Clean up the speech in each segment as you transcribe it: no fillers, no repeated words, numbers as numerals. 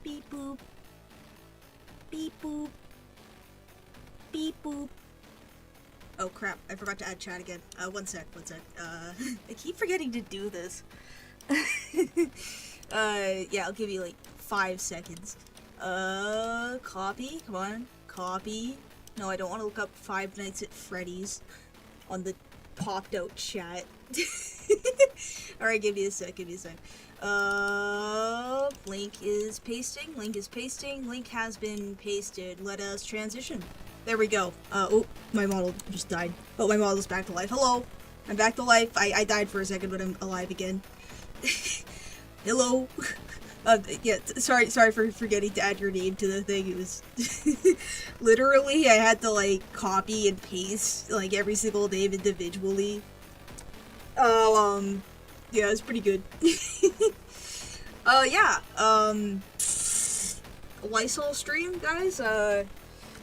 Beep boop. Beep boop. Beep boop. Oh crap, I forgot to add chat again. One sec. I keep forgetting to do this. Yeah, I'll give you like 5 seconds. Copy, come on, copy. No, I don't want to look up Five Nights at Freddy's on the popped out chat. Alright, give me a sec. Link is pasting, link has been pasted. Let us transition. There we go. Oh, my model just died. But my model's back to life. Hello! I'm back to life. I died for a second, but I'm alive again. Hello! Yeah, sorry for forgetting to add your name to the thing. It was literally I had to like copy and paste like every single name individually. Yeah, it's pretty good. Yeah, Lysol stream, guys.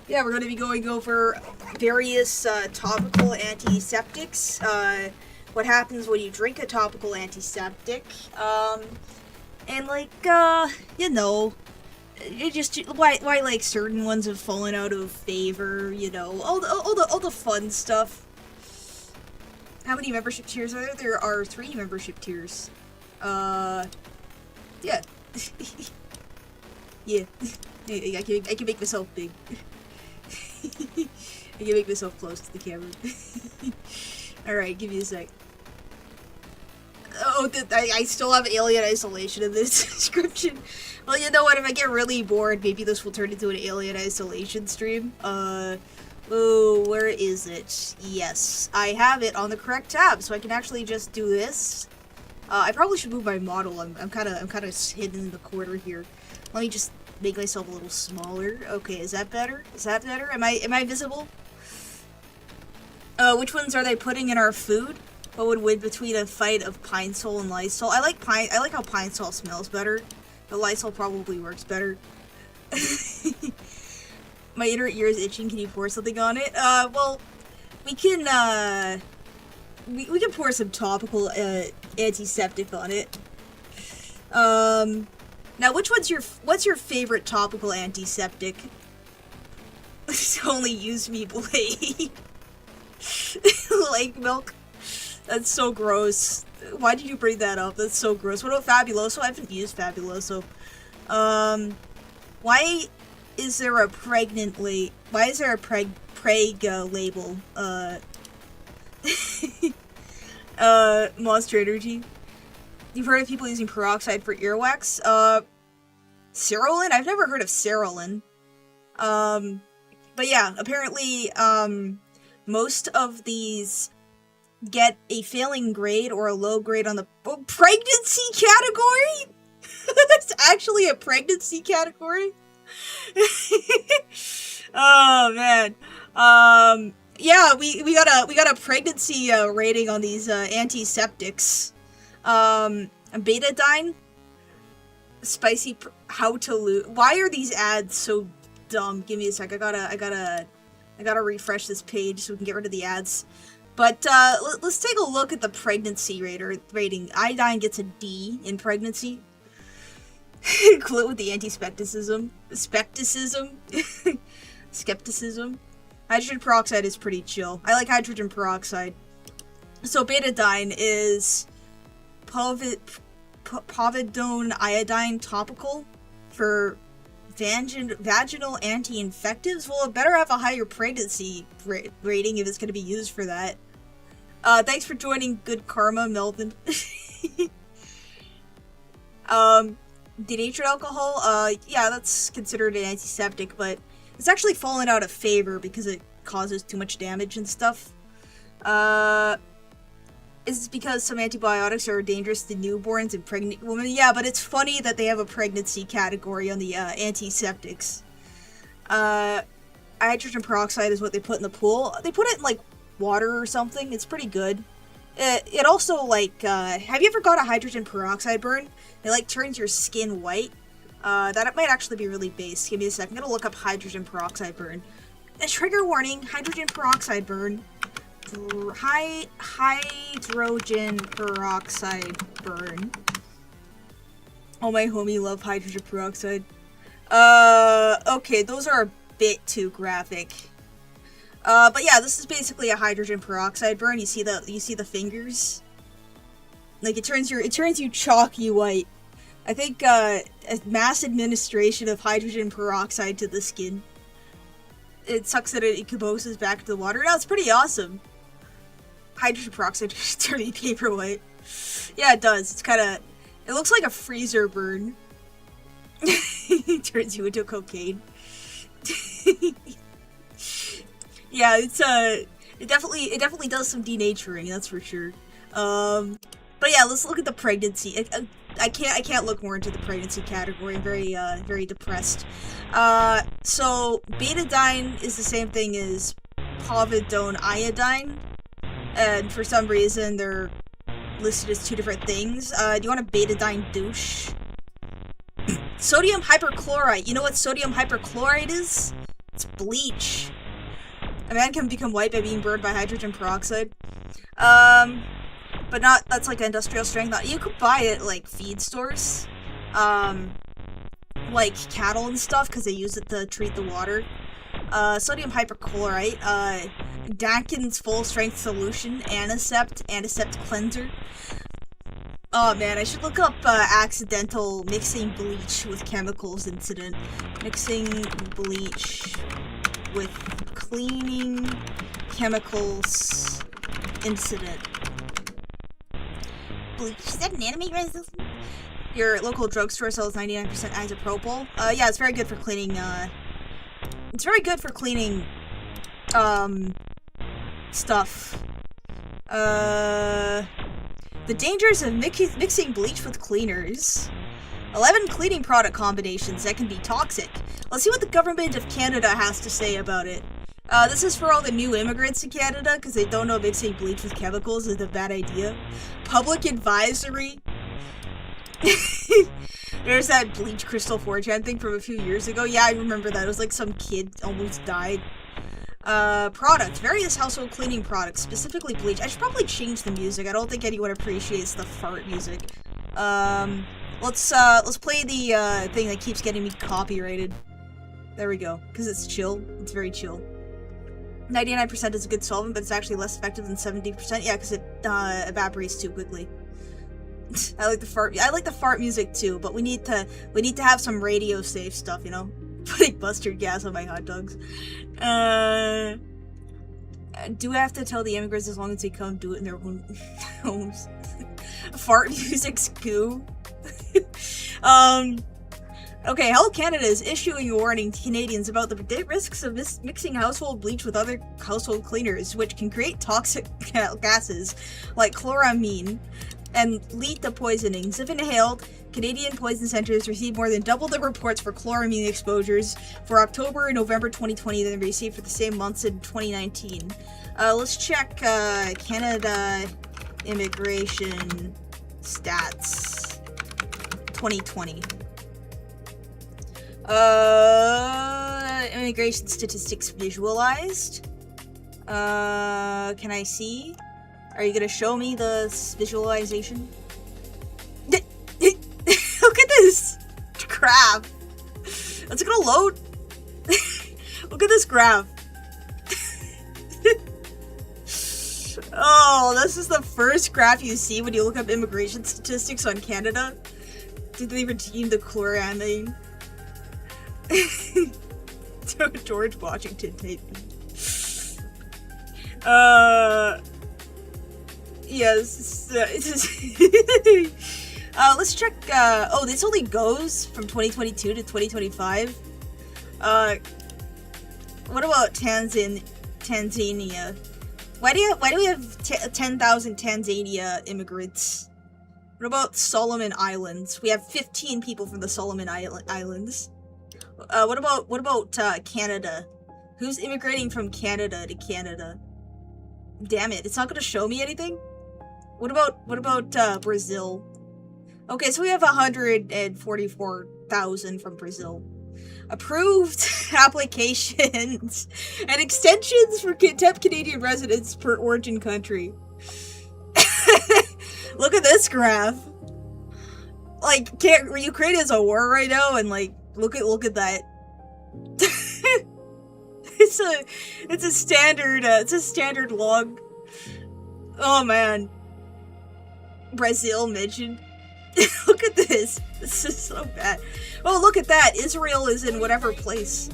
Yeah, we're gonna be going over various topical antiseptics. What happens when you drink a topical antiseptic? And like, you know, it just why like certain ones have fallen out of favor, you know, all the fun stuff. How many membership tiers are there? There are 3 membership tiers. Yeah. Yeah. I can make myself big. I can make myself close to the camera. Alright, give me a sec. Oh, I still have Alien Isolation in this description. Well, you know what, if I get really bored, maybe this will turn into an Alien Isolation stream. Oh, where is it? Yes, I have it on the correct tab, so I can actually just do this. I probably should move my model. I'm kind of hidden in the corner here. Let me just make myself a little smaller. Okay, is that better? Am I visible? Which ones are they putting in our food? What would win between a fight of Pine Sol and Lysol? I like how Pine Sol smells better, but Lysol probably works better. My inner ear is itching. Can you pour something on it? Well, we can we can pour some topical antiseptic on it. Now what's your favorite topical antiseptic? Only use me blade. Lake milk. That's so gross. Why did you bring that up? That's so gross. What about Fabuloso? I haven't used Fabuloso. Why is there a pregnant why is there a preg label? Monster Energy. You've heard of people using peroxide for earwax? Cerolin? I've never heard of Cerolin. But yeah, apparently, most of these get a failing grade or a low grade on the pregnancy category? That's actually a pregnancy category? Oh man. Yeah, we got a pregnancy rating on these antiseptics. Betadine, spicy how to lose. Why are these ads so dumb? Give me a sec. I gotta refresh this page so we can get rid of the ads. But let's take a look at the pregnancy rating. Iodine gets a D in pregnancy. Quit with the anti-skepticism. Skepticism. Hydrogen peroxide is pretty chill. I like hydrogen peroxide. So betadine is povidone iodine topical for vaginal anti-infectives. Well, it better have a higher pregnancy rating if it's going to be used for that. Thanks for joining Good Karma, Melvin. Denatured alcohol, yeah, that's considered an antiseptic, but it's actually fallen out of favor because it causes too much damage and stuff. Is this because some antibiotics are dangerous to newborns and pregnant women? Yeah, but it's funny that they have a pregnancy category on the antiseptics. Hydrogen peroxide is what they put in the pool. They put it in, like, water or something. It's pretty good. It also, like, have you ever got a hydrogen peroxide burn? It, like, turns your skin white. That might actually be really base. Give me a sec. I'm gonna look up hydrogen peroxide burn. A trigger warning, hydrogen peroxide burn. Hydrogen peroxide burn. Oh, my homie love hydrogen peroxide. Okay, those are a bit too graphic. But yeah, this is basically a hydrogen peroxide burn. You see the fingers? Like, it turns you chalky white. I think, a mass administration of hydrogen peroxide to the skin. It sucks that it composes back to the water. No, it's pretty awesome. Hydrogen peroxide turning paper white. Yeah, it does. It's kinda... It looks like a freezer burn. It turns you into cocaine. Yeah, it's it definitely does some denaturing, that's for sure. But yeah, let's look at the pregnancy. I can't look more into the pregnancy category. I'm very depressed. So betadine is the same thing as povidone iodine, and for some reason they're listed as two different things. Do you want a betadine douche? Sodium hyperchlorite. You know what sodium hyperchlorite is? It's bleach. A man can become white by being burned by hydrogen peroxide. But not, that's like industrial strength. You could buy it like feed stores. Like cattle and stuff, because they use it to treat the water. Sodium hyperchlorite, Dakin's full strength solution, antiseptic cleanser. Oh man, I should look up accidental mixing bleach with chemicals incident. Mixing bleach with cleaning chemicals incident. Bleach, is that an anime resistance? Your local drugstore sells 99% isopropyl. Yeah, it's very good for cleaning, it's very good for cleaning, stuff. The dangers of mixing bleach with cleaners. 11 cleaning product combinations that can be toxic. Let's see what the government of Canada has to say about it. This is for all the new immigrants in Canada, because they don't know mixing bleach with chemicals is a bad idea. Public advisory. There's that bleach crystal 4chan thing from a few years ago. Yeah, I remember that. It was like some kid almost died. Product. Various household cleaning products, specifically bleach. I should probably change the music. I don't think anyone appreciates the fart music. Let's play the, thing that keeps getting me copyrighted. There we go. Because it's chill. It's very chill. 99% is a good solvent, but it's actually less effective than 70%. Yeah, because it, evaporates too quickly. I like the fart music too, but we need to have some radio safe stuff, you know? Putting mustard gas on my hot dogs. Do I have to tell the immigrants as long as they come do it in their own homes? Fart music's goo. Okay, Health Canada is issuing a warning to Canadians about the risks of mixing household bleach with other household cleaners, which can create toxic gases like chloramine and lead to poisonings. If inhaled, Canadian poison centers received more than double the reports for chloramine exposures for October and November 2020 than they received for the same months in 2019. Let's check Canada immigration stats 2020. Immigration statistics visualized. Can I see? Are you gonna show me the visualization? Look at this graph. Is it gonna load? Look at this graph. Oh, this is the first graph you see when you look up immigration statistics on Canada. Did they redeem the chloramine? George Washington tape. Yes. Let's check, oh, this only goes from 2022 to 2025. What about Tanzania? Why do we have 10,000 Tanzania immigrants? What about Solomon Islands? We have 15 people from the Solomon Islands. What about Canada? Who's immigrating from Canada to Canada? Damn it, it's not gonna show me anything? What about Brazil? Okay, so we have 144,000 from Brazil. Approved applications and extensions for temp Canadian residents per origin country. Look at this graph. Like, Ukraine is a war right now, and like, Look at that. It's a standard log. Oh man. Brazil mentioned. Look at this. This is so bad. Oh, look at that. Israel is in whatever place.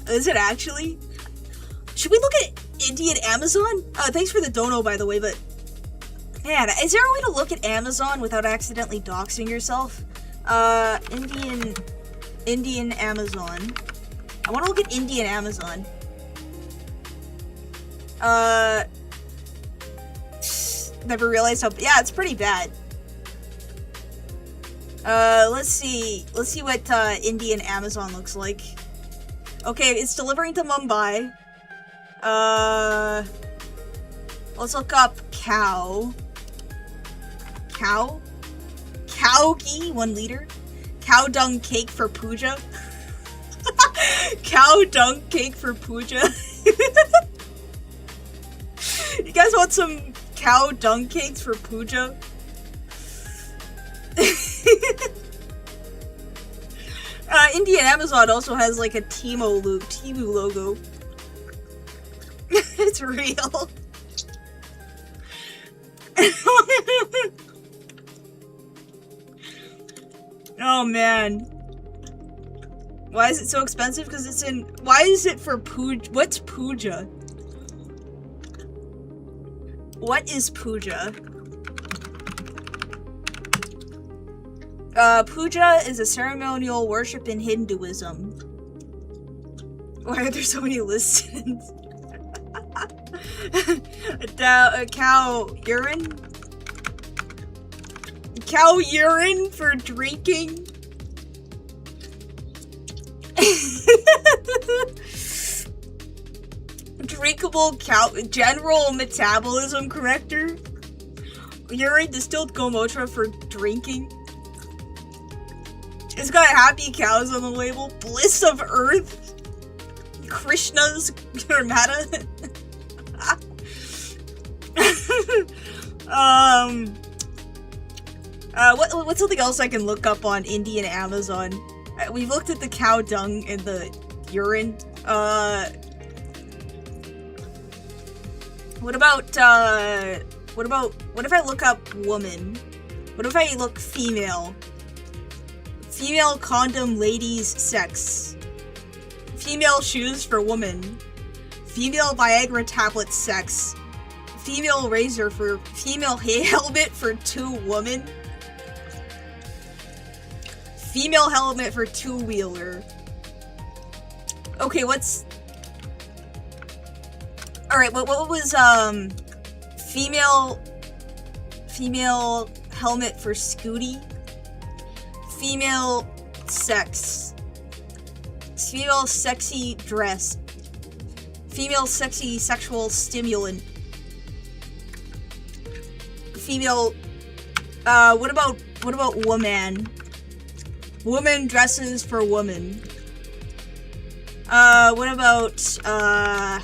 Is it actually? Should we look at Indian Amazon? Thanks for the dono, by the way, but... Man, is there a way to look at Amazon without accidentally doxing yourself? Indian Amazon. I want to look at Indian Amazon. Never realized how... Yeah, it's pretty bad. Let's see what, Indian Amazon looks like. Okay, it's delivering to Mumbai. Let's look up cow. Cow ghee, 1 liter. Cow dung cake for puja. Cow dung cake for puja. You guys want some cow dung cakes for puja? Indian Amazon also has like a Temu logo. It's real. Oh man. Why is it so expensive? Because it's in... Why is it for puja? What's puja? What is puja? Puja is a ceremonial worship in Hinduism. Why are there so many listens? Cow urine? Cow urine for drinking? Drinkable cow general metabolism corrector? Urine distilled gomotra for drinking? It's got happy cows on the label. Bliss of Earth. Krishna's Nirmata. What's something else I can look up on Indian Amazon? We've looked at the cow dung and the urine. What if I look up woman? What if I look female? Female condom ladies sex. Female shoes for woman. Female Viagra tablet sex. Female razor for female helmet for 2 women. Female helmet for 2-wheeler. Okay, what's... Alright, what was, female helmet for Scooty? Female sex. Female sexy dress. Female sexy sexual stimulant. Female, what about woman? Woman dresses for woman. What about, I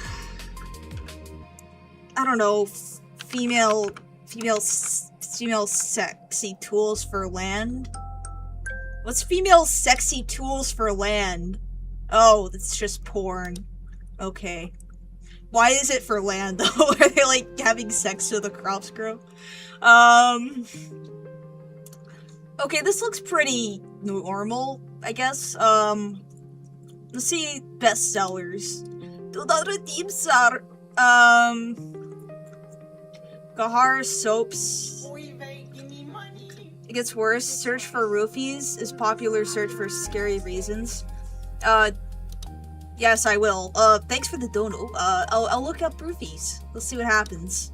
don't know, female sexy tools for land? What's female sexy tools for land? Oh, that's just porn. Okay. Why is it for land, though? Are they, like, having sex so the crops grow? Okay, this looks pretty normal, I guess. Let's see bestsellers. Gahar soaps. It gets worse. Search for roofies is popular search for scary reasons. Yes, I will. Thanks for the dono. I'll look up roofies. Let's see what happens.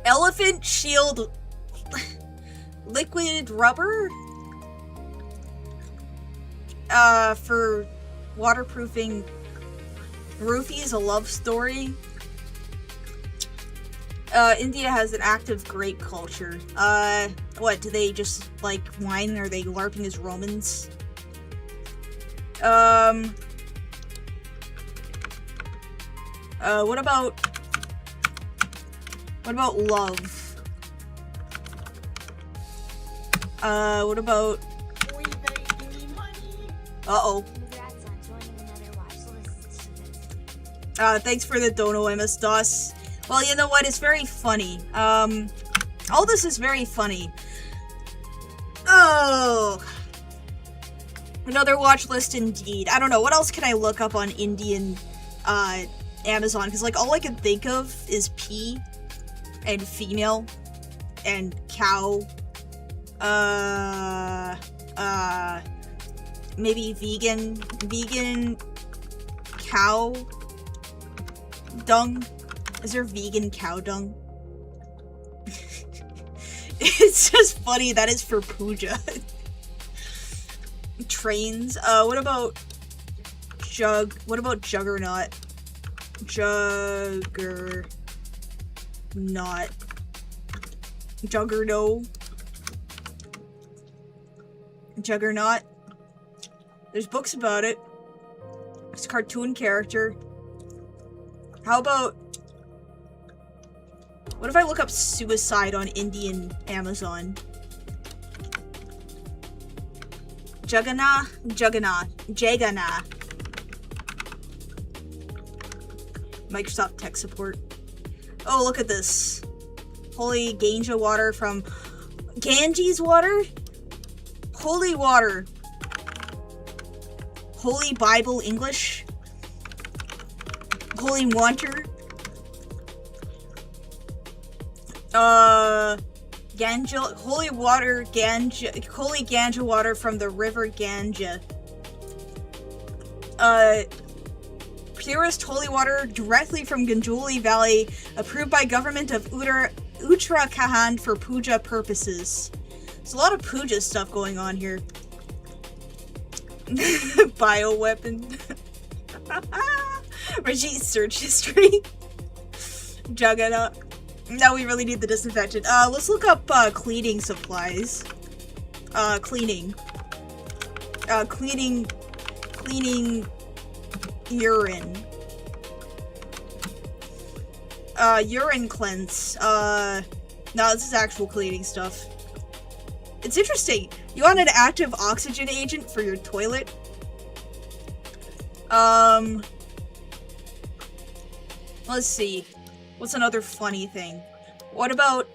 Elephant shield liquid rubber? For waterproofing roofies, a love story. India has an active grape culture. What, do they just, like, wine? Are they LARPing as Romans? What about love? What about... Uh-oh. Thanks for the dono, MS-DOS. Well, you know what? It's very funny. All this is very funny. Oh. Another watch list indeed. I don't know, what else can I look up on Indian, Amazon? Because, like, all I can think of is P and female and cow. Maybe vegan cow dung? Is there vegan cow dung? It's just funny that is for puja. Trains. What about Juggernaut? Juggernaut. There's books about it. It's a cartoon character. How about... What if I look up suicide on Indian Amazon? Jagannath. Microsoft tech support. Oh, look at this. Holy Ganja water from... Ganges water? Holy water. Holy Bible English. Holy water. Ganja, holy water, Ganja, holy Ganja water from the river Ganja. Purest holy water directly from Ganjuli Valley, approved by government of Uttarakhand for puja purposes. There's a lot of puja stuff going on here. Bioweapon. Rajit search history. Juggernaut. Now we really need the disinfectant. Let's look up, cleaning supplies. Cleaning urine. Urine cleanse. No, this is actual cleaning stuff. It's interesting. You want an active oxygen agent for your toilet? Let's see. What's another funny thing? What about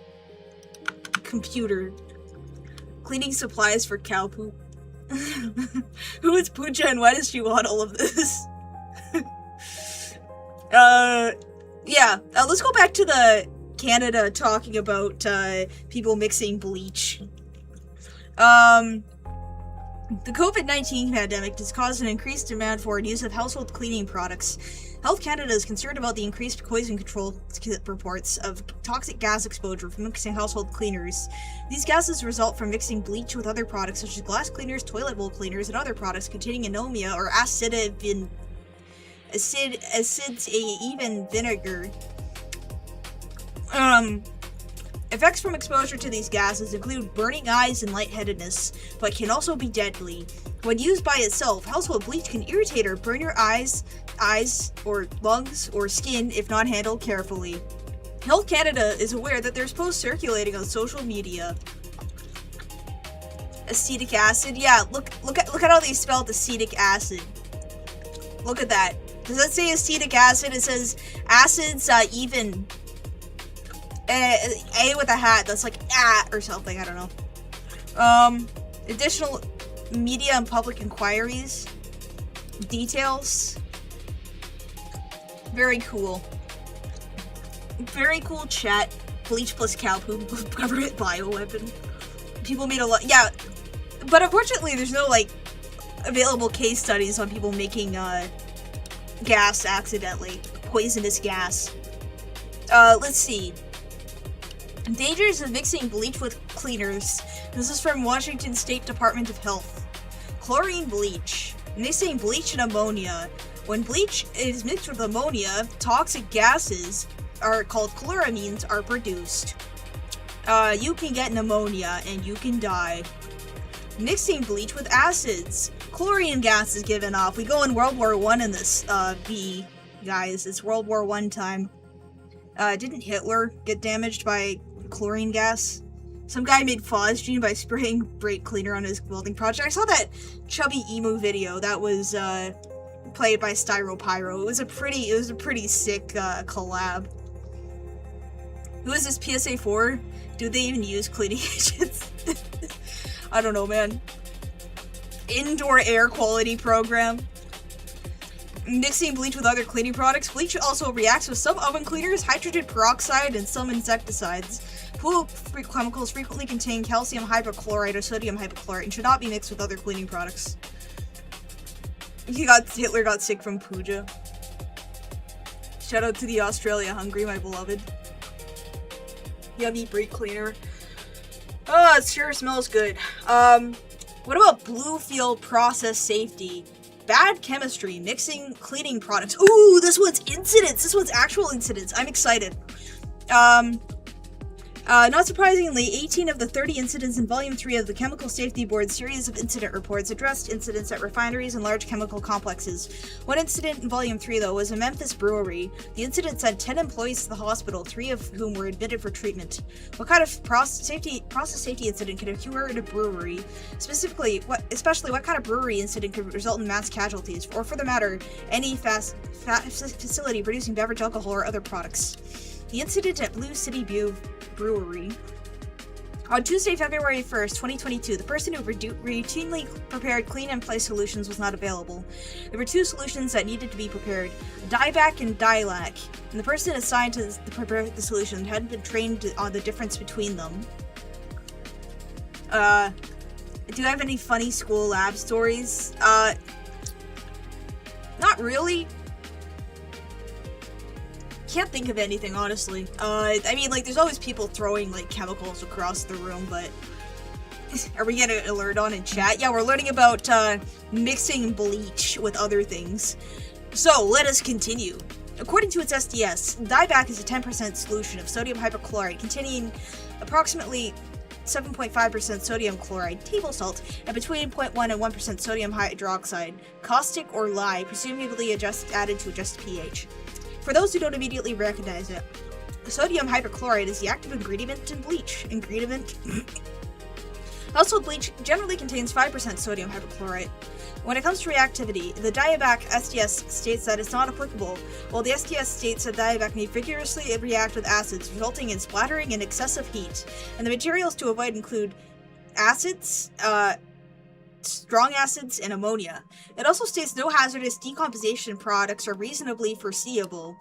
computer? Cleaning supplies for cow poop. Who is Pooja and why does she want all of this? Yeah. Let's go back to the Canada talking about, people mixing bleach. The COVID-19 pandemic has caused an increased demand for use of household cleaning products. Health Canada is concerned about the increased poison control reports of toxic gas exposure from mixing household cleaners. These gases result from mixing bleach with other products such as glass cleaners, toilet bowl cleaners, and other products containing anomia or even vinegar. Effects from exposure to these gases include burning eyes and lightheadedness, but can also be deadly. When used by itself, household bleach can irritate or burn your eyes, or lungs, or skin if not handled carefully. Health Canada is aware that there's posts circulating on social media. Acetic acid? Yeah, look at how they spelled acetic acid. Look at that. Does that say acetic acid? It says acids, even... A with a hat, that's like or something, I don't know. Additional media and public inquiries. Details. Very cool. Very cool chat. Bleach plus cow poop, government bioweapon. People made a lot, yeah. But unfortunately, there's no, like, available case studies on people making, gas accidentally. Poisonous gas. Let's see. Dangers of mixing bleach with cleaners. This is from Washington State Department of Health. Chlorine bleach. Mixing bleach and ammonia. When bleach is mixed with ammonia, toxic gases called chloramines are produced. You can get pneumonia and you can die. Mixing bleach with acids. Chlorine gas is given off. We go in World War I in this, guys. It's World War I time. Didn't Hitler get damaged by chlorine gas? Some guy made phosgene by spraying brake cleaner on his welding project. I saw that chubby emu video that was played by StyroPyro. It was a pretty sick collab. Who is this PSA 4? Do they even use cleaning agents? I don't know, man. Indoor air quality program. Mixing bleach with other cleaning products. Bleach also reacts with some oven cleaners, hydrogen peroxide, and some insecticides. Pool chemicals frequently contain calcium hypochlorite or sodium hypochlorite and should not be mixed with other cleaning products. Hitler got sick from Puja. Shout out to the Australia Hungry, my beloved. Yummy brake cleaner. Oh, it sure smells good. What about Bluefield process safety? Bad chemistry, mixing cleaning products. Ooh, this one's incidents. This one's actual incidents. I'm excited. Not surprisingly, 18 of the 30 incidents in Volume 3 of the Chemical Safety Board's series of incident reports addressed incidents at refineries and large chemical complexes. One incident in Volume 3, though, was a Memphis brewery. The incident sent 10 employees to the hospital, 3 of whom were admitted for treatment. What kind of process safety incident could occur in a brewery? Specifically, what kind of brewery incident could result in mass casualties, or for the matter, any facility producing beverage alcohol or other products? The incident at Blue City Brewery. On Tuesday, February 1st, 2022, the person who routinely prepared clean-in-place solutions was not available. There were 2 solutions that needed to be prepared, dieback and dilac, and the person assigned to prepare the solution hadn't been trained on the difference between them. Do I have any funny school lab stories? Not really. Can't think of anything, honestly. I mean, like, there's always people throwing, like, chemicals across the room, but... Are we getting an alert on in chat? Yeah, we're learning about, mixing bleach with other things. So, let us continue. According to its SDS, dieback is a 10% solution of sodium hypochlorite containing approximately 7.5% sodium chloride, table salt, and between 0.1 and 1% sodium hydroxide, caustic or lye, presumably added to adjust pH. For those who don't immediately recognize it, sodium hypochlorite is the active ingredient in bleach. Household bleach generally contains 5% sodium hypochlorite. When it comes to reactivity, the dieback SDS states that it's not applicable, while the SDS states that dieback may vigorously react with acids, resulting in splattering and excessive heat. And the materials to avoid include acids, strong acids, and ammonia. It also states no hazardous decomposition products are reasonably foreseeable.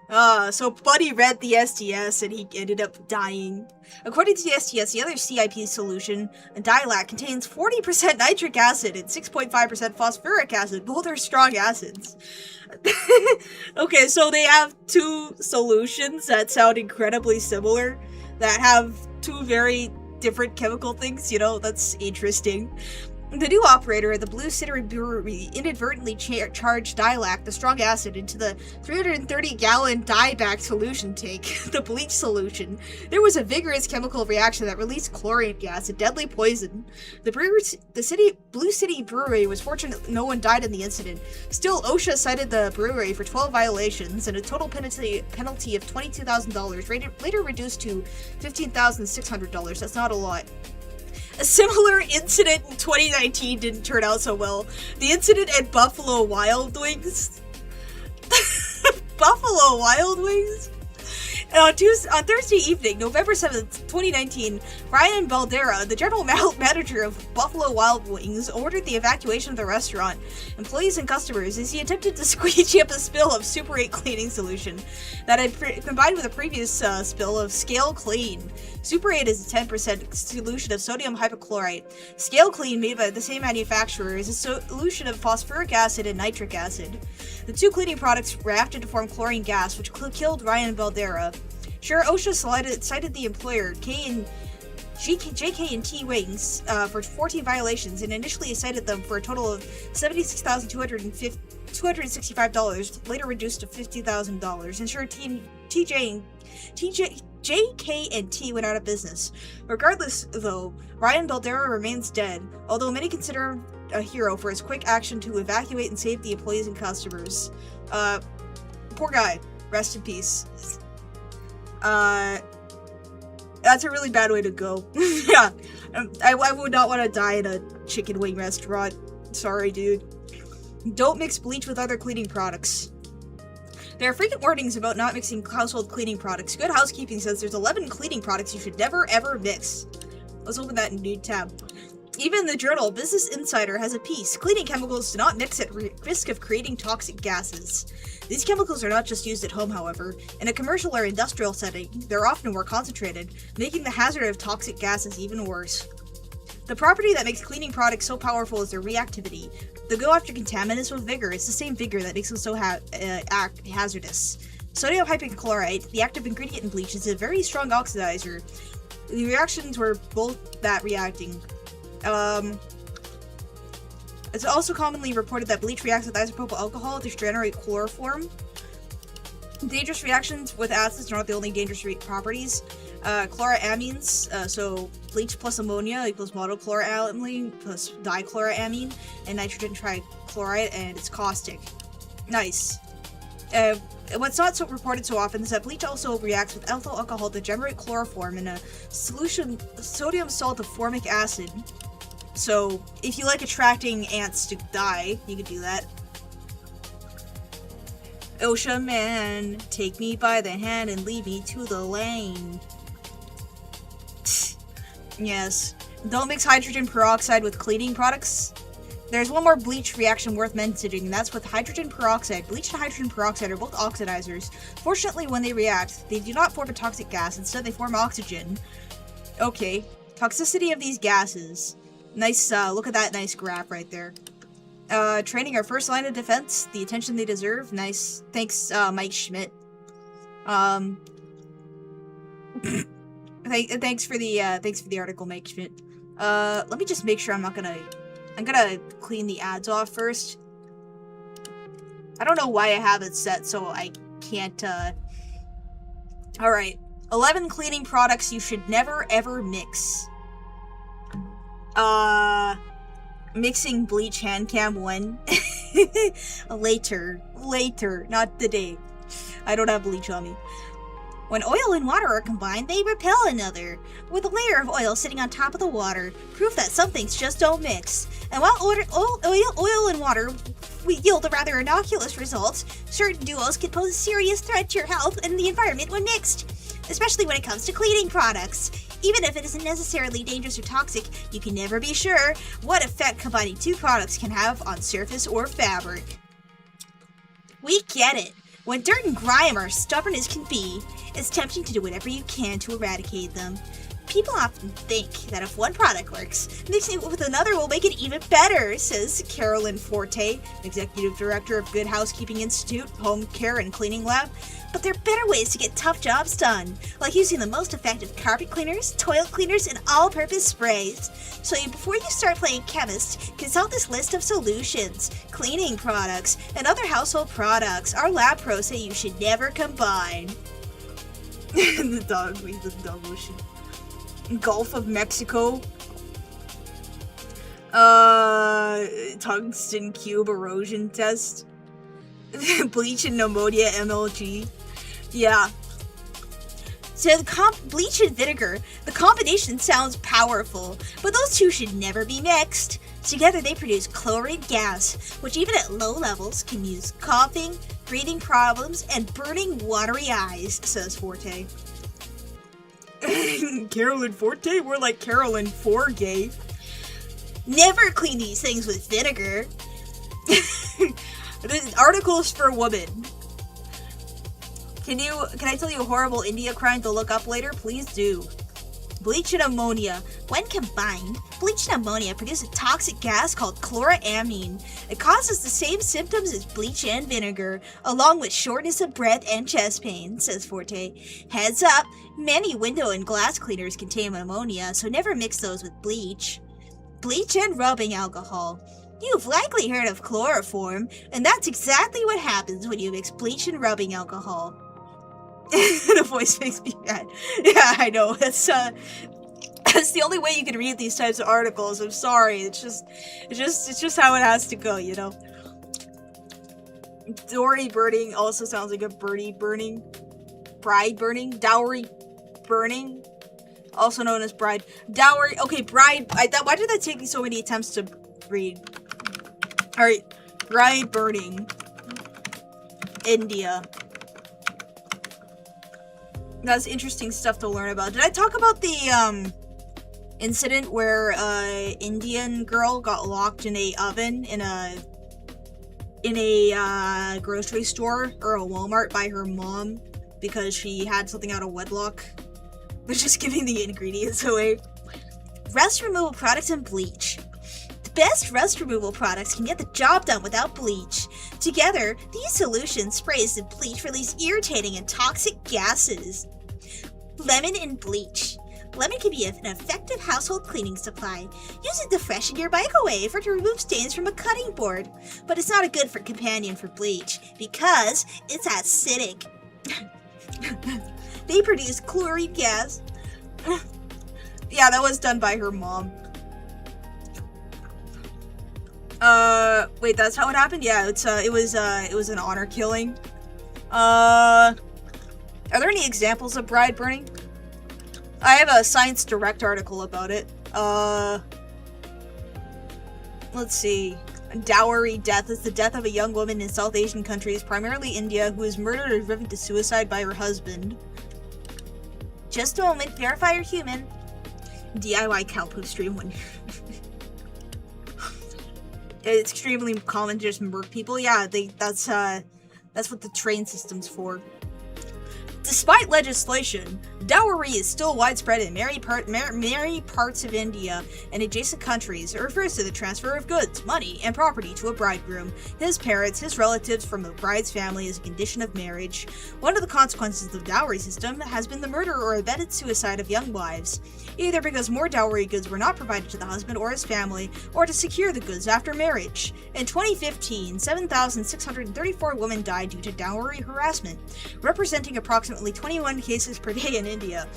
So Buddy read the SDS and he ended up dying. According to the SDS, the other CIP solution, dilac, contains 40% nitric acid and 6.5% phosphoric acid. Both are strong acids. Okay, so they have 2 solutions that sound incredibly similar, that have 2 very different chemical things, you know, that's interesting. The new operator at the Blue City Brewery inadvertently charged dilac, the strong acid, into the 330-gallon dieback solution tank, the bleach solution. There was a vigorous chemical reaction that released chlorine gas, a deadly poison. The Blue City Brewery was fortunate no one died in the incident. Still, OSHA cited the brewery for 12 violations and a total penalty of $22,000, later reduced to $15,600. That's not a lot. A similar incident in 2019 didn't turn out so well. The incident at Buffalo Wild Wings. Buffalo Wild Wings? On Thursday evening, November 7th, 2019, Ryan Baldera, the general manager of Buffalo Wild Wings, ordered the evacuation of the restaurant, employees and customers, as he attempted to squeegee up a spill of Super 8 cleaning solution that had combined with a previous spill of Scale Clean. Super 8 is a 10% solution of sodium hypochlorite. Scale Clean, made by the same manufacturer, is a solution of phosphoric acid and nitric acid. The 2 cleaning products reacted to form chlorine gas, which killed Ryan Baldera. Sure, OSHA cited the employer, JK&T Wings, for 14 violations and initially cited them for a total of $76,265, later reduced to $50,000. And sure, JK&T went out of business. Regardless, though, Ryan Baldera remains dead, although many consider him a hero for his quick action to evacuate and save the employees and customers. Poor guy. Rest in peace. That's a really bad way to go. Yeah. I would not want to die in a chicken wing restaurant. Sorry, dude. Don't mix bleach with other cleaning products. There are frequent warnings about not mixing household cleaning products. Good Housekeeping says there's 11 cleaning products you should never ever mix. Let's open that in new tab. Even the journal Business Insider has a piece. Cleaning chemicals do not mix at risk of creating toxic gases. These chemicals are not just used at home, however. In a commercial or industrial setting, they're often more concentrated, making the hazard of toxic gases even worse. The property that makes cleaning products so powerful is their reactivity. They go after contaminants with vigor. It's the same vigor that makes them so hazardous. Sodium hypochlorite, the active ingredient in bleach, is a very strong oxidizer. The reactions were both that reacting. It's also commonly reported that bleach reacts with isopropyl alcohol to generate chloroform. Dangerous reactions with acids are not the only dangerous properties. Chloramines, so bleach plus ammonia equals monochloroamine plus dichloramine, and nitrogen trichloride, and it's caustic. Nice. What's not so reported so often is that bleach also reacts with ethyl alcohol to generate chloroform in a solution sodium salt of formic acid. So, if you like attracting ants to die, you could do that. Ocean man, take me by the hand and lead me to the lane. Yes. Don't mix hydrogen peroxide with cleaning products. There's one more bleach reaction worth mentioning, and that's with hydrogen peroxide. Bleach and hydrogen peroxide are both oxidizers. Fortunately, when they react, they do not form a toxic gas. Instead, they form oxygen. Okay. Toxicity of these gases. Nice, look at that nice graph right there. Training our first line of defense, the attention they deserve. Nice. Thanks, Mike Schmidt. Thanks for the article, Mike Schmidt. Let me just make sure I'm gonna clean the ads off first. I don't know why I have it set so I can't, Alright. 11 cleaning products you should never ever mix. Mixing bleach hand cam 1. Later, not today. I don't have bleach on me. When oil and water are combined, they repel another, with a layer of oil sitting on top of the water, proof that some things just don't mix. And while oil and water yield a rather innocuous result, certain duos can pose a serious threat to your health and the environment when mixed, especially when it comes to cleaning products. Even if it isn't necessarily dangerous or toxic, you can never be sure what effect combining two products can have on surface or fabric. We get it. When dirt and grime are stubborn as can be, it's tempting to do whatever you can to eradicate them. People often think that if one product works, mixing it with another will make it even better, says Carolyn Forte, Executive Director of Good Housekeeping Institute, Home Care and Cleaning Lab. But there are better ways to get tough jobs done, like using the most effective carpet cleaners, toilet cleaners, and all-purpose sprays. So before you start playing chemist, consult this list of solutions, cleaning products, and other household products our lab pros say you should never combine. The dog ocean. Gulf of Mexico. Tungsten cube erosion test. Bleach and ammonia MLG. Yeah. So bleach and vinegar, the combination sounds powerful, but those two should never be mixed. Together they produce chlorine gas, which even at low levels can use coughing, breathing problems, and burning watery eyes, says Forte. Carolyn Forte? We're like Carolyn Forgay. Never clean these things with vinegar. Articles for women. Can I tell you a horrible India crime to look up later? Please do. Bleach and ammonia. When combined, bleach and ammonia produce a toxic gas called chloramine. It causes the same symptoms as bleach and vinegar, along with shortness of breath and chest pain, says Forte. Heads up, many window and glass cleaners contain ammonia, so never mix those with bleach. Bleach and rubbing alcohol. You've likely heard of chloroform, and that's exactly what happens when you mix bleach and rubbing alcohol. The voice makes me mad. Yeah, I know. That's the only way you can read these types of articles. I'm sorry. It's just how it has to go, you know. Dowry burning also sounds like a birdie burning. Bride burning? Dowry burning? Also known as bride. Dowry. Okay, bride. Why did that take me so many attempts to read? Alright. Bride burning. India. That's interesting stuff to learn about. Did I talk about the, incident where Indian girl got locked in a oven in a grocery store or a Walmart by her mom because she had something out of wedlock? They're just giving the ingredients away. Rust removal products and bleach. The best rust removal products can get the job done without bleach. Together, these solutions, sprays, and bleach release irritating and toxic gases. Lemon and bleach. Lemon can be an effective household cleaning supply. Use it to freshen your microwave or to remove stains from a cutting board. But it's not a good companion for bleach because it's acidic. They produce chlorine gas. Yeah, that was done by her mom. Wait, that's how it happened? Yeah, it was an honor killing. Are there any examples of bride burning? I have a Science Direct article about it. Let's see. Dowry death is the death of a young woman in South Asian countries, primarily India, who is murdered or driven to suicide by her husband. Just a moment, verify you're human. DIY cow poop stream when it's extremely common to just murk people. Yeah, that's what the train system's for. Despite legislation, dowry is still widespread in many parts of India and adjacent countries. It refers to the transfer of goods, money, and property to a bridegroom, his parents, his relatives from the bride's family as a condition of marriage. One of the consequences of the dowry system has been the murder or abetted suicide of young wives, either because more dowry goods were not provided to the husband or his family, or to secure the goods after marriage. In 2015, 7,634 women died due to dowry harassment, representing approximately 21 cases per day in India.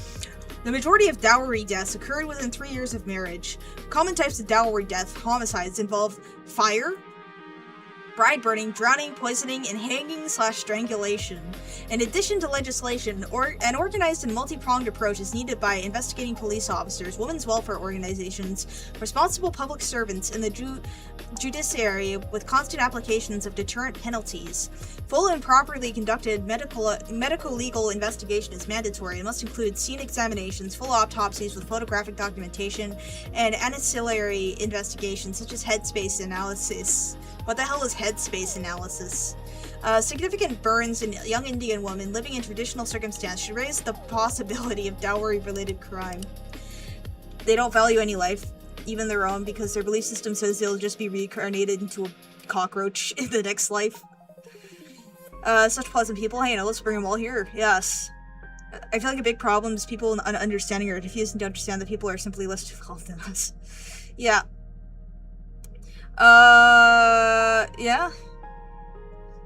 The majority of dowry deaths occurred within 3 years of marriage. Common types of dowry death homicides involve fire, bride burning, drowning, poisoning, and hanging/strangulation. In addition to legislation, an organized and multi-pronged approach is needed by investigating police officers, women's welfare organizations, responsible public servants, and the judiciary with constant applications of deterrent penalties. Full and properly conducted medico-legal investigation is mandatory and must include scene examinations, full autopsies with photographic documentation, and ancillary investigations such as headspace analysis. What the hell is headspace analysis? Significant burns in young Indian women living in traditional circumstance should raise the possibility of dowry-related crime. They don't value any life, even their own, because their belief system says they'll just be reincarnated into a cockroach in the next life. Such pleasant people. Hey, let's bring them all here. Yes. I feel like a big problem is people understanding or refusing to understand that people are simply less developed than us. Yeah. Yeah.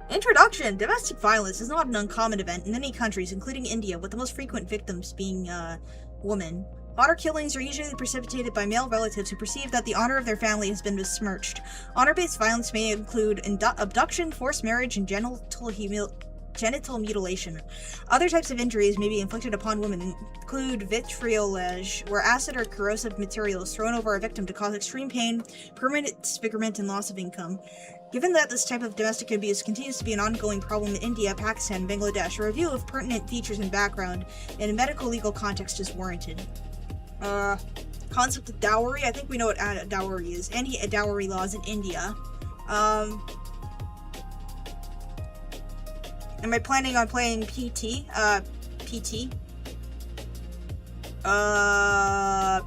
Introduction. Domestic violence is not an uncommon event in many countries, including India, with the most frequent victims being, women. Honor killings are usually precipitated by male relatives who perceive that the honor of their family has been besmirched. Honor-based violence may include abduction, forced marriage, and genital mutilation. Other types of injuries may be inflicted upon women include vitriolage, where acid or corrosive material is thrown over a victim to cause extreme pain, permanent disfigurement, and loss of income. Given that this type of domestic abuse continues to be an ongoing problem in India, Pakistan, and Bangladesh, a review of pertinent features and background in a medical-legal context is warranted. Concept of dowry. I think we know what dowry is. Anti-dowry laws in India. Am I planning on playing PT? PT.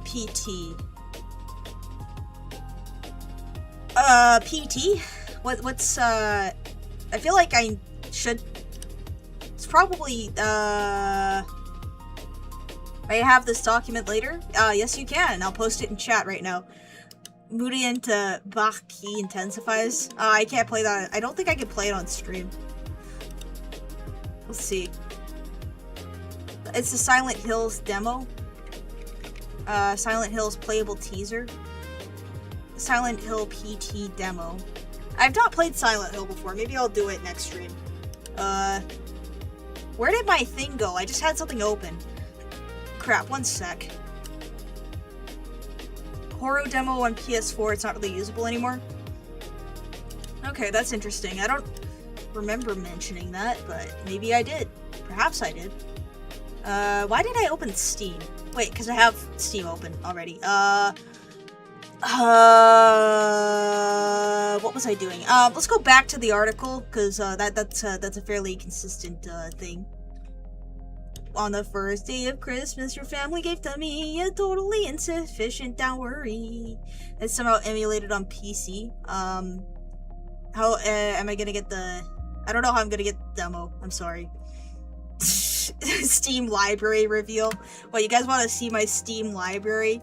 PT. PT? What's, I feel like I should... It's probably, I have this document later? Yes you can. I'll post it in chat right now. Moody into Bach key intensifies. I can't play that. I don't think I can play it on stream. Let's see. It's the Silent Hills demo. Silent Hills playable teaser. Silent Hill PT demo. I've not played Silent Hill before. Maybe I'll do it next stream. Where did my thing go? I just had something open. Crap, one sec. Horror demo on PS4, it's not really usable anymore. Okay, that's interesting. I don't remember mentioning that, but maybe I did. Perhaps I did. Why did I open Steam? Wait, because I have Steam open already. What was I doing? Let's go back to the article, because that's a fairly consistent thing. On the first day of Christmas, your family gave to me a totally insufficient dowry. It's somehow emulated on PC. How am I gonna get the... I don't know how I'm gonna get the demo. I'm sorry. Steam library reveal. Well, you guys want to see my Steam library?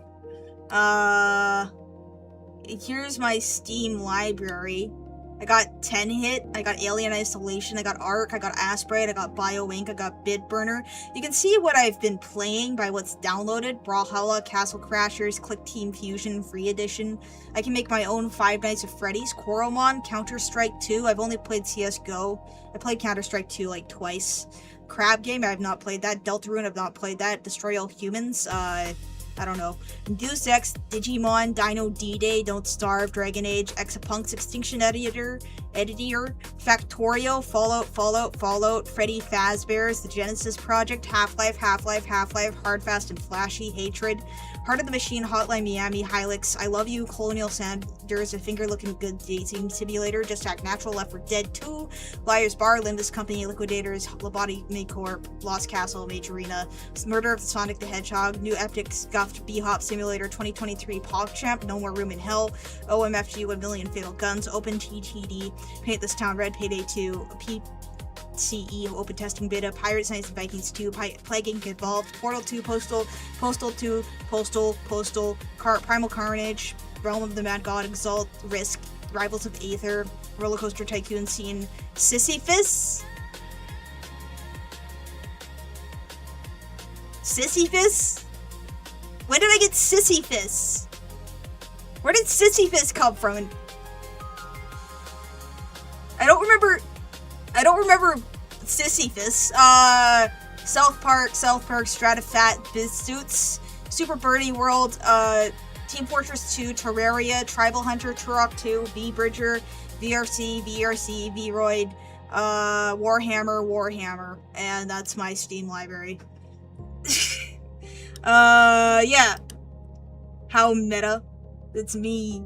Here's my Steam library. I got 10 Hit, I got Alien Isolation, I got Ark, I got Asprite, I got BioInk, I got Bitburner. You can see what I've been playing by what's downloaded. Brawlhalla, Castle Crashers, Click Team Fusion, Free Edition. I can make my own Five Nights at Freddy's, Coromon, Counter-Strike 2. I've only played CSGO. I played Counter-Strike 2 like twice. Crab Game, I have not played that. Deltarune, I've not played that. Destroy All Humans, I don't know. Deus Ex, Digimon, Dino D-Day, Don't Starve, Dragon Age, Exapunks, Extinction Editor, Factorio, Fallout, Freddy Fazbear's, The Genesis Project, Half-Life, Hard, Fast, and Flashy, Hatred, Heart of the Machine, Hotline Miami, Hylix, I Love You, Colonial Sanders, A Finger Looking Good Dating Simulator, Just Act Natural, Left 4 Dead 2, Liar's Bar, Limbus Company, Liquidators, Lobotomy Corp, Lost Castle, Majorina, Murder of Sonic the Hedgehog, New Epic Scuffed B-Hop Simulator 2023, PogChamp, No More Room in Hell, OMFG 1 Million Fatal Guns, Open TTD, Paint This Town Red, Payday 2, PCE, Open Testing Beta, Pirates, Knights, and Vikings 2, Plaguing Evolved, Portal 2, Postal 2, Primal Carnage, Realm of the Mad God, Exalt, Risk, Rivals of Aether, Rollercoaster Tycoon Scene, Sisyphus? Sisyphus? When did I get Sisyphus? Where did Sisyphus come from? I don't remember Sisyphus. South Park, Stratifat, Bizsuits, Super Birdie World, Team Fortress 2, Terraria, Tribal Hunter, Turok 2, V-Bridger, VRC, V-Roid, Warhammer, and that's my Steam library. Yeah. How meta. It's me.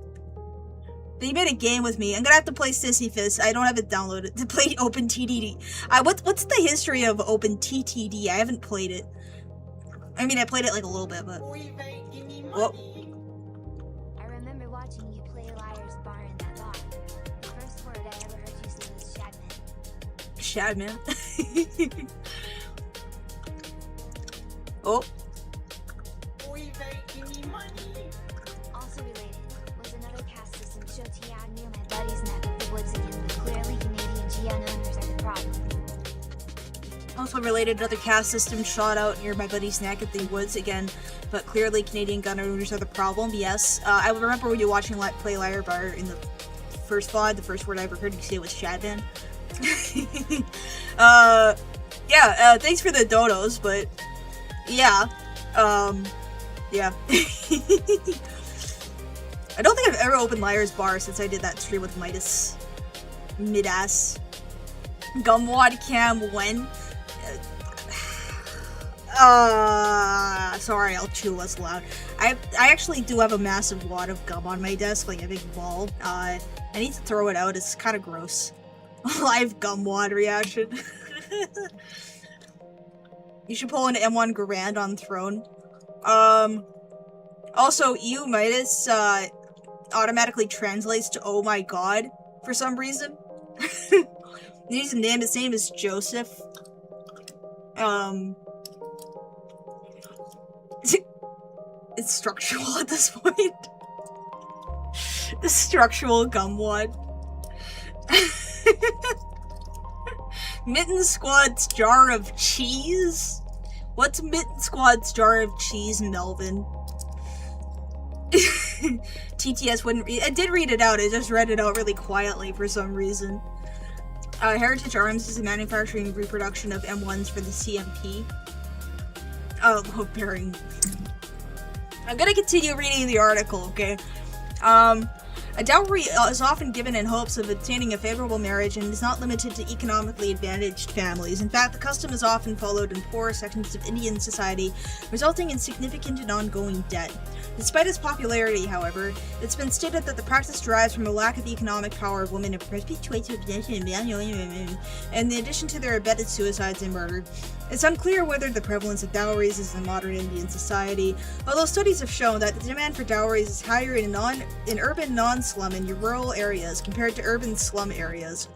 They made a game with me. I'm gonna have to play Sisyphus. I don't have it downloaded to play Open TTD. What's the history of Open TTD? I haven't played it. I mean, I played it like a little bit, but... Whoa. I remember watching you play Liar's Bar in that bar. The first word I ever heard you say was Shadman. Shadman? Oh. Also related was another caste system shooting out near my buddy's neck of the woods again, but clearly Canadian GN owners are the problem. Also related, another caste system shot out near my buddy's neck at the woods again, but clearly Canadian gun owners are the problem. Yes, I remember when you were watching play Liar Bar in the first VOD, the first word I ever heard you say was Shadman. Yeah, thanks for the donos, but yeah, yeah. I don't think I've ever opened Liar's Bar since I did that stream with Midas. Midas. Gumwad Cam when? Sorry, I'll chew less loud. I actually do have a massive wad of gum on my desk, like a big ball. I need to throw it out, it's kind of gross. Live gum wad reaction. You should pull an M1 Grand on Throne. Also, you, Midas, automatically translates to oh my god, for some reason. His name is Joseph. It's structural at this point. The structural gumwad. Mitten Squad's jar of cheese? What's Mitten Squad's jar of cheese, Melvin? TTS wouldn't read. I did read it out. I just read it out really quietly for some reason. Heritage Arms is a manufacturing and reproduction of M1s for the CMP. Oh, bearing. I'm gonna continue reading the article, okay? A dowry is often given in hopes of obtaining a favorable marriage and is not limited to economically advantaged families. In fact, the custom is often followed in poorer sections of Indian society, resulting in significant and ongoing debt. Despite its popularity, however, it's been stated that the practice derives from a lack of economic power of women in addition to their embedded suicides and murder. It's unclear whether the prevalence of dowries is in modern Indian society, although studies have shown that the demand for dowries is higher in urban non-slum and rural areas compared to urban slum areas.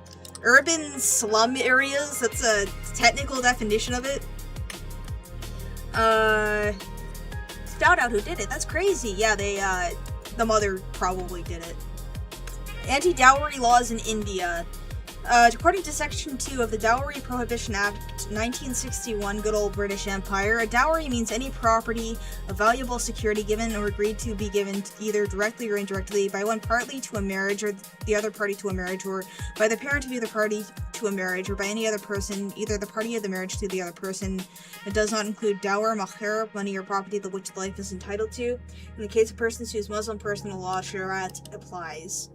Urban slum areas? That's a technical definition of it. Found out who did it. That's crazy. Yeah, the mother probably did it. Anti-dowry laws in India. According to Section 2 of the Dowry Prohibition Act 1961, good old British Empire, a dowry means any property of valuable security given or agreed to be given either directly or indirectly by one party to a marriage or the other party to a marriage, or by the parent of either party to a marriage, or by any other person, either the party of the marriage to the other person. It does not include dower, maher, money or property to which life is entitled to. In the case of persons whose Muslim personal law, Shariat, applies.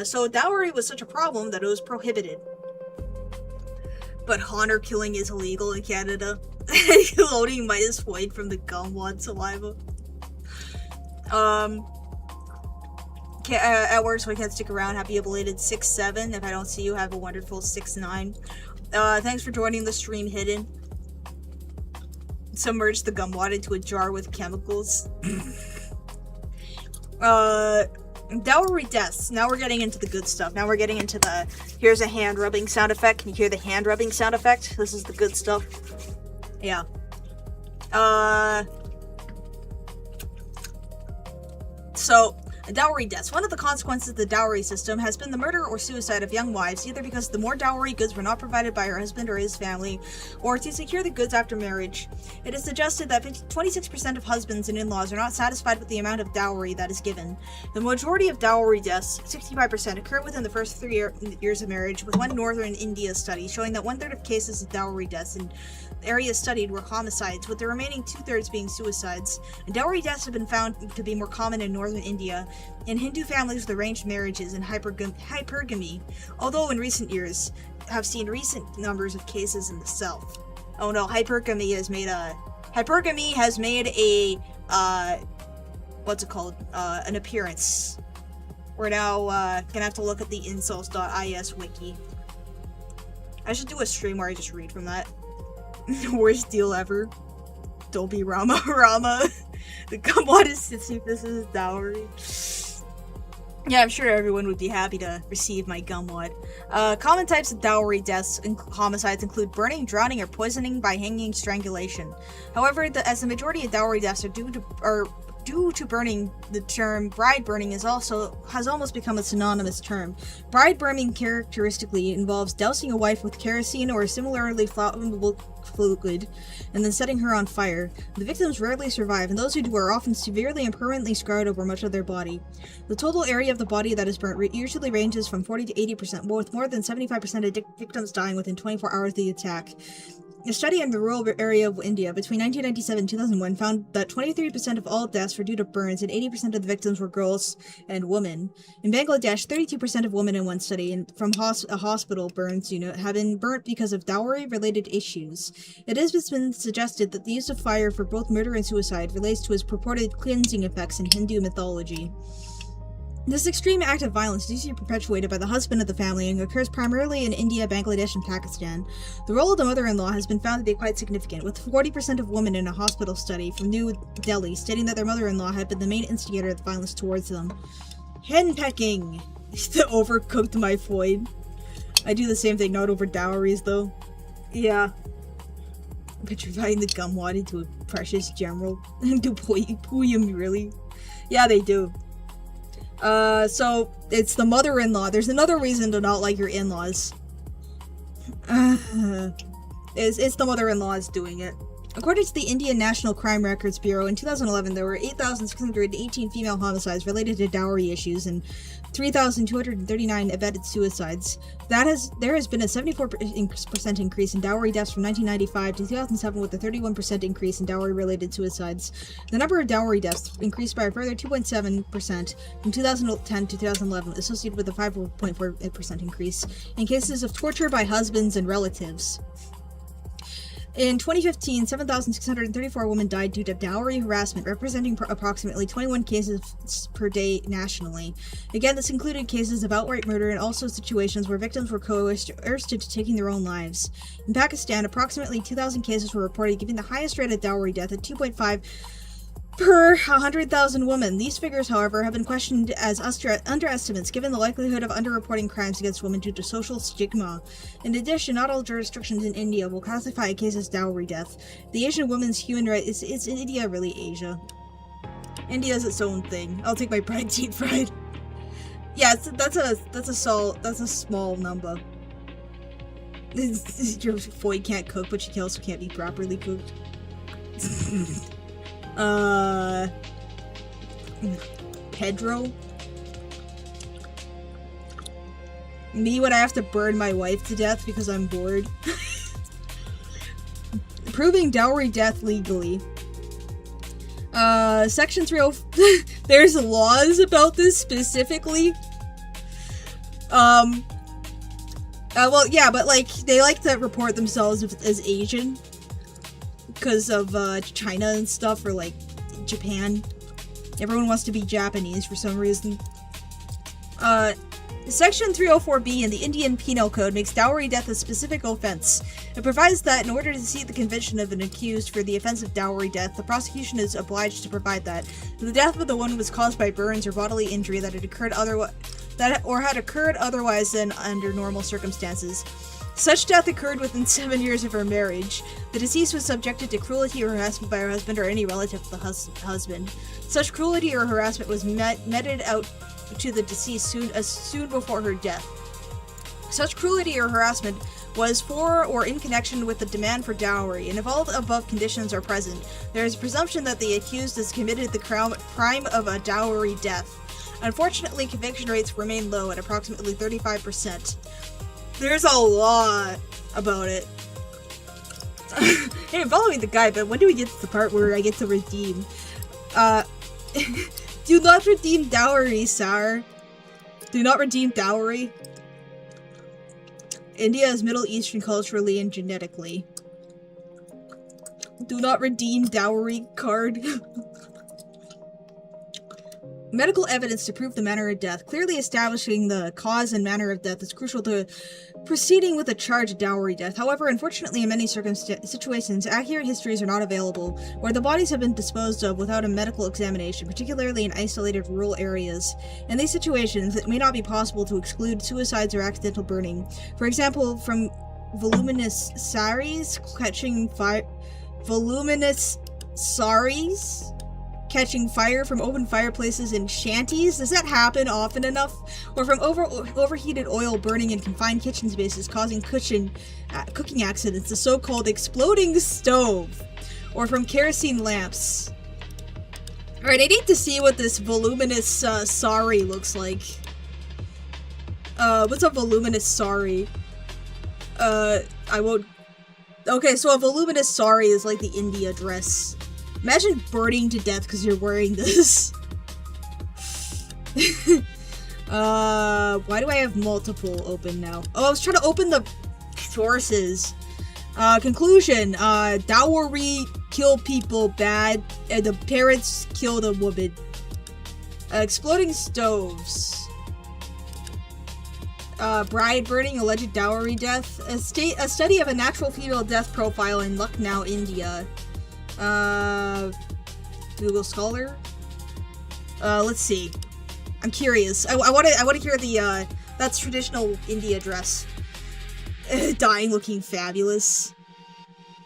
So dowry was such a problem that it was prohibited. But honor killing is illegal in Canada. Loading minus point from the gumwad saliva. At work, so I can't stick around. Happy belated 6-7. If I don't see you, have a wonderful 6-9. Thanks for joining the stream, Hidden. Submerge the gumwad into a jar with chemicals. Dowry deaths. Now we're getting into the good stuff. Now we're getting into the... Here's a hand rubbing sound effect. Can you hear the hand rubbing sound effect? This is the good stuff. Yeah. So, dowry deaths. One of the consequences of the dowry system has been the murder or suicide of young wives, either because the more dowry goods were not provided by her husband or his family, or to secure the goods after marriage. It is suggested that 26% of husbands and in-laws are not satisfied with the amount of dowry that is given. The majority of dowry deaths, 65%, occur within the first 3 years of marriage, with one northern India study showing that 1/3 of cases of dowry deaths in areas studied were homicides, with the remaining 2/3 being suicides. And dowry deaths have been found to be more common in northern India, in Hindu families with arranged marriages and hypergamy, although in recent years have seen recent numbers of cases in the south. Oh no, hypergamy has made a what's it called? An appearance. We're now gonna have to look at the incels.is wiki. I should do a stream where I just read from that. Worst deal ever. Don't be Rama. The gumwad is sissy. This is dowry. Yeah, I'm sure everyone would be happy to receive my gumwad. Common types of dowry deaths and homicides include burning, drowning, or poisoning by hanging, strangulation. However, as the majority of dowry deaths are due to burning, the term bride burning has almost become a synonymous term. Bride burning characteristically involves dousing a wife with kerosene or a similarly flammable fluid and then setting her on fire. The victims rarely survive, and those who do are often severely and permanently scarred over much of their body. The total area of the body that is burnt usually ranges from 40 to 80%, with more than 75% of victims dying within 24 hours of the attack. A study in the rural area of India between 1997 and 2001 found that 23% of all deaths were due to burns and 80% of the victims were girls and women. In Bangladesh, 32% of women in one study from a hospital burns unit have been burnt because of dowry-related issues. It has been suggested that the use of fire for both murder and suicide relates to its purported cleansing effects in Hindu mythology. This extreme act of violence is usually perpetuated by the husband of the family and occurs primarily in India, Bangladesh, and Pakistan. The role of the mother-in-law has been found to be quite significant, with 40% of women in a hospital study from New Delhi stating that their mother-in-law had been the main instigator of the violence towards them. Henpecking! Overcooked my foid. I do the same thing, not over dowries, though. Yeah. Petrifying the gumwad into a precious general. Do Puyum, really? Yeah, they do. So, it's the mother-in-law. There's another reason to not like your in-laws. It's the mother-in-laws doing it. According to the Indian National Crime Records Bureau, in 2011 there were 8,618 female homicides related to dowry issues and 3,239 abetted suicides. There has been a 74% increase in dowry deaths from 1995 to 2007, with a 31% increase in dowry-related suicides. The number of dowry deaths increased by a further 2.7% from 2010 to 2011, associated with a 5.4% increase in cases of torture by husbands and relatives. In 2015, 7,634 women died due to dowry harassment, representing approximately 21 cases per day nationally. Again, this included cases of outright murder and also situations where victims were coerced into taking their own lives. In Pakistan, approximately 2,000 cases were reported, giving the highest rate of dowry death at 2.5 per 100,000 women. These figures, however, have been questioned as underestimates, given the likelihood of underreporting crimes against women due to social stigma. In addition, not all jurisdictions in India will classify a case as dowry death. The Asian women's human rights is in India really Asia. India is its own thing. I'll take my pride team pride. Yeah, that's a small number. Your boy can't cook, but she also can't be properly cooked. Pedro? Me when I have to burn my wife to death because I'm bored. Proving dowry death legally. Section 304. There's laws about this specifically. Well, yeah, but like, they like to report themselves as Asian. Because of China and stuff, or like Japan. Everyone wants to be Japanese for some reason. Section 304B in the Indian Penal Code makes dowry death a specific offense. It provides that in order to seek the conviction of an accused for the offense of dowry death, the prosecution is obliged to provide that the death of the one was caused by burns or bodily injury that had occurred otherwise than under normal circumstances. Such death occurred within 7 years of her marriage. The deceased was subjected to cruelty or harassment by her husband or any relative of the husband. Such cruelty or harassment was meted out to the deceased soon before her death. Such cruelty or harassment was for or in connection with the demand for dowry, and if all the above conditions are present, there is a presumption that the accused has committed the crime of a dowry death. Unfortunately, conviction rates remain low at approximately 35%. There's a lot about it. Hey, I'm following the guide, but when do we get to the part where I get to redeem? Do not redeem dowry, sir. Do not redeem dowry. India is Middle Eastern culturally and genetically. Do not redeem dowry card. Medical evidence to prove the manner of death. Clearly establishing the cause and manner of death is crucial to proceeding with a charge of dowry death. However, unfortunately, in many situations, accurate histories are not available, or the bodies have been disposed of without a medical examination, particularly in isolated rural areas. In these situations, it may not be possible to exclude suicides or accidental burning. For example, from voluminous saris catching fire from open fireplaces in shanties? Does that happen often enough? Or from overheated oil burning in confined kitchen spaces, causing cooking accidents, the so-called exploding stove? Or from kerosene lamps? Alright, I need to see what this voluminous sari looks like. What's a voluminous sari? I won't... Okay, so a voluminous sari is like the India dress. Imagine burning to death because you're wearing this. Why do I have multiple open now? Oh, I was trying to open the sources. Conclusion. Dowry kill people bad, and the parents kill the woman. Exploding stoves. Bride burning, alleged dowry death. A study of a natural female death profile in Lucknow, India. Google Scholar. Let's see. I'm curious. I want to hear the that's traditional India dress. Dying looking fabulous.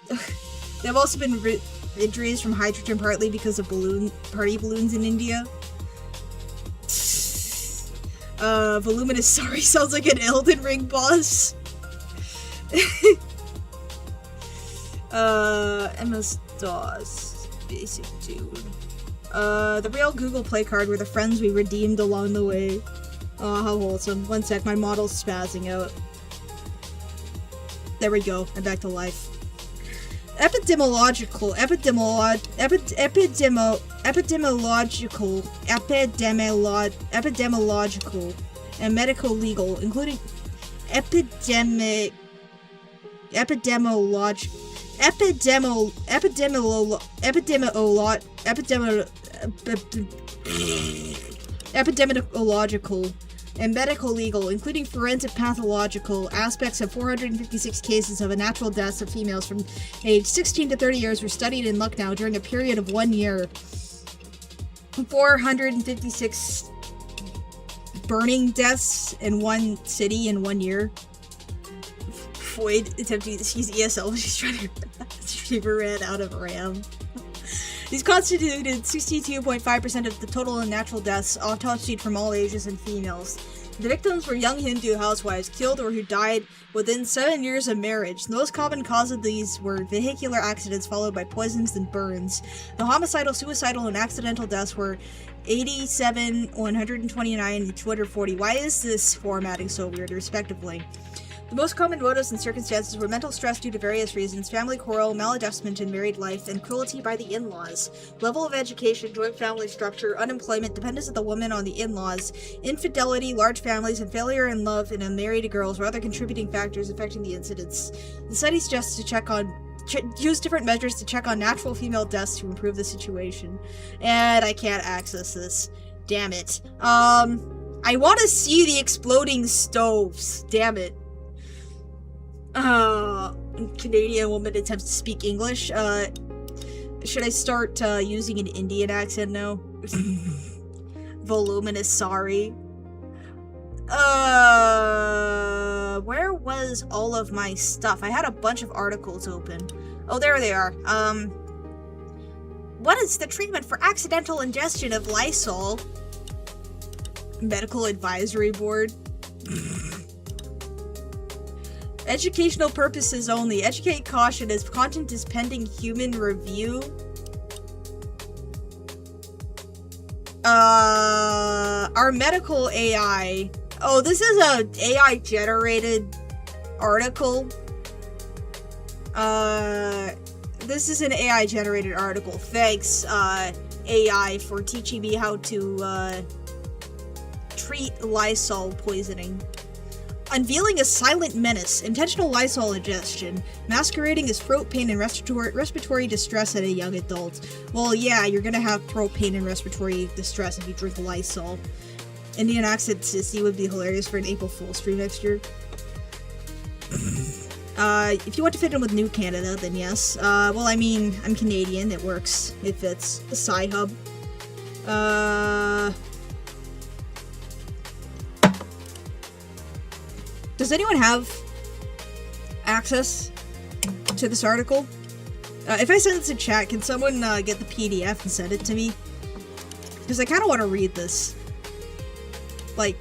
There have also been injuries from hydrogen, partly because of party balloons in India. Voluminous sorry sounds like an Elden Ring boss. MS-DOS. Basic dude. The real Google Play card were the friends we redeemed along the way. Oh, how wholesome. One sec, my model's spazzing out. There we go. I'm back to life. Epidemiological, and medical legal, including epidemiological and medical legal, including forensic pathological aspects of 456 cases of natural deaths of females from age 16 to 30 years were studied in Lucknow during a period of 1 year. 456 burning deaths in one city in 1 year. Floyd attempting to use ESL. She's trying to. She ran out of RAM. These constituted 62.5% of the total natural deaths, autopsied from all ages and females. The victims were young Hindu housewives killed or who died within 7 years of marriage. The most common cause of these were vehicular accidents followed by poisons and burns. The homicidal, suicidal, and accidental deaths were 87, 129, and 240. Why is this formatting so weird, respectively? The most common motives and circumstances were mental stress due to various reasons, family quarrel, maladjustment in married life, and cruelty by the in-laws. Level of education, joint family structure, unemployment, dependence of the woman on the in-laws, infidelity, large families, and failure in love in unmarried girls were other contributing factors affecting the incidents. The study suggests to use different measures to check on natural female deaths to improve the situation. And I can't access this. Damn it. I want to see the exploding stoves. Damn it. Canadian woman attempts to speak English. Should I start using an Indian accent now? Voluminous sorry. Where was all of my stuff? I had a bunch of articles open. Oh, there they are. What is the treatment for accidental ingestion of Lysol? Medical Advisory Board. Educational purposes only. Educate caution as content is pending human review. Our medical AI. Oh, this is a AI generated article. This is an AI generated article. Thanks, AI, for teaching me how to, treat Lysol poisoning. Unveiling a silent menace, intentional Lysol ingestion, masquerading as throat pain and respiratory distress at a young adult. Well, yeah, you're gonna have throat pain and respiratory distress if you drink Lysol. Indian accent sissy would be hilarious for an April Fool's stream next year. If you want to fit in with New Canada, then yes. Well, I mean, I'm Canadian, it works if it's a Sci-Hub. Does anyone have access to this article? If I send this in chat, can someone get the PDF and send it to me? Because I kind of want to read this. Like,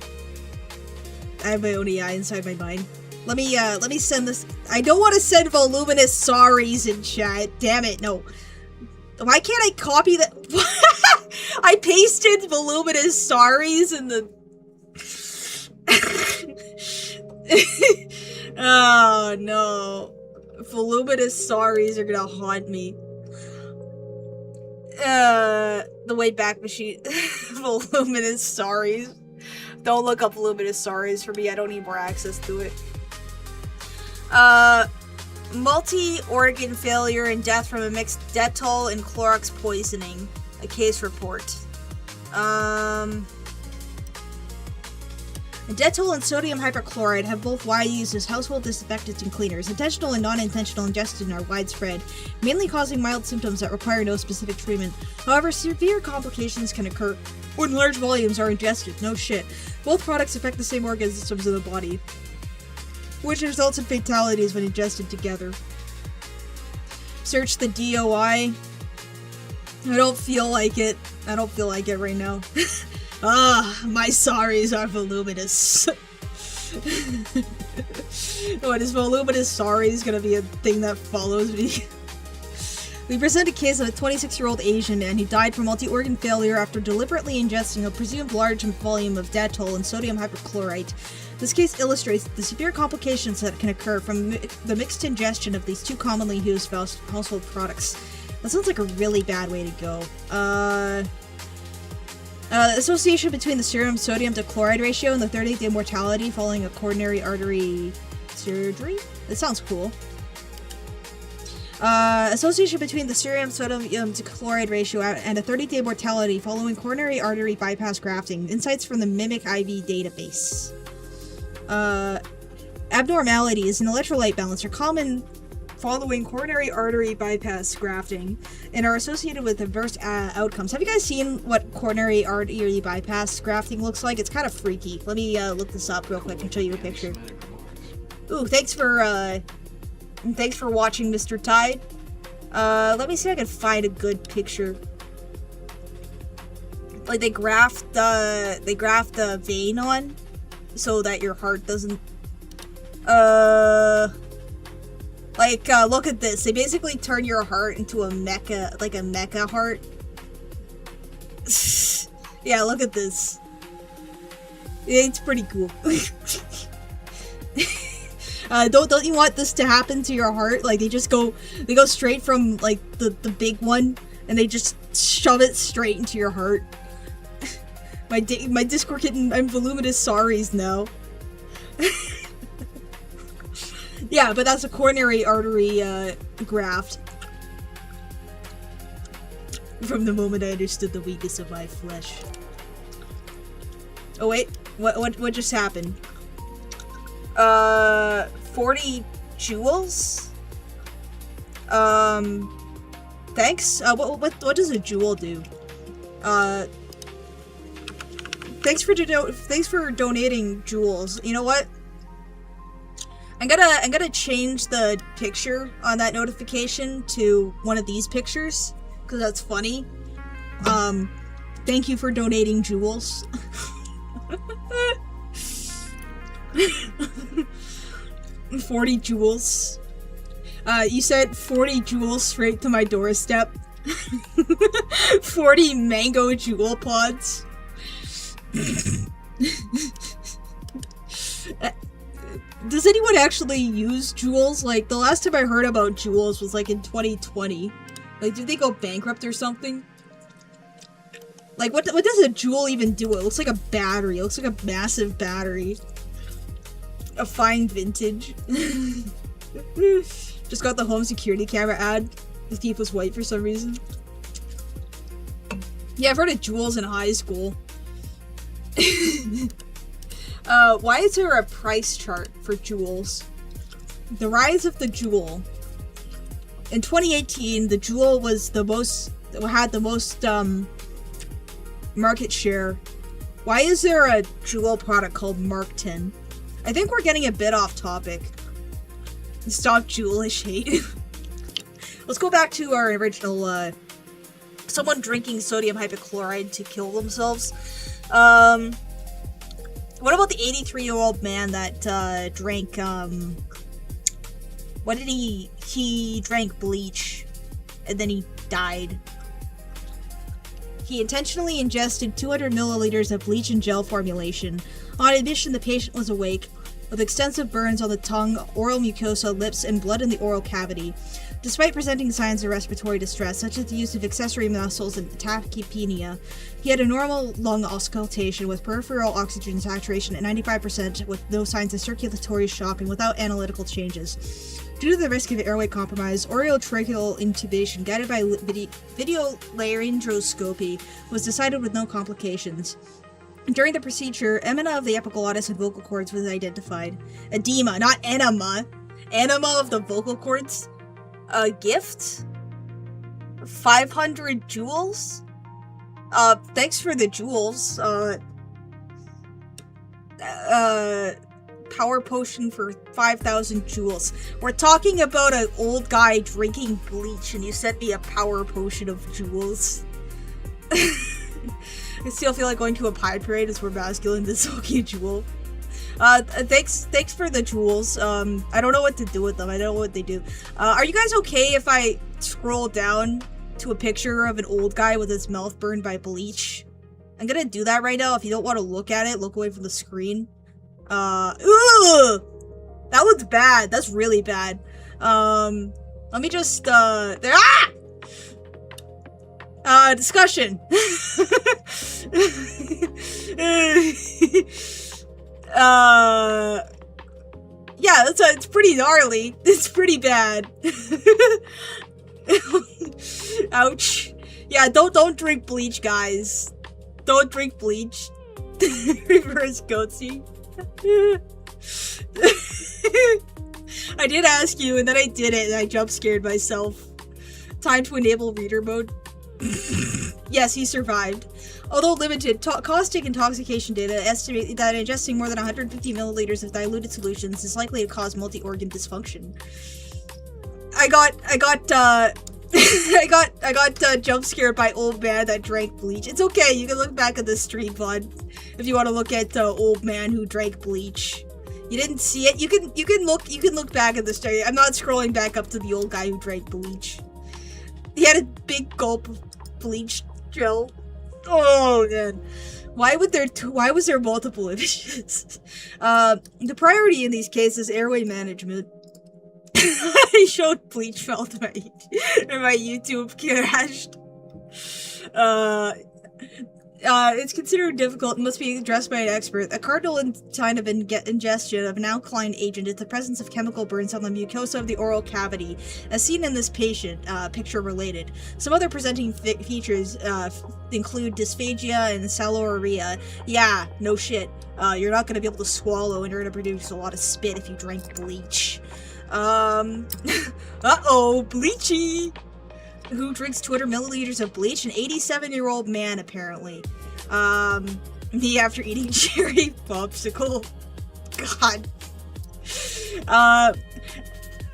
I have my own AI inside my mind. Let me send this. I don't want to send voluminous sorries in chat. Damn it, no. Why can't I copy that? I pasted voluminous sorries in the... Oh no. Voluminous sorries are gonna haunt me. The Wayback Machine. Voluminous sorries. Don't look up voluminous sorries for me, I don't need more access to it. Multi-organ failure and death from a mixed Dettol and Clorox poisoning. A case report. Dettol and sodium hypochlorite have both widely used as household disinfectants and cleaners. Intentional and non-intentional ingestion are widespread, mainly causing mild symptoms that require no specific treatment. However, severe complications can occur when large volumes are ingested. No shit. Both products affect the same organ systems of the body, which results in fatalities when ingested together. Search the DOI. I don't feel like it. I don't feel like it right now. My sorries are voluminous. What is voluminous sorries gonna be a thing that follows me? We present a case of a 26-year-old Asian man who died from multi-organ failure after deliberately ingesting a presumed large volume of Dettol and sodium hypochlorite. This case illustrates the severe complications that can occur from the mixed ingestion of these two commonly used household products. That sounds like a really bad way to go. Association between the serum sodium to chloride ratio and the 30-day mortality following a coronary artery surgery? That sounds cool. Association between the serum sodium to chloride ratio and a 30-day mortality following coronary artery bypass grafting. Insights from the Mimic IV database. Abnormalities in electrolyte balance are common following coronary artery bypass grafting and are associated with adverse outcomes. Have you guys seen what coronary artery bypass grafting looks like? It's kind of freaky. Let me look this up real quick and show you a picture. Ooh, thanks for watching, Mr. Tide. Let me see if I can find a good picture. Like they graft the vein on so that your heart doesn't look at this. They basically turn your heart into a mecha, like a mecha heart. Yeah, look at this. It's pretty cool. Don't you want this to happen to your heart? Like they go straight from like the big one and they just shove it straight into your heart. My Discord kitten, I'm voluminous sorries now. Yeah, but that's a coronary artery graft. From the moment I understood the weakness of my flesh. Oh wait, what just happened? 40 joules? Thanks? What does a joule do? Thanks for donating joules. You know what? I'm gonna change the picture on that notification to one of these pictures, because that's funny. Thank you for donating joules. 40 joules. You said 40 joules straight to my doorstep. 40 mango jewel pods. Does anyone actually use joules? Like, the last time I heard about joules was like in 2020. Like, did they go bankrupt or something? Like, what does a joule even do? It looks like a battery. It looks like a massive battery. A fine vintage. Just got the home security camera ad. The thief was white for some reason. Yeah, I've heard of joules in high school. Why is there a price chart for joules? The rise of the joule. In 2018, the joule was had the most market share. Why is there a joule product called Mark 10? I think we're getting a bit off topic. Stop joule-ish hate. Let's go back to our original, someone drinking sodium hypochlorite to kill themselves. What about the 83-year-old man that, drank, what did he drank bleach, and then he died. He intentionally ingested 200 milliliters of bleach and gel formulation. On admission, the patient was awake, with extensive burns on the tongue, oral mucosa, lips, and blood in the oral cavity. Despite presenting signs of respiratory distress, such as the use of accessory muscles and tachypnea, he had a normal lung auscultation with peripheral oxygen saturation at 95% with no signs of circulatory shock and without analytical changes. Due to the risk of airway compromise, orotracheal intubation guided by video laryngoscopy was decided with no complications. During the procedure, emena of the epiglottis and vocal cords was identified. Edema, not enema. Enema of the vocal cords? A gift? 500 joules? Thanks for the joules. Power potion for 5,000 joules. We're talking about an old guy drinking bleach and you sent me a power potion of joules. I still feel like going to a pie parade is more masculine than soaking a joule. Thanks for the joules. I don't know what to do with them. I don't know what they do. Are you guys okay if I scroll down to a picture of an old guy with his mouth burned by bleach. I'm gonna do that right now. If you don't want to look at it, look away from the screen. Ugh! That one's bad. That's really bad. Let me just, discussion. Yeah, it's pretty gnarly. It's pretty bad. Ouch. Yeah, don't drink bleach, guys. Don't drink bleach. Reverse goatsy. I did ask you, and then I did it, and I jump scared myself. Time to enable reader mode. Yes, he survived. Although limited, caustic intoxication data estimate that ingesting more than 150 milliliters of diluted solutions is likely to cause multi-organ dysfunction. I got jump scared by old man that drank bleach. It's okay, you can look back at the stream, bud, if you want to look at the old man who drank bleach. You didn't see it. You can look back at the story. I'm not scrolling back up to the old guy who drank bleach. He had a big gulp of bleach gel. Oh man, why was there multiple images? The priority in these cases is airway management. I showed bleach felt and my YouTube crashed. It's considered difficult and must be addressed by an expert. A cardinal sign of ingestion of an alkaline agent is the presence of chemical burns on the mucosa of the oral cavity, as seen in this patient, picture related. Some other presenting features include dysphagia and salorrhea. Yeah, no shit. You're not going to be able to swallow and you're going to produce a lot of spit if you drink bleach. Uh-oh, bleachy! Who drinks 200 milliliters of bleach? An 87-year-old man, apparently. Me after eating cherry popsicle. God.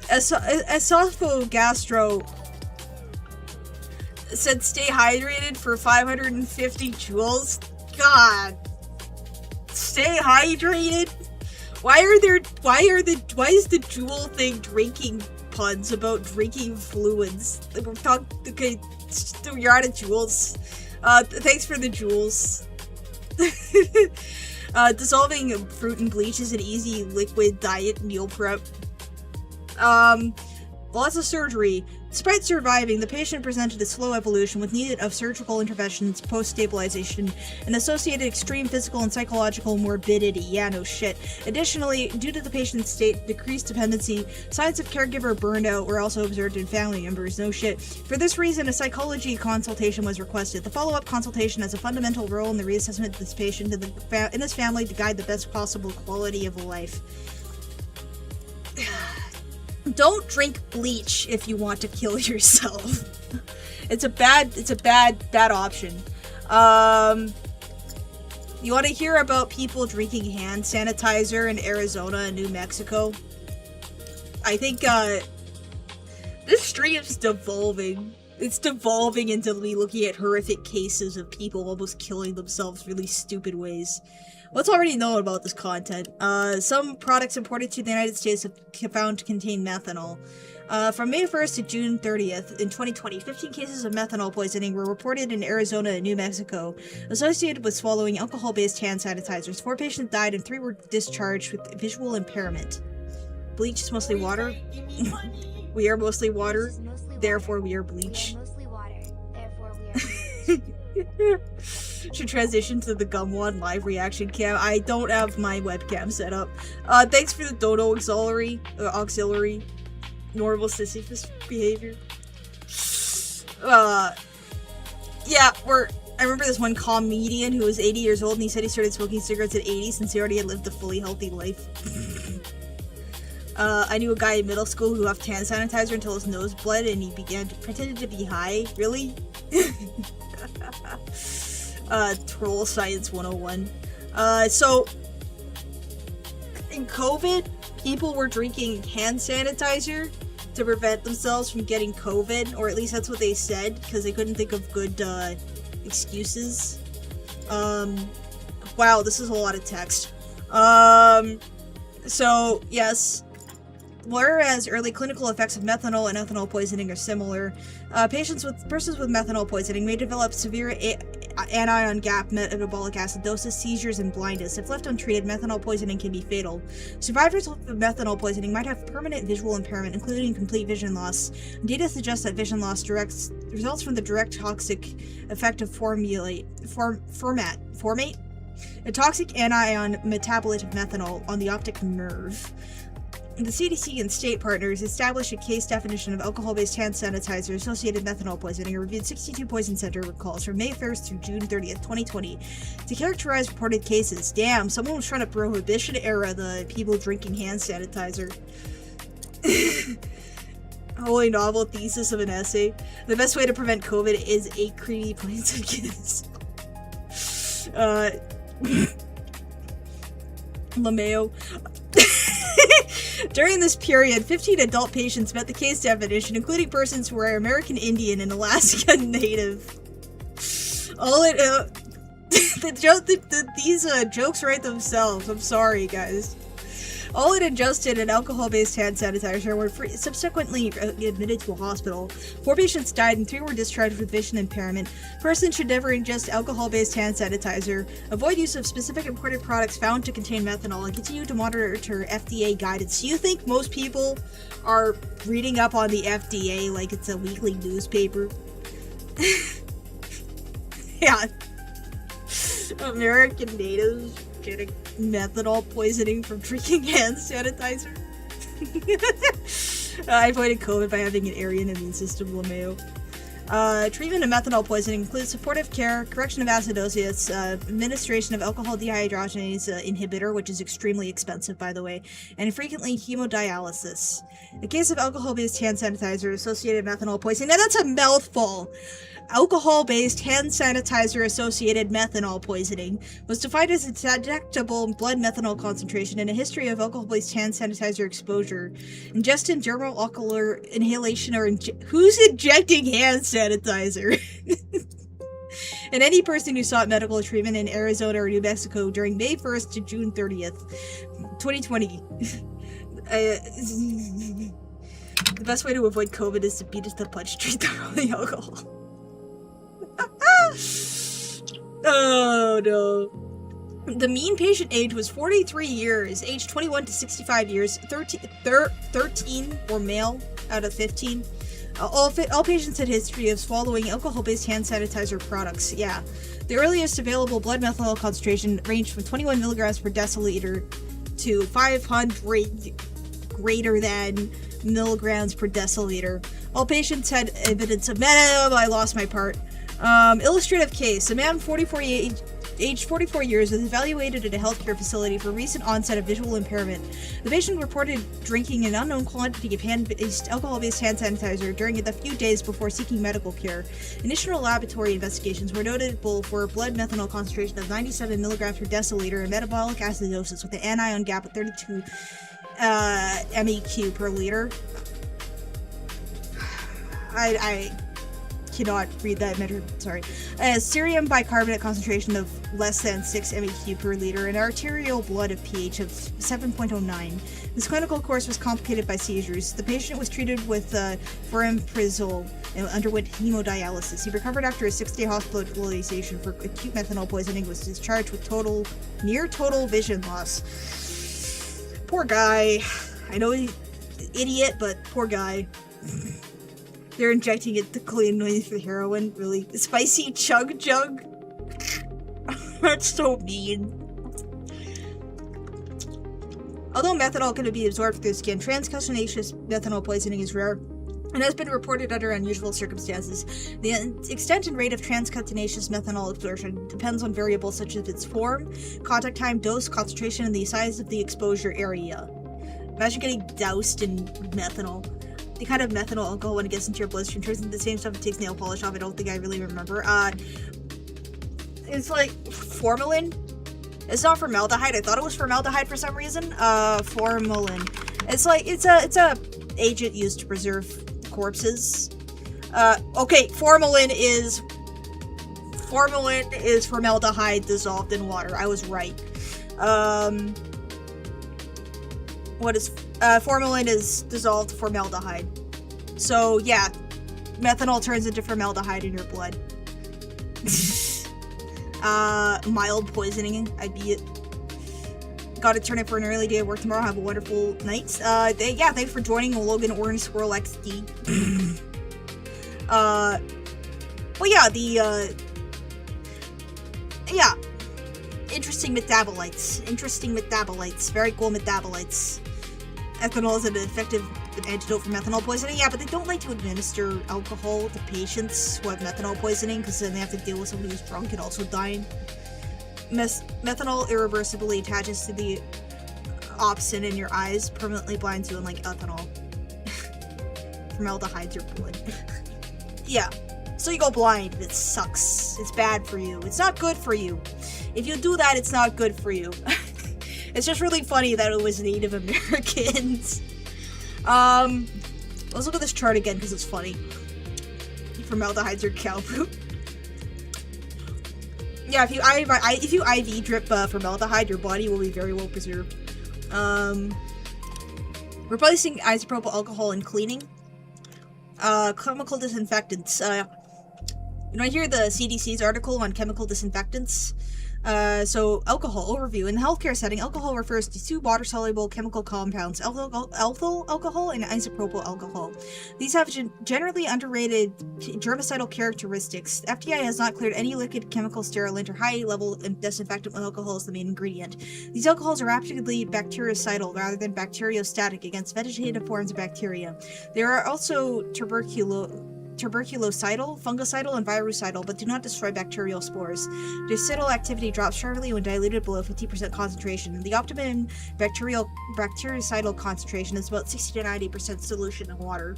Esophogastro said stay hydrated for 550 joules. God. Stay hydrated? Why is the Joule thing drinking puns about drinking fluids? Okay, you're out of Joules. Thanks for the Joules. Dissolving fruit in bleach is an easy liquid diet meal prep. Lots of surgery. Despite surviving, the patient presented a slow evolution with need of surgical interventions, post-stabilization, and associated extreme physical and psychological morbidity. Yeah, no shit. Additionally, due to the patient's state, decreased dependency, signs of caregiver burnout were also observed in family members. No shit. For this reason, a psychology consultation was requested. The follow-up consultation has a fundamental role in the reassessment of this patient and in this family to guide the best possible quality of life. Don't drink bleach if you want to kill yourself. It's a bad option. You want to hear about people drinking hand sanitizer in Arizona and New Mexico? I think, this stream's devolving. It's devolving into me looking at horrific cases of people almost killing themselves really stupid ways. Let's already know about this content. Some products imported to the United States have found to contain methanol. From May 1st to June 30th, in 2020, 15 cases of methanol poisoning were reported in Arizona and New Mexico, associated with swallowing alcohol-based hand sanitizers. 4 patients died and 3 were discharged with visual impairment. Bleach is mostly water. We are mostly water, therefore we are bleach. Mostly water, therefore we are bleach. Should transition to the Gumwad live reaction cam. I don't have my webcam set up. Thanks for the dodo auxiliary. Normal Sisyphus behavior. Yeah, I remember this one comedian who was 80 years old and he said he started smoking cigarettes at 80 since he already had lived a fully healthy life. I knew a guy in middle school who left hand sanitizer until his nose bled and he pretended to be high. Really? Troll Science 101. So, in COVID, people were drinking hand sanitizer to prevent themselves from getting COVID, or at least that's what they said, because they couldn't think of good, excuses. Wow, this is a lot of text. So, yes. Whereas early clinical effects of methanol and ethanol poisoning are similar, persons with methanol poisoning may develop severe anion gap metabolic acidosis, seizures, and blindness. If left untreated, methanol poisoning can be fatal. Survivors of methanol poisoning might have permanent visual impairment, including complete vision loss. Data suggests that vision loss results from the direct toxic effect of formate, a toxic anion metabolite of methanol on the optic nerve. The CDC and state partners established a case definition of alcohol-based hand sanitizer associated methanol poisoning and reviewed 62 poison center recalls from May 1st through June 30th, 2020 to characterize reported cases. Damn, someone was trying to prohibition era the people drinking hand sanitizer. Holy novel thesis of an essay. The best way to prevent COVID is 8 creamy pints of Guinness. LaMayo. During this period, 15 adult patients met the case definition, including persons who were American Indian and Alaska Native. All it, these jokes write themselves. I'm sorry, guys. All had ingested an alcohol-based hand sanitizer were subsequently admitted to a hospital. 4 patients died and 3 were discharged with vision impairment. Persons should never ingest alcohol-based hand sanitizer. Avoid use of specific imported products found to contain methanol and continue to monitor FDA guidance. You think most people are reading up on the FDA like it's a weekly newspaper? Yeah. American natives getting methanol poisoning from drinking hand sanitizer. I avoided COVID by having an Aryan immune system, LaMayo. Treatment of methanol poisoning includes supportive care, correction of acidosis, administration of alcohol dehydrogenase inhibitor, which is extremely expensive, by the way, and frequently hemodialysis. A case of alcohol-based hand sanitizer associated methanol poisoning. Now that's a mouthful. Alcohol-based hand sanitizer associated methanol poisoning was defined as a detectable blood methanol concentration and a history of alcohol-based hand sanitizer exposure. Ingestion, general ocular inhalation, or who's injecting hand sanitizer? And any person who sought medical treatment in Arizona or New Mexico during May 1st to June 30th, 2020. The best way to avoid COVID is to beat it to the punch, treat thoroughly alcohol. Oh no. The mean patient age was 43 years, aged 21 to 65 years, 13 were male out of 15. All patients had history of swallowing alcohol-based hand sanitizer products. Yeah. The earliest available blood methanol concentration ranged from 21 milligrams per deciliter to 500 greater than milligrams per deciliter. All patients had evidence of I lost my part. Illustrative case. A man aged 44 years was evaluated at a healthcare facility for recent onset of visual impairment. The patient reported drinking an unknown quantity of alcohol-based hand sanitizer during the few days before seeking medical care. Initial laboratory investigations were notable for a blood methanol concentration of 97 milligrams per deciliter and metabolic acidosis with an anion gap of 32 MEq per liter. I cannot read that measure, sorry. A cerium bicarbonate concentration of less than 6 MEq per liter and arterial blood of pH of 7.09. This clinical course was complicated by seizures. The patient was treated with pramiprazole and underwent hemodialysis. He recovered after a 6-day hospitalization for acute methanol poisoning, was discharged with near total vision loss. Poor guy. I know he's an idiot, but poor guy. They're injecting it to clean with the heroin. Really spicy chug jug. That's so mean. Although methanol can be absorbed through the skin, transcutaneous methanol poisoning is rare and has been reported under unusual circumstances. The extent and rate of transcutaneous methanol absorption depends on variables such as its form, contact time, dose, concentration, and the size of the exposure area. Imagine getting doused in methanol. The kind of methanol alcohol when it gets into your bloodstream turns into the same stuff that takes nail polish off. I don't think I really remember. It's like formalin. It's not formaldehyde. I thought it was formaldehyde for some reason. Formalin. It's like it's a agent used to preserve corpses. Okay, formalin is formaldehyde dissolved in water. I was right. What is Formalin is dissolved formaldehyde. So, yeah, methanol turns into formaldehyde in your blood. Mild poisoning, I'd be it. Gotta turn it for an early day of work tomorrow. Have a wonderful night. Thanks for joining Logan Orange Squirrel XD. Interesting metabolites. Very cool metabolites. Ethanol is an effective antidote for methanol poisoning. Yeah, but they don't like to administer alcohol to patients who have methanol poisoning because then they have to deal with somebody who's drunk and also dying. Methanol irreversibly attaches to the opsin in your eyes, permanently blinds you, unlike ethanol. Formaldehyde's your blood. Yeah. So you go blind. It sucks. It's bad for you. It's not good for you. If you do that, it's not good for you. It's just really funny that it was Native Americans. Let's look at this chart again because it's funny. Formaldehyde's your cow poop. Yeah, if you IV drip formaldehyde, your body will be very well preserved. Replacing isopropyl alcohol in cleaning. Chemical disinfectants. You know, I hear the CDC's article on chemical disinfectants. So, alcohol overview. In the healthcare setting, alcohol refers to two water-soluble chemical compounds, ethyl alcohol and isopropyl alcohol. These have generally underrated germicidal characteristics. The FDA has not cleared any liquid chemical sterilant or high-level disinfectant with alcohol as the main ingredient. These alcohols are rapidly bactericidal rather than bacteriostatic against vegetative forms of bacteria. There are also tuberculocidal, fungicidal, and virucidal, but do not destroy bacterial spores. Bactericidal activity drops sharply when diluted below 50% concentration, and the optimum bactericidal concentration is about 60 to 90% solution in water.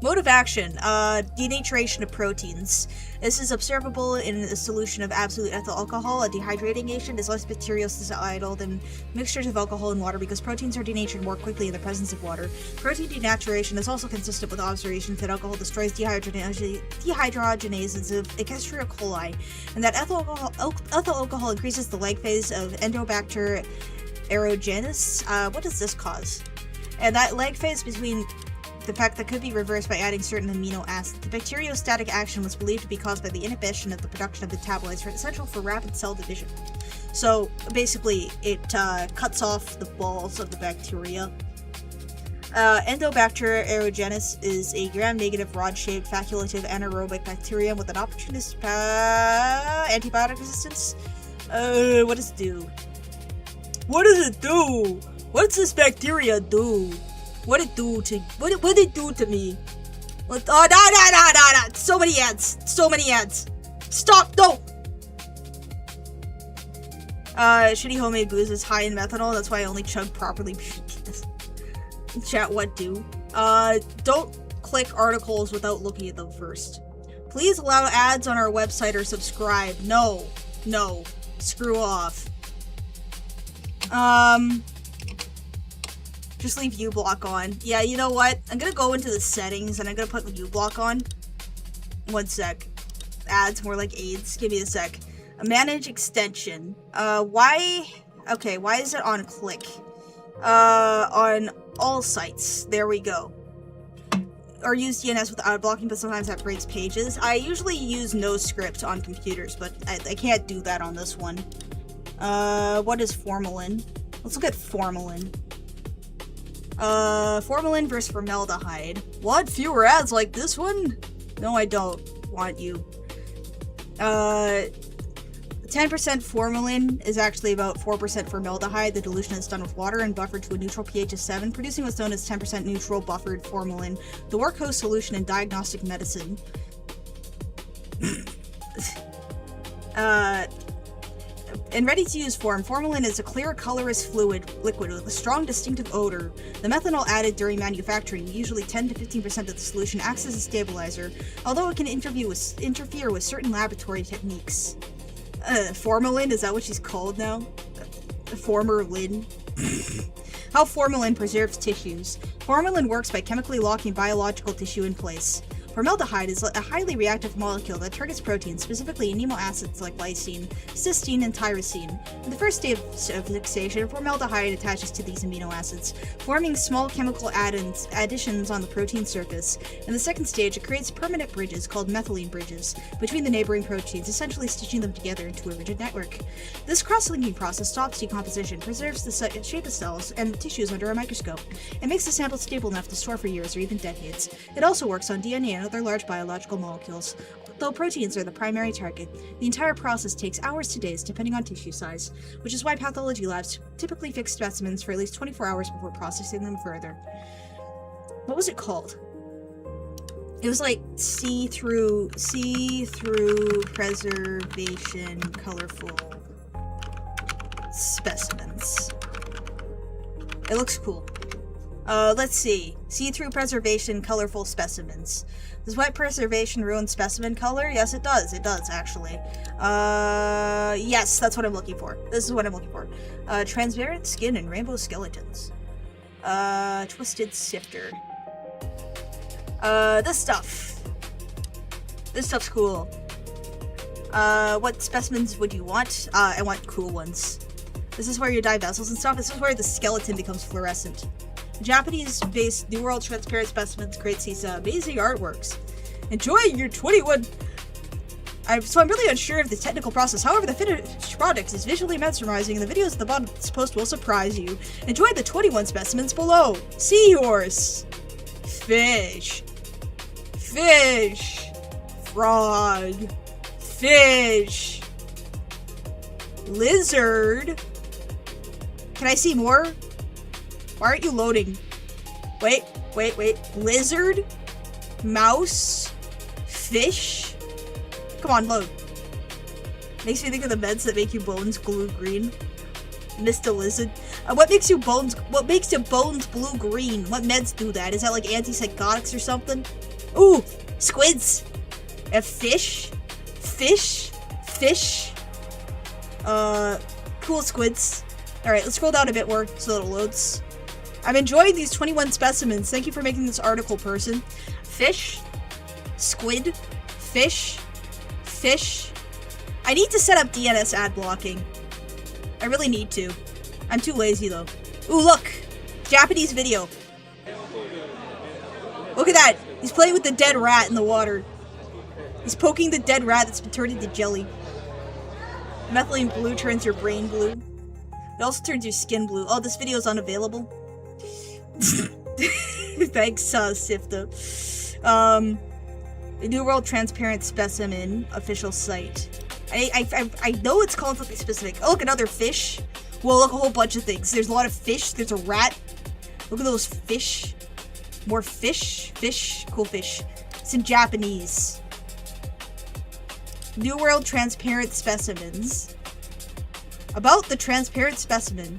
Mode of action, denaturation of proteins. This is observable in a solution of absolute ethyl alcohol. A dehydrating agent is less bactericidal than mixtures of alcohol and water because proteins are denatured more quickly in the presence of water. Protein denaturation is also consistent with observations that alcohol destroys dehydrogenases of Escherichia coli, and that ethyl alcohol increases the lag phase of Endobacter aerogenes. What does this cause? And that lag phase between the fact that could be reversed by adding certain amino acids. The bacteriostatic action was believed to be caused by the inhibition of the production of metabolites essential for rapid cell division. So basically, it cuts off the balls of the bacteria. Endobacter aerogenes is a gram-negative, rod-shaped, facultative anaerobic bacterium with an opportunistic antibiotic resistance. What does it do? What does it do? What does this bacteria do? What it do to me? What? Oh, no! So many ads. Stop! No. Shitty homemade booze is high in methanol. That's why I only chug properly. Chat, what do? Don't click articles without looking at them first. Please allow ads on our website or subscribe. No. Screw off. Just leave uBlock on. Yeah, you know what? I'm gonna go into the settings and I'm gonna put the uBlock on. One sec. Ads, more like AIDS. Give me a sec. Manage extension. Why is it on click? On all sites. There we go. Or use DNS without blocking, but sometimes that breaks pages. I usually use NoScript on computers, but I can't do that on this one. What is formalin? Let's look at formalin. Formalin versus formaldehyde. What? Fewer ads like this one? No, I don't want you. 10% formalin is actually about 4% formaldehyde. The dilution is done with water and buffered to a neutral pH of 7, producing what's known as 10% neutral buffered formalin, the workhorse solution in diagnostic medicine. In ready-to-use form, formalin is a clear, colorless liquid with a strong, distinctive odor. The methanol added during manufacturing, usually 10 to 15% of the solution, acts as a stabilizer, although it can interfere with certain laboratory techniques. Formalin? Is that what she's called now? Formalin. How formalin preserves tissues. Formalin works by chemically locking biological tissue in place. Formaldehyde is a highly reactive molecule that targets proteins, specifically amino acids like lysine, cysteine, and tyrosine. In the first stage of fixation, formaldehyde attaches to these amino acids, forming small chemical additions on the protein surface. In the second stage, it creates permanent bridges called methylene bridges between the neighboring proteins, essentially stitching them together into a rigid network. This cross-linking process stops decomposition, preserves the shape of cells and the tissues under a microscope. It makes the sample stable enough to store for years or even decades. It also works on DNA and other large biological molecules. Though proteins are the primary target, the entire process takes hours to days depending on tissue size, which is why pathology labs typically fix specimens for at least 24 hours before processing them further. What was it called? It was like see-through preservation colorful specimens. It looks cool. Let's see. See-through preservation colorful specimens. Does wet preservation ruin specimen color? Yes, it does. It does, actually. Yes, that's what I'm looking for. This is what I'm looking for. Transparent skin and rainbow skeletons. Twisted sifter. This stuff. This stuff's cool. What specimens would you want? I want cool ones. This is where you dye vessels and stuff. This is where the skeleton becomes fluorescent. Japanese-based New World Transparent Specimens creates these amazing artworks. Enjoy your 21... So I'm really unsure of the technical process. However, the finished product is visually mesmerizing, and the videos at the bottom of this post will surprise you. Enjoy the 21 specimens below. Seahorse. Fish. Fish. Frog. Fish. Lizard. Can I see more? Why aren't you loading? Wait. Lizard? Mouse? Fish? Come on, load. Makes me think of the meds that make your bones glue green. Mr. Lizard. What makes your bones blue green? What meds do that? Is that like antipsychotics or something? Ooh! Squids! A fish? Fish? Cool squids. Alright, let's scroll down a bit more so that it loads. I'm enjoying these 21 specimens. Thank you for making this article, person. Fish. Squid. Fish. I need to set up DNS ad blocking. I really need to. I'm too lazy, though. Ooh, look! Japanese video. Look at that! He's playing with the dead rat in the water. He's poking the dead rat that's been turned into jelly. Methylene blue turns your brain blue. It also turns your skin blue. Oh, this video is unavailable. Thanks, Sifta. The New World Transparent Specimen official site. I know it's called something specific. Oh, look, another fish. Well, look, a whole bunch of things. There's a lot of fish. There's a rat. Look at those fish. More fish. Cool fish. It's in Japanese. New World Transparent Specimens. About the transparent specimen.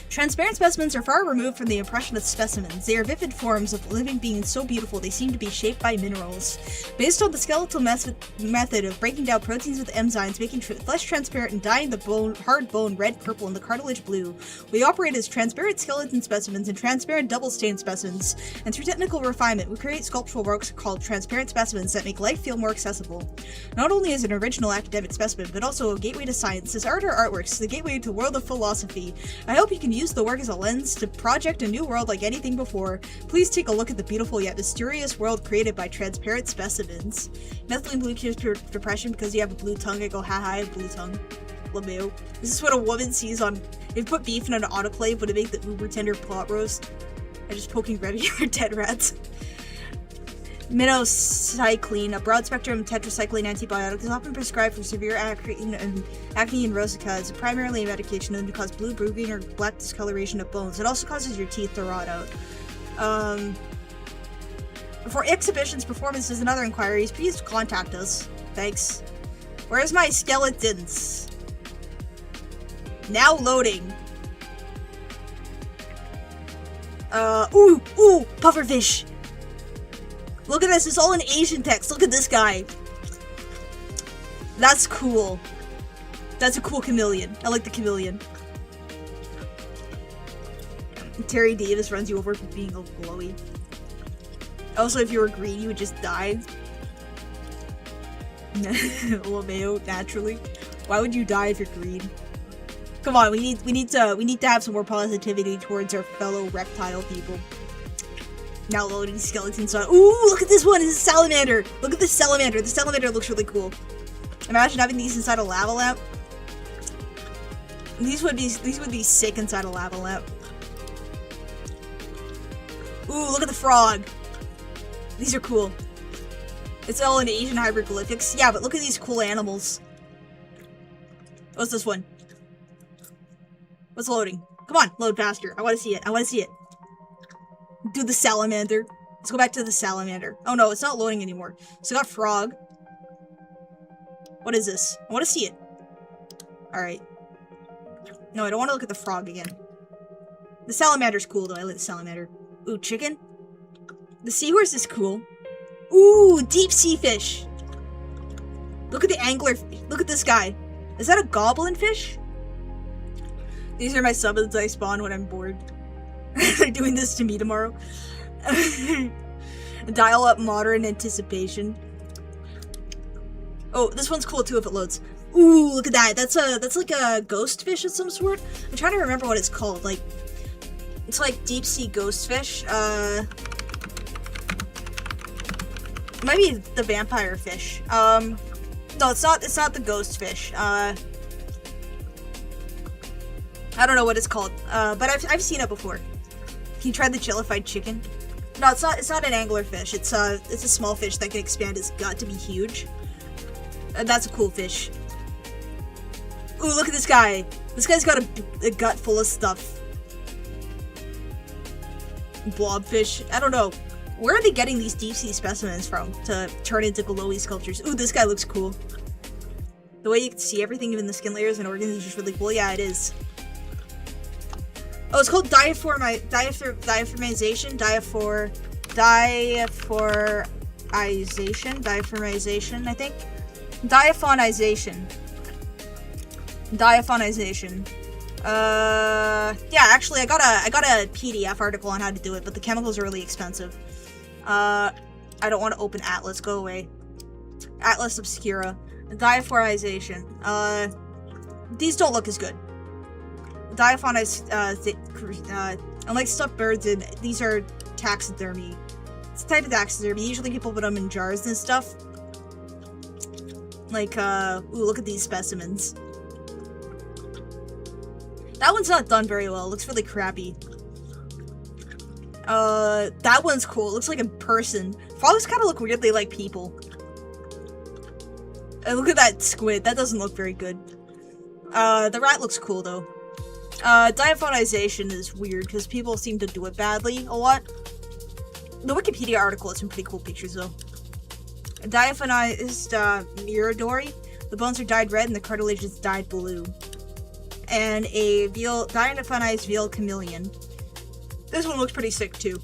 Transparent specimens are far removed from the impressionist specimens. They are vivid forms of living beings so beautiful they seem to be shaped by minerals. Based on the skeletal method of breaking down proteins with enzymes, making flesh transparent and dyeing the hard bone red, purple, and the cartilage blue, we operate as transparent skeleton specimens and transparent double-stained specimens. And through technical refinement, we create sculptural works called transparent specimens that make life feel more accessible. Not only is it an original academic specimen, but also a gateway to science. As art or artworks, the gateway to the world of philosophy. I hope you can use the work as a lens to project a new world like anything before. Please take a look at the beautiful yet mysterious world created by transparent specimens. Methylene blue cures depression because you have a blue tongue. I go, haha, I have blue tongue. LeMail. This is what a woman sees on... If put beef in an autoclave, would it make the uber tender pot roast? I'm just poking regular dead rats. Minocycline, a broad-spectrum tetracycline antibiotic, is often prescribed for severe acne and rosacea. It's primarily a medication known to cause blue, green, or black discoloration of bones. It also causes your teeth to rot out. For exhibitions, performances, and other inquiries, please contact us. Thanks. Where's my skeletons? Now loading. Ooh, pufferfish. Look at this, it's all in Asian text. Look at this guy. That's cool. That's a cool chameleon. I like the chameleon. Terry Davis runs you over for being all glowy. Also, if you were green, you would just die. LMAO, naturally. Why would you die if you're green? Come on, we need to have some more positivity towards our fellow reptile people. Now loading skeletons on. Ooh, look at this one! It's a salamander! Look at this salamander! The salamander looks really cool. Imagine having these inside a lava lamp. These would be sick inside a lava lamp. Ooh, look at the frog! These are cool. It's all in Asian hieroglyphics. Yeah, but look at these cool animals. What's this one? What's loading? Come on, load faster. I want to see it. I want to see it. Do the salamander. Let's go back to the salamander. Oh no, it's not loading anymore. So I got frog. What is this? I want to see it. Alright. No, I don't want to look at the frog again. The salamander's cool though. I like the salamander. Ooh, chicken? The seahorse is cool. Ooh, deep sea fish. Look at the angler. Look at this guy. Is that a goblin fish? These are my summons I spawn when I'm bored. They're doing this to me tomorrow. Dial up modern anticipation. Oh, this one's cool too if it loads. Ooh, look at that. That's like a ghost fish of some sort. I'm trying to remember what it's called. Like, it's like deep sea ghost fish. It might be the vampire fish. No, it's not the ghost fish. I don't know what it's called. But I've seen it before. Can you try the jellified chicken? No, it's not an anglerfish. It's a small fish that can expand its gut to be huge. And that's a cool fish. Ooh, look at this guy. This guy's got a gut full of stuff. Blobfish. I don't know. Where are they getting these deep sea specimens from to turn into glowy sculptures? Ooh, this guy looks cool. The way you can see everything, even the skin layers and organs, is just really cool. Yeah, it is. Oh, it's called diaphragmization, I think. Diaphonization. Yeah, actually, I got a PDF article on how to do it, but the chemicals are really expensive. I don't want to open Atlas. Go away. Atlas Obscura. Diaphonization. These don't look as good. Unlike stuffed birds, these are taxidermy. It's a type of taxidermy. Usually people put them in jars and stuff. Like, ooh, look at these specimens. That one's not done very well. It looks really crappy. That one's cool. It looks like a person. Frogs kind of look weirdly like people. And look at that squid. That doesn't look very good. The rat looks cool, though. Diaphonization is weird, because people seem to do it badly a lot. The Wikipedia article has some pretty cool pictures, though. A diaphonized, Miradori. The bones are dyed red and the cartilage is dyed blue. And a diaphonized veal chameleon. This one looks pretty sick, too.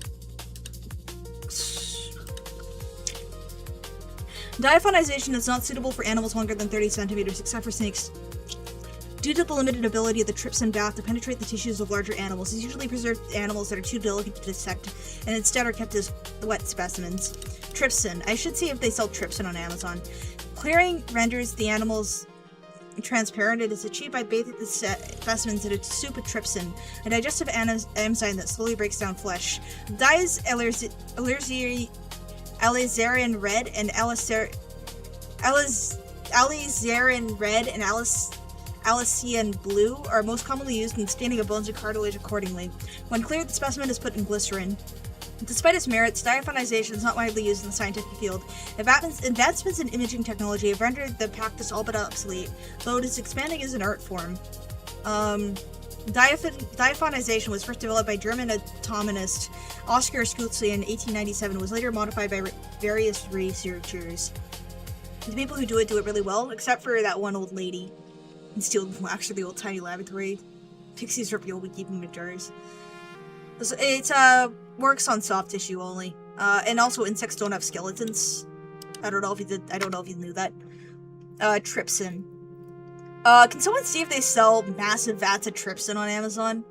Diaphonization is not suitable for animals longer than 30 centimeters, except for snakes. Due to the limited ability of the trypsin bath to penetrate the tissues of larger animals, these usually preserve animals that are too delicate to dissect, and instead are kept as wet specimens. Trypsin. I should see if they sell trypsin on Amazon. Clearing renders the animals transparent. It is achieved by bathing the specimens in a soup of trypsin, a digestive enzyme that slowly breaks down flesh. Dyes alizarin red and alizarin red and Alician blue are most commonly used in staining of bones and cartilage accordingly. When cleared, the specimen is put in glycerin. Despite its merits, diaphonization is not widely used in the scientific field. Advancements in imaging technology have rendered the practice all but obsolete, though it is expanding as an art form. Diaphonization was first developed by German anatomist Oskar Schulze in 1897, was later modified by various researchers. The people who do it really well, except for that one old lady. And steal wax from the old tiny laboratory. Pixies are real, we keep them in jars. It works on soft tissue only. And also insects don't have skeletons. I don't know if you knew that. Trypsin. Can someone see if they sell massive vats of trypsin on Amazon?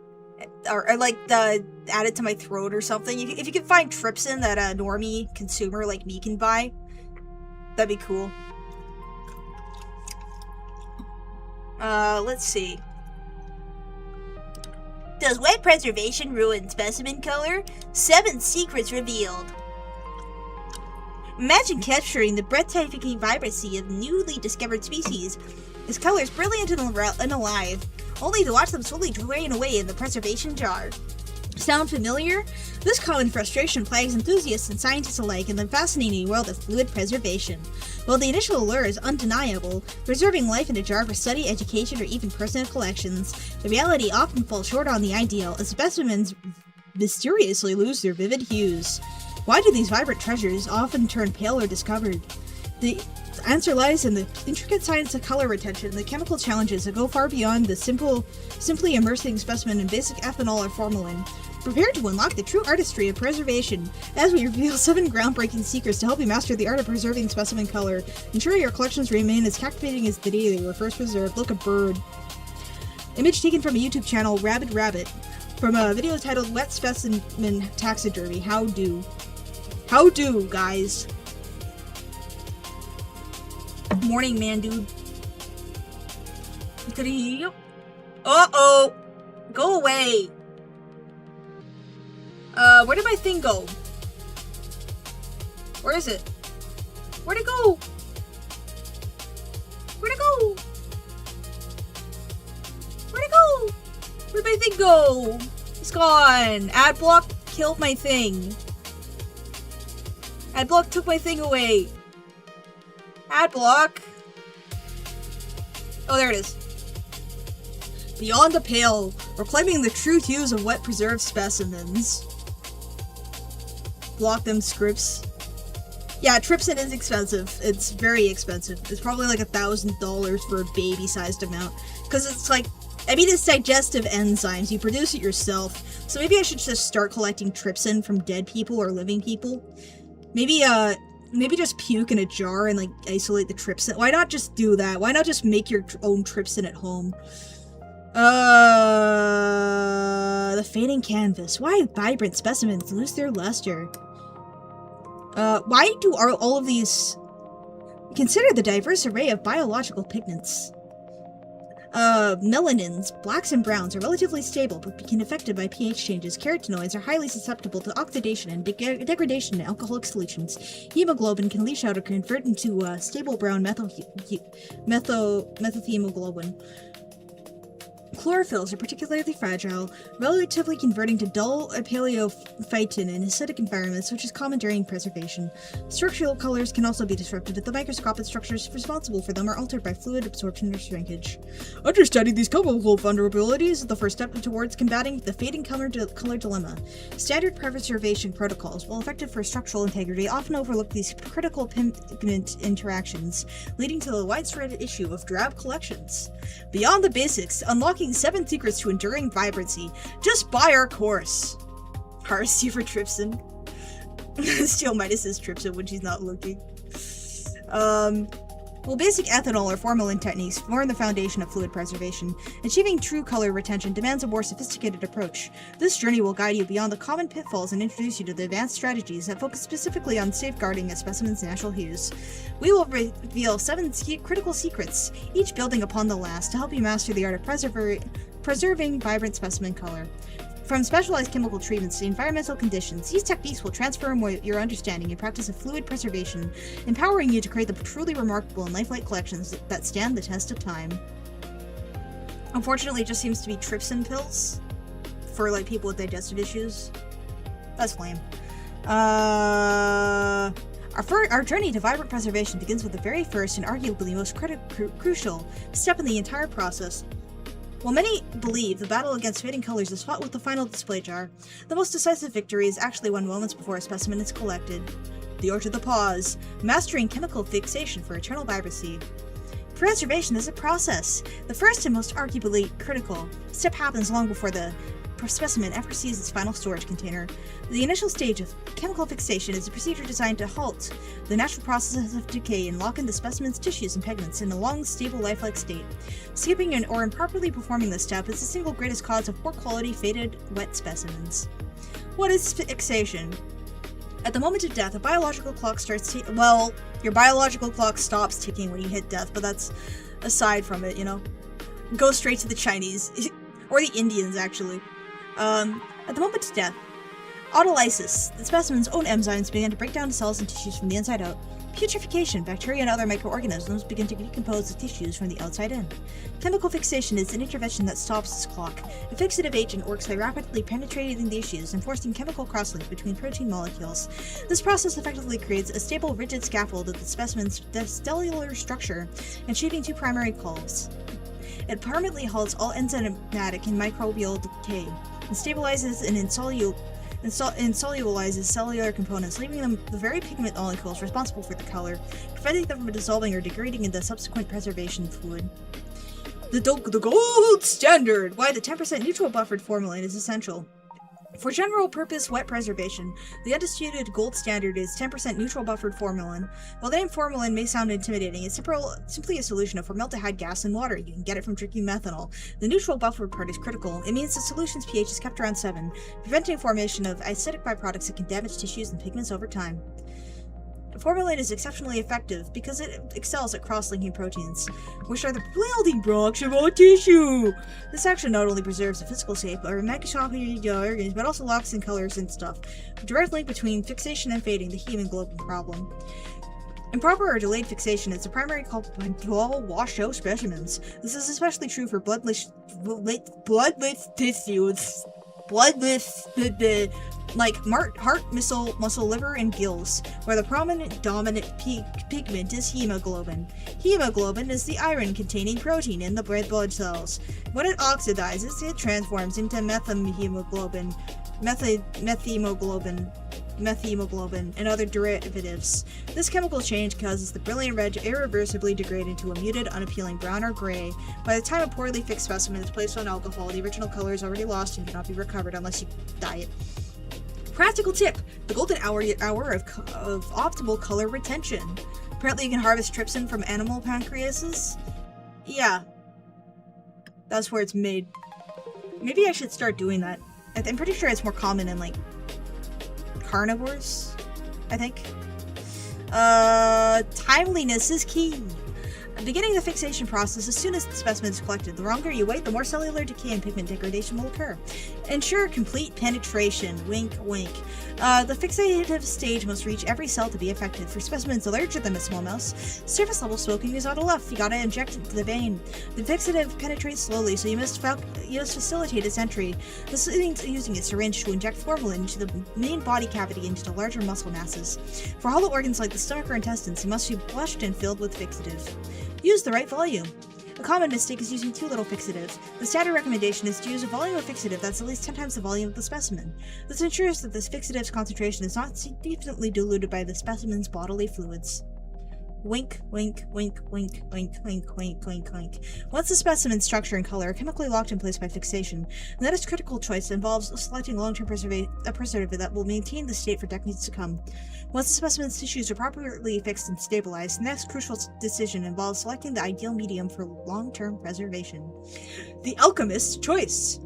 or like add it to my throat or something. If you can find trypsin that a normie consumer like me can buy, that'd be cool. Let's see. Does wet preservation ruin specimen color? 7 secrets revealed. Imagine capturing the breathtaking vibrancy of newly discovered species. His colors brilliant and alive, only to watch them slowly drain away in the preservation jar. Sound familiar? This common frustration plagues enthusiasts and scientists alike in the fascinating world of fluid preservation. While the initial allure is undeniable, preserving life in a jar for study, education, or even personal collections, the reality often falls short on the ideal as specimens mysteriously lose their vivid hues. Why do these vibrant treasures often turn pale or discolored? The answer lies in the intricate science of color retention and the chemical challenges that go far beyond the simply immersing specimen in basic ethanol or formalin. Prepare to unlock the true artistry of preservation as we reveal 7 groundbreaking secrets to help you master the art of preserving specimen color. Ensure your collections remain as captivating as the day they were first preserved. Look, a bird. Image taken from a YouTube channel, Rabid Rabbit, from a video titled Wet Specimen Taxidermy. How do? How do, guys? Morning, man, dude. Uh-oh! Go away! Where did my thing go? Where is it? Where'd it go? Where'd it go? Where'd it go? Where'd my thing go? It's gone. Adblock killed my thing. Adblock took my thing away. Adblock. Oh, there it is. Beyond the pale, proclaiming the true hues of wet preserved specimens. Block them scripts. Yeah, trypsin is expensive. It's very expensive. It's probably like $1,000 for a baby-sized amount. Because it's like, I mean, it's digestive enzymes. You produce it yourself. So maybe I should just start collecting trypsin from dead people or living people. Maybe just puke in a jar and, like, isolate the trypsin. Why not just do that? Why not just make your own trypsin at home? The fading canvas. Why vibrant specimens lose their luster? Why do all of these... Consider the diverse array of biological pigments. Melanins, blacks and browns are relatively stable but become affected by pH changes. Carotenoids are highly susceptible to oxidation and degradation in alcoholic solutions. Hemoglobin can leach out or convert into stable brown methemoglobin. Chlorophylls are particularly fragile, relatively converting to dull paleophytin in acidic environments, which is common during preservation. Structural colors can also be disrupted if the microscopic structures responsible for them are altered by fluid absorption or shrinkage. Understanding these chemical vulnerabilities is the first step towards combating the fading color dilemma. Standard preservation protocols, while effective for structural integrity, often overlook these critical pigment interactions, leading to the widespread issue of drab collections. Beyond the basics, unlocking 7 secrets to enduring vibrancy. Just buy our course. Parsi for trypsin. Steal Midas's trypsin when she's not looking. Well, basic ethanol or formalin techniques form the foundation of fluid preservation. Achieving true color retention demands a more sophisticated approach. This journey will guide you beyond the common pitfalls and introduce you to the advanced strategies that focus specifically on safeguarding a specimen's natural hues. We will reveal 7 critical secrets, each building upon the last, to help you master the art of preserving vibrant specimen color. From specialized chemical treatments to environmental conditions, these techniques will transform your understanding and practice of fluid preservation, empowering you to create the truly remarkable and lifelike collections that stand the test of time. Unfortunately, it just seems to be trypsin pills for, like, people with digestive issues. That's lame. Our journey to vibrant preservation begins with the very first and arguably most crucial step in the entire process. While many believe the battle against fading colors is fought with the final display jar, the most decisive victory is actually won moments before a specimen is collected. The art of the pause, mastering chemical fixation for eternal vibrancy. Preservation is a process. The first and most arguably critical step happens long before the specimen ever sees its final storage container. The initial stage of chemical fixation is a procedure designed to halt the natural process of decay and lock in the specimen's tissues and pigments in a long, stable, lifelike state. Skipping or improperly performing this step is the single greatest cause of poor quality, faded, wet specimens. What is fixation? At the moment of death, a biological clock starts your biological clock stops ticking when you hit death, but that's aside from it, Go straight to the Chinese. Or the Indians, actually. At the moment of death, autolysis, the specimen's own enzymes begin to break down cells and tissues from the inside out. Putrefaction, bacteria and other microorganisms begin to decompose the tissues from the outside in. Chemical fixation is an intervention that stops this clock. A fixative agent works by rapidly penetrating the tissues and forcing chemical crosslinks between protein molecules. This process effectively creates a stable, rigid scaffold of the specimen's cellular structure, achieving two primary goals. It permanently halts all enzymatic and microbial decay, and stabilizes and insolubilizes cellular components, leaving them the very pigment molecules responsible for the color, preventing them from dissolving or degrading in the subsequent preservation fluid. The gold standard! Why the 10% neutral buffered formalin is essential. For general-purpose wet preservation, the undisputed gold standard is 10% neutral buffered formalin. While the name formalin may sound intimidating, it's simply a solution of formaldehyde gas and water. You can get it from drinking methanol. The neutral buffered part is critical. It means the solution's pH is kept around 7, preventing formation of acidic byproducts that can damage tissues and pigments over time. Formalin is exceptionally effective because it excels at cross-linking proteins, which are the building blocks of all tissue. This action not only preserves the physical shape or microscopic organs, but also locks in colors and stuff. A direct link between fixation and fading, the hemoglobin problem. Improper or delayed fixation is the primary culprit to all washed-out specimens. This is especially true for bloodless tissues. Like heart, muscle, liver, and gills, where the prominent dominant pigment is hemoglobin. Hemoglobin is the iron-containing protein in the red blood cells. When it oxidizes, it transforms into methemoglobin, and other derivatives. This chemical change causes the brilliant red to irreversibly degrade into a muted, unappealing brown or gray. By the time a poorly fixed specimen is placed on alcohol, the original color is already lost and cannot be recovered unless you dye it. Practical tip: the golden hour of optimal color retention. Apparently you can harvest trypsin from animal pancreases. Yeah. That's where it's made. Maybe I should start doing that. I'm pretty sure it's more common in, carnivores, I think. Timeliness is key. Beginning the fixation process as soon as the specimen is collected. The longer you wait, the more cellular decay and pigment degradation will occur. Ensure complete penetration. Wink, wink. The fixative stage must reach every cell to be effective. For specimens larger than a small mouse, surface level smoking is not enough. You gotta inject it into the vein. The fixative penetrates slowly, so you must facilitate its entry. This means using a syringe to inject formalin into the main body cavity into the larger muscle masses. For hollow organs like the stomach or intestines, it must be flushed and filled with fixative. Use the right volume. A common mistake is using too little fixative. The standard recommendation is to use a volume of fixative that's at least 10 times the volume of the specimen. This ensures that this fixative's concentration is not significantly diluted by the specimen's bodily fluids. Wink, wink, wink, wink, wink, wink, wink, wink, wink. Once the specimen's structure and color are chemically locked in place by fixation, the next critical choice involves selecting long-term preservative that will maintain the state for decades to come. Once the specimen's tissues are properly fixed and stabilized, the next crucial decision involves selecting the ideal medium for long-term preservation. The alchemist's choice.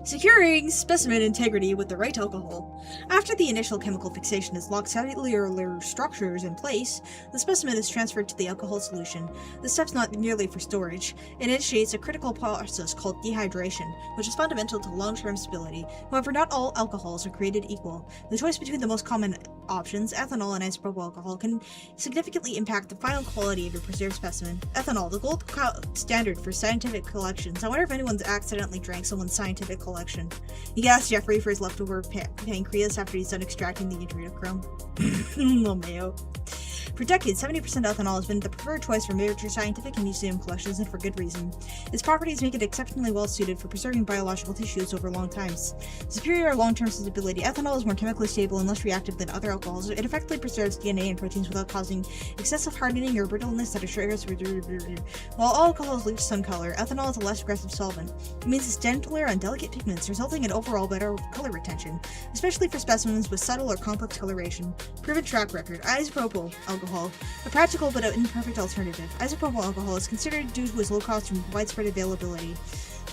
Securing specimen integrity with the right alcohol. After the initial chemical fixation has locked cellular structures in place, the specimen is transferred to the alcohol solution. This step's not merely for storage. It initiates a critical process called dehydration, which is fundamental to long-term stability. However, not all alcohols are created equal. The choice between the most common options, ethanol and isopropyl alcohol, can significantly impact the final quality of your preserved specimen. Ethanol, the gold standard for scientific collections. I wonder if anyone's accidentally drank someone's scientific collection. You can ask Jeffrey for his leftover pancreas after he's done extracting the adrenochrome. No mayo. For decades, 70% ethanol has been the preferred choice for major scientific and museum collections, and for good reason. Its properties make it exceptionally well suited for preserving biological tissues over long times. Superior long-term stability, ethanol is more chemically stable and less reactive than other alcohols. It effectively preserves DNA and proteins without causing excessive hardening or brittleness that assures. While all alcohols leach some color, ethanol is a less aggressive solvent. It means it's gentler on delicate pigments, resulting in overall better color retention, especially for specimens with subtle or complex coloration. Proven track record. Isopropyl alcohol, a practical but imperfect alternative. Isopropyl alcohol is considered due to its low cost and widespread availability.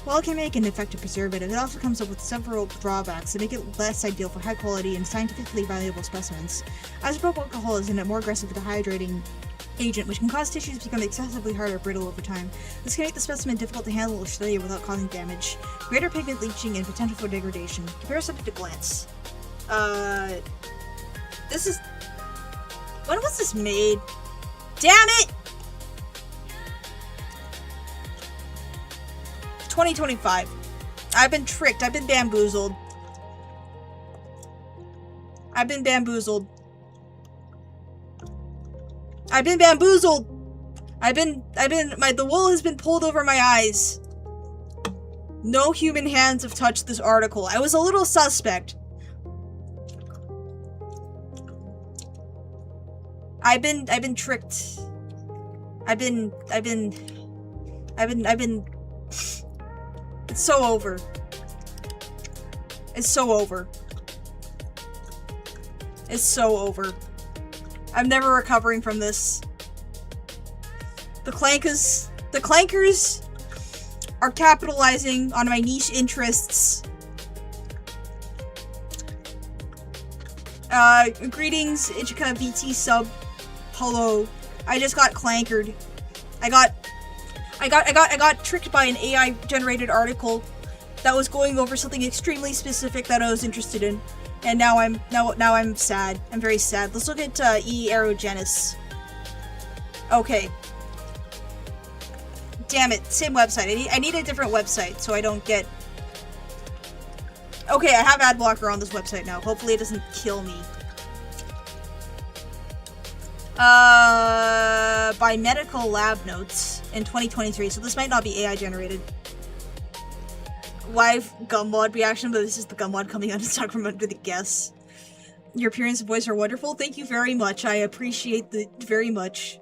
While it can make an effective preservative, it also comes up with several drawbacks that make it less ideal for high quality and scientifically valuable specimens. Isopropyl alcohol is a more aggressive dehydrating agent, which can cause tissues to become excessively hard or brittle over time. This can make the specimen difficult to handle or study without causing damage. Greater pigment leaching and potential for degradation. Compare subject to glance. This is... When was this made? Damn it! 2025. I've been tricked. I've been bamboozled. I've been bamboozled. I've been bamboozled. The wool has been pulled over my eyes. No human hands have touched this article. I was a little suspect. I've been tricked. I've been It's so over. It's so over. It's so over. I'm never recovering from this. The clankers are capitalizing on my niche interests. Greetings, Ichika VT sub. Hello. I just got clankered. I got tricked by an AI generated article that was going over something extremely specific that I was interested in. And now I'm sad. I'm very sad. Let's look at E. aerogenis. Okay. Damn it, same website. I need a different website so I don't get... Okay, I have ad blocker on this website now. Hopefully it doesn't kill me. By medical lab notes in 2023, so this might not be AI generated. Live Gummod reaction, but this is the Gummod coming out and stuck from under the guess. Your appearance and voice are wonderful. Thank you very much. I appreciate it very much.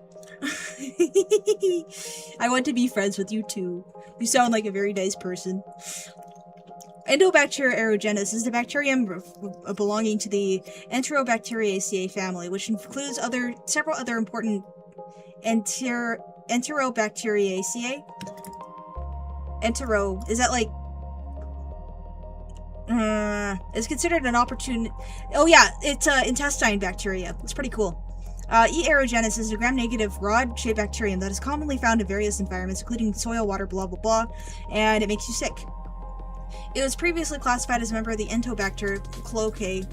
I want to be friends with you too. You sound like a very nice person. Endobacteria aerogenis is the bacterium belonging to the Enterobacteriaceae family, which includes several other important Enterobacteriaceae. Is that like... is considered an opportune... Oh yeah, it's intestine bacteria. It's pretty cool. E. aerogenis is a gram-negative rod-shaped bacterium that is commonly found in various environments, including soil, water, blah blah blah, and it makes you sick. It was previously classified as a member of the Entobacter cloacae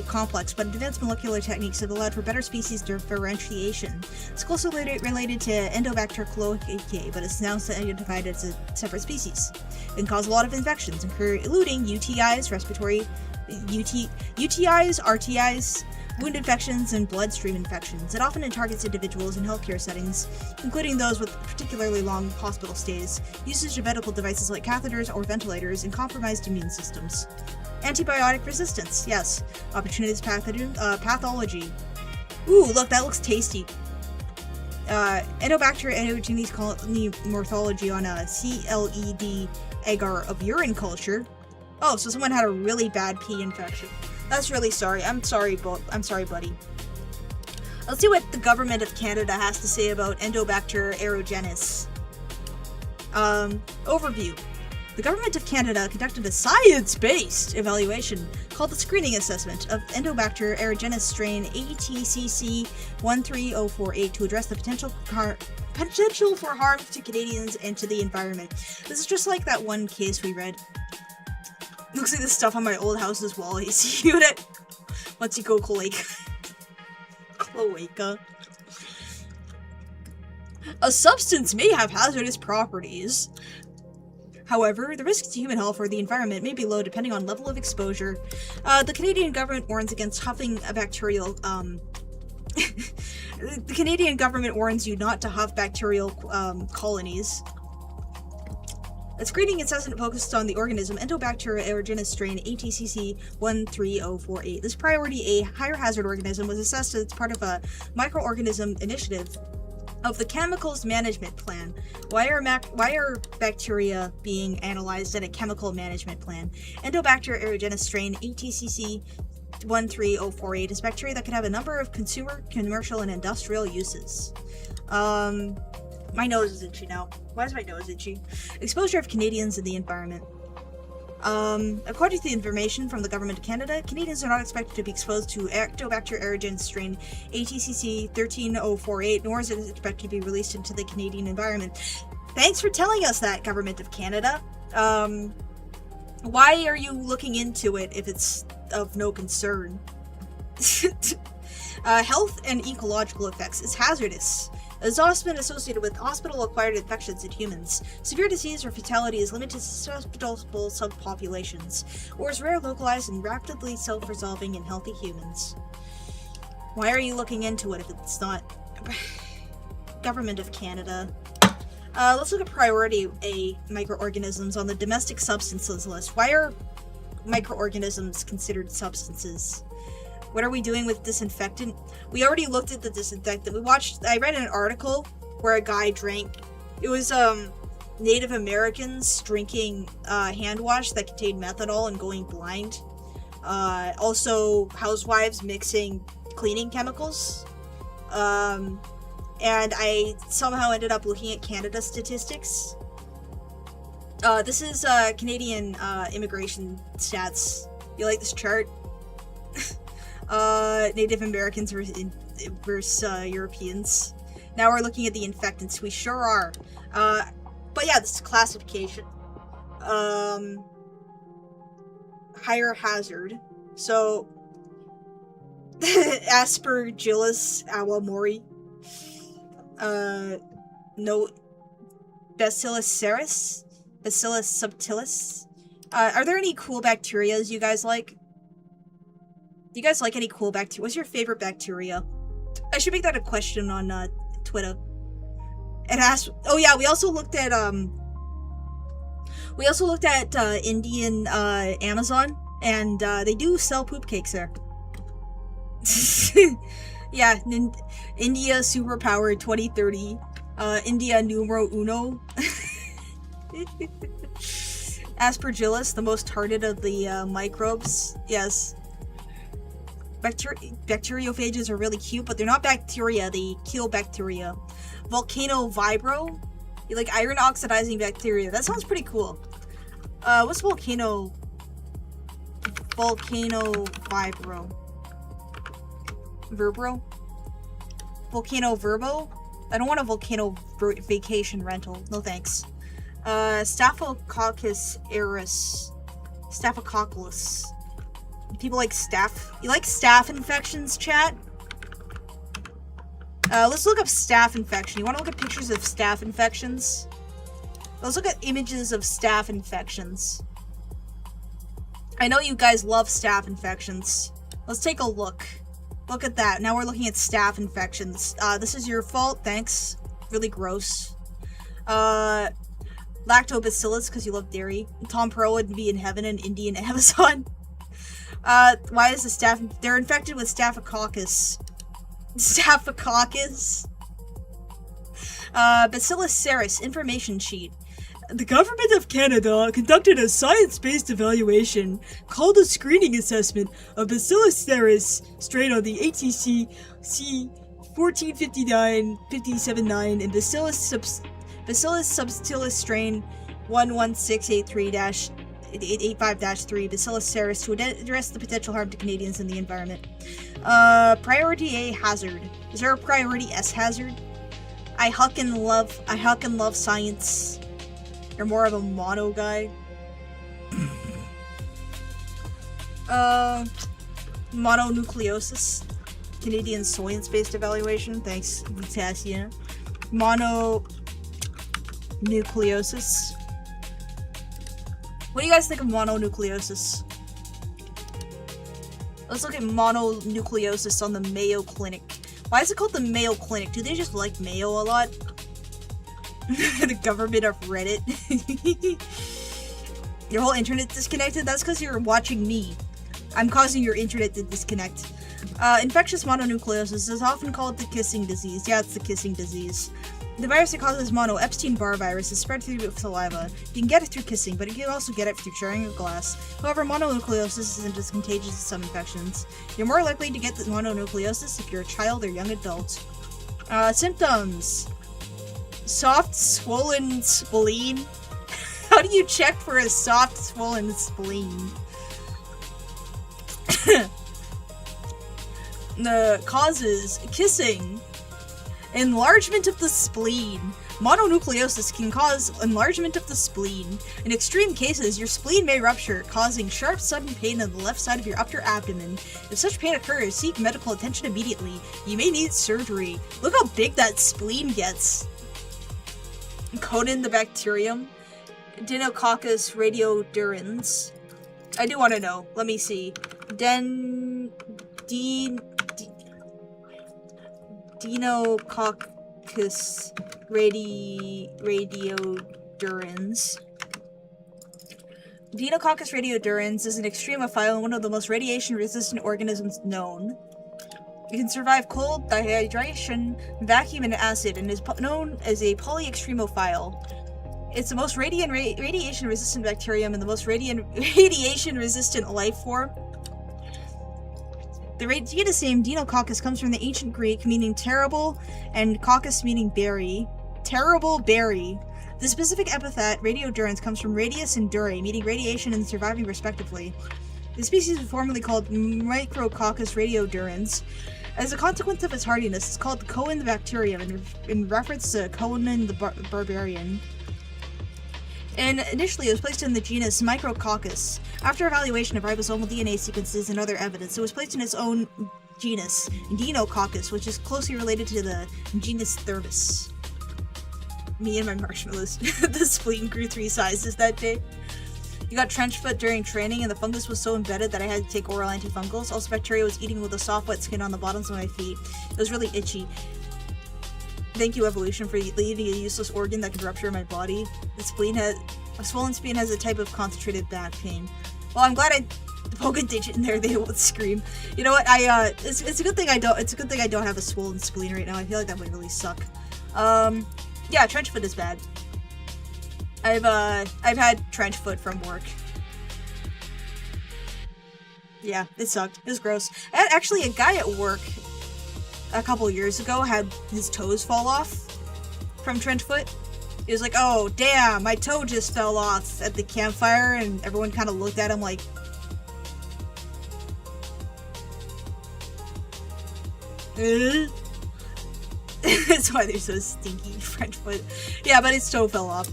complex, but advanced molecular techniques have allowed for better species differentiation. It's closely related to Endobacter cloacae, but it's now identified as a separate species. It can cause a lot of infections, including UTIs, UTIs, RTIs, wound infections, and bloodstream infections. It often targets individuals in healthcare settings, including those with particularly long hospital stays, usage of medical devices like catheters or ventilators, and compromised immune systems. Antibiotic resistance, yes. Opportunist pathology. Ooh, look, that looks tasty. Endobacter endogenes colony morphology on a CLED agar of urine culture. Oh, so someone had a really bad pee infection. That's really sorry. I'm sorry, buddy. Let's see what the government of Canada has to say about Endobacter aerogenis. Overview. The government of Canada conducted a science-based evaluation called the Screening Assessment of Endobacter aerogenis strain ATCC 13048 to address the potential for harm to Canadians and to the environment. This is just like that one case we read. Looks like the stuff on my old house's wall AC unit. Once you go cloaca. A substance may have hazardous properties. However, the risks to human health or the environment may be low depending on level of exposure. The Canadian government warns against huffing a bacterial The Canadian government warns you not to huff bacterial colonies. A screening assessment focused on the organism Endobacter aerogenes strain ATCC 13048. This priority A higher hazard organism was assessed as part of a microorganism initiative of the Chemicals Management Plan. Why are bacteria being analyzed in a chemical management plan? Endobacter aerogenes strain ATCC 13048 is bacteria that can have a number of consumer, commercial, and industrial uses. My nose is itchy now. Why is my nose itchy? Exposure of Canadians in the environment. According to the information from the Government of Canada, Canadians are not expected to be exposed to Ectobacter aerogenes strain ATCC 13048, nor is it expected to be released into the Canadian environment. Thanks for telling us that, Government of Canada. Why are you looking into it if it's of no concern? Health and ecological effects is hazardous. It has also been associated with hospital-acquired infections in humans. Severe disease or fatality is limited to susceptible subpopulations, or is rare, localized, and rapidly self-resolving in healthy humans. Why are you looking into it if it's not... Government of Canada. Let's look at priority A microorganisms on the domestic substances list. Why are microorganisms considered substances? What are we doing with disinfectant? We already looked at the disinfectant. I read an article where a guy drank, it was Native Americans drinking hand wash that contained methanol and going blind. Also housewives mixing cleaning chemicals. And I somehow ended up looking at Canada statistics. This is Canadian immigration stats. You like this chart? Native Americans versus Europeans. Now we're looking at the infectants. We sure are. But yeah, this is classification. Higher hazard. So, Aspergillus awamori. No, Bacillus cereus. Bacillus subtilis. Are there any cool bacterias you guys like? Do you guys like any cool bacteria? What's your favorite bacteria? I should make that a question on Twitter. And ask. Oh yeah, we also looked at Indian Amazon, and they do sell poop cakes there. Yeah, India superpower 2030. India numero uno. Aspergillus, the most targeted of the microbes. Yes. Bacteriophages are really cute, but they're not bacteria. They kill bacteria. Volcano vibro? You like iron oxidizing bacteria. That sounds pretty cool. What's volcano vibro? Verbro? Volcano verbo? I don't want a volcano vacation rental. No thanks. Staphylococcus aureus. Staphylococcus. People like staph. You like staph infections, chat? Let's look up staph infection. You want to look at pictures of staph infections? Let's look at images of staph infections. I know you guys love staph infections. Let's take a look. Look at that. Now we're looking at staph infections. This is your fault. Thanks. Really gross. Lactobacillus, because you love dairy. Tom Pearl would be in heaven in Indian Amazon. Why is the staph... They're infected with Staphylococcus. Staphylococcus? Bacillus cereus information sheet. The Government of Canada conducted a science-based evaluation called a screening assessment of Bacillus cereus strain on the ATC C 1459-579 and Bacillus subtilis strain 11683-85-3 Bacillus cereus to address the potential harm to Canadians and the environment. Priority A hazard. Is there a priority S hazard? I huckin' love science. You're more of a mono guy. Mononucleosis. Canadian science-based evaluation. Thanks, Tassia. Mononucleosis. What do you guys think of mononucleosis? Let's look at mononucleosis on the Mayo Clinic. Why is it called the Mayo Clinic? Do they just like Mayo a lot? The government of Reddit. Your whole internet disconnected? That's because you're watching me. I'm causing your internet to disconnect. Infectious mononucleosis is often called the kissing disease. Yeah, it's the kissing disease. The virus that causes mono, Epstein-Barr virus, is spread through saliva. You can get it through kissing, but you can also get it through sharing a glass. However, mononucleosis isn't as contagious as some infections. You're more likely to get the mononucleosis if you're a child or young adult. Symptoms. Soft, swollen spleen. How do you check for a soft, swollen spleen? The causes: kissing. Enlargement of the spleen. Mononucleosis can cause enlargement of the spleen. In extreme cases, your spleen may rupture, causing sharp, sudden pain on the left side of your upper abdomen. If such pain occurs, seek medical attention immediately. You may need surgery. Look how big that spleen gets. Conan the bacterium. Dinococcus radiodurans. I do want to know. Let me see. Dinococcus radiodurans. Dinococcus radiodurans is an extremophile and one of the most radiation-resistant organisms known. It can survive cold, dehydration, vacuum, and acid, and is known as a polyextremophile. It's the most radiation-resistant bacterium and the most radiation-resistant life form. The genus name Dinococcus comes from the ancient Greek meaning terrible and coccus meaning berry. Terrible berry. The specific epithet, radiodurans, comes from radius and dure, meaning radiation and surviving respectively. The species was formerly called Micrococcus radiodurans. As a consequence of its hardiness, it's called the Conan the bacterium in reference to Conan the Barbarian. And initially, it was placed in the genus Micrococcus. After evaluation of ribosomal DNA sequences and other evidence, it was placed in its own genus, Dinococcus, which is closely related to the genus Thurus. Me and my marshmallows. The spleen grew 3 sizes that day. You got trench foot during training, and the fungus was so embedded that I had to take oral antifungals. Also, bacteria was eating with the soft, wet skin on the bottoms of my feet. It was really itchy. Thank you, evolution, for leaving a useless organ that could rupture my body. A swollen spleen has a type of concentrated back pain. Well, I'm glad I poke a digit in there. They won't scream. You know what? It's a good thing I don't. It's a good thing I don't have a swollen spleen right now. I feel like that would really suck. Yeah, trench foot is bad. I've had trench foot from work. Yeah, it sucked. It was gross. Actually, a guy at work a couple years ago had his toes fall off from trench foot. He was like, oh damn, my toe just fell off at the campfire, and everyone kind of looked at him like, that's why they're so stinky, French foot. Yeah, but his toe fell off.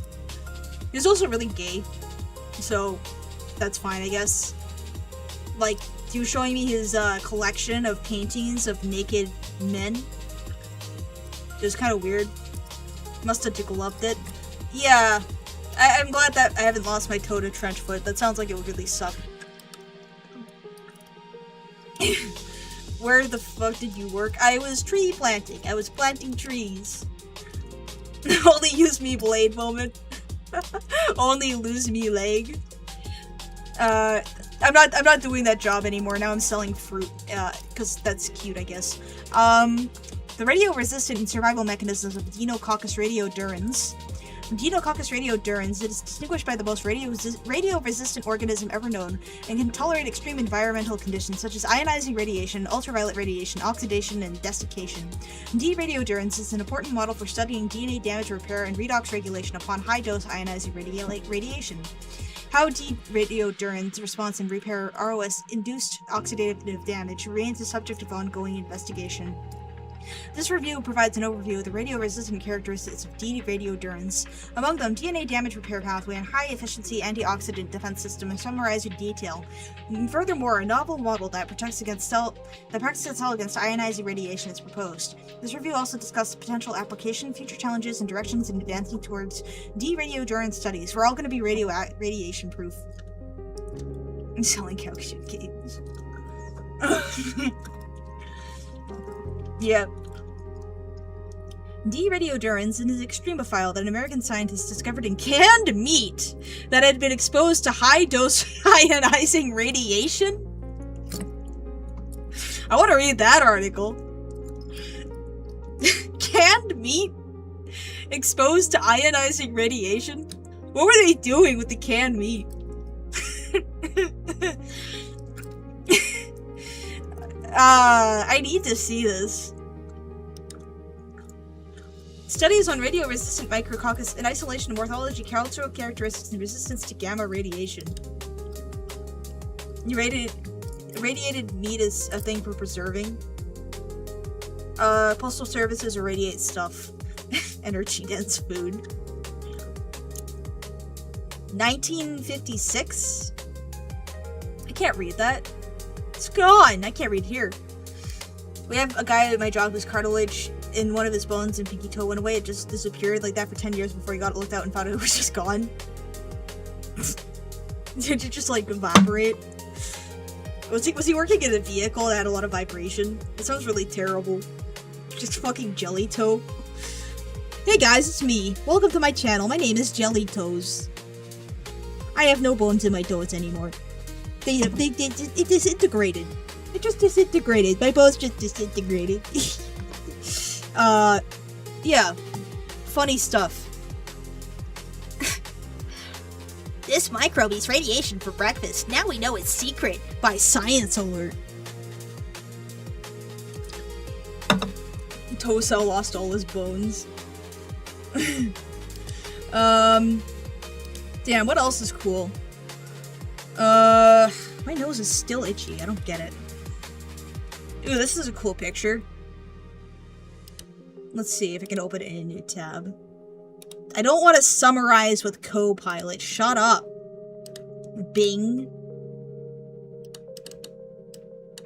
He was also really gay, so that's fine, I guess. Like, he was showing me his collection of paintings of naked men. It was kind of weird. Must have developed it. Yeah, I'm glad that I haven't lost my toe to trench foot. That sounds like it would really suck. Where the fuck did you work? I was tree planting. I was planting trees. Only use me blade moment. Only lose me leg. I'm not doing that job anymore. Now I'm selling fruit, because that's cute, I guess. The radio-resistant and survival mechanisms of Dinococcus radiodurans. Dinococcus radiodurans is distinguished by the most radio-resistant organism ever known and can tolerate extreme environmental conditions such as ionizing radiation, ultraviolet radiation, oxidation, and desiccation. D-radiodurans is an important model for studying DNA damage repair and redox regulation upon high-dose ionizing radiation. How D-radiodurans response and repair ROS-induced oxidative damage remains the subject of ongoing investigation. This review provides an overview of the radio-resistant characteristics of D-radiodurans. Among them, DNA damage repair pathway and high-efficiency antioxidant defense system are summarized in detail. And furthermore, a novel model that protects the cell against ionizing radiation is proposed. This review also discussed potential application, future challenges, and directions in advancing towards D-radiodurans studies. We're all going to be radiation-proof. I'm selling cow shit games. Yeah, D. radiodurans is an extremophile that an American scientist discovered in canned meat that had been exposed to high-dose ionizing radiation. I want to read that article. Canned meat exposed to ionizing radiation? What were they doing with the canned meat? I need to see this. Studies on radio-resistant micrococcus in isolation, morphology, cultural characteristics, and resistance to gamma radiation. Radiated meat is a thing for preserving. Postal services irradiate stuff. Energy-dense food. 1956? I can't read that. It's gone! I can't read here. We have a guy at my job whose cartilage in one of his bones and pinky toe went away. It just disappeared like that for 10 years before he got it looked out and found it was just gone. Did it just like evaporate? Was he working in a vehicle that had a lot of vibration? It sounds really terrible. Just fucking jelly toe. Hey guys, it's me. Welcome to my channel. My name is Jelly Toes. I have no bones in my toes anymore. It disintegrated. It just disintegrated. My bones just disintegrated. Yeah. Funny stuff. This microbe eats radiation for breakfast. Now we know its secret by Science Alert. Toe cell lost all his bones. Damn, what else is cool? My nose is still itchy. I don't get it. Ooh, this is a cool picture. Let's see if I can open it in a new tab. I don't want to summarize with Copilot. Shut up. Bing.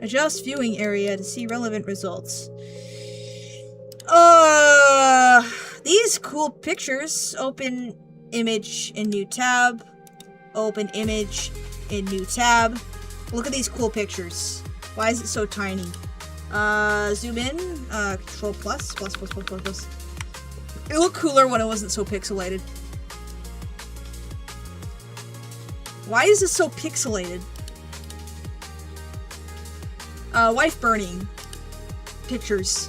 Adjust viewing area to see relevant results. These cool pictures. Open image in new tab. Open image in new tab. Look at these cool pictures. Why is it so tiny? Zoom in. Control plus. It looked cooler when it wasn't so pixelated. Why is this so pixelated? Wife burning. Pictures.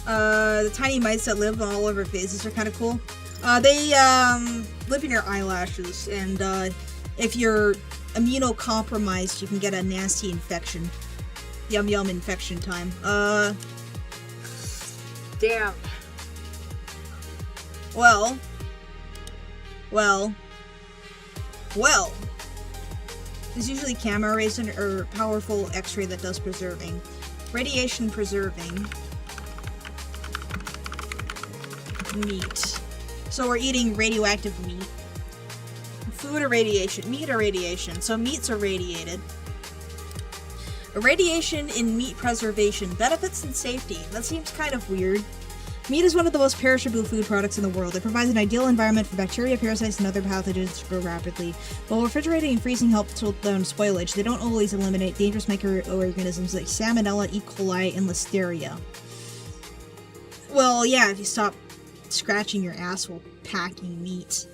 The tiny mites that live all over faces are kind of cool. They live in your eyelashes, and if you're immunocompromised, you can get a nasty infection. Yum yum infection time. Damn. Well. There's usually gamma rays or powerful X-ray that does preserving. Radiation preserving. Meat. So we're eating radioactive meat. Food or radiation? Meat or radiation. So meats are radiated. Irradiation in meat preservation. Benefits and safety. That seems kind of weird. Meat is one of the most perishable food products in the world. It provides an ideal environment for bacteria, parasites, and other pathogens to grow rapidly. While refrigerating and freezing help slow down spoilage, they don't always eliminate dangerous microorganisms like Salmonella, E. coli, and Listeria. Well, yeah, if you stop scratching your ass while packing meat.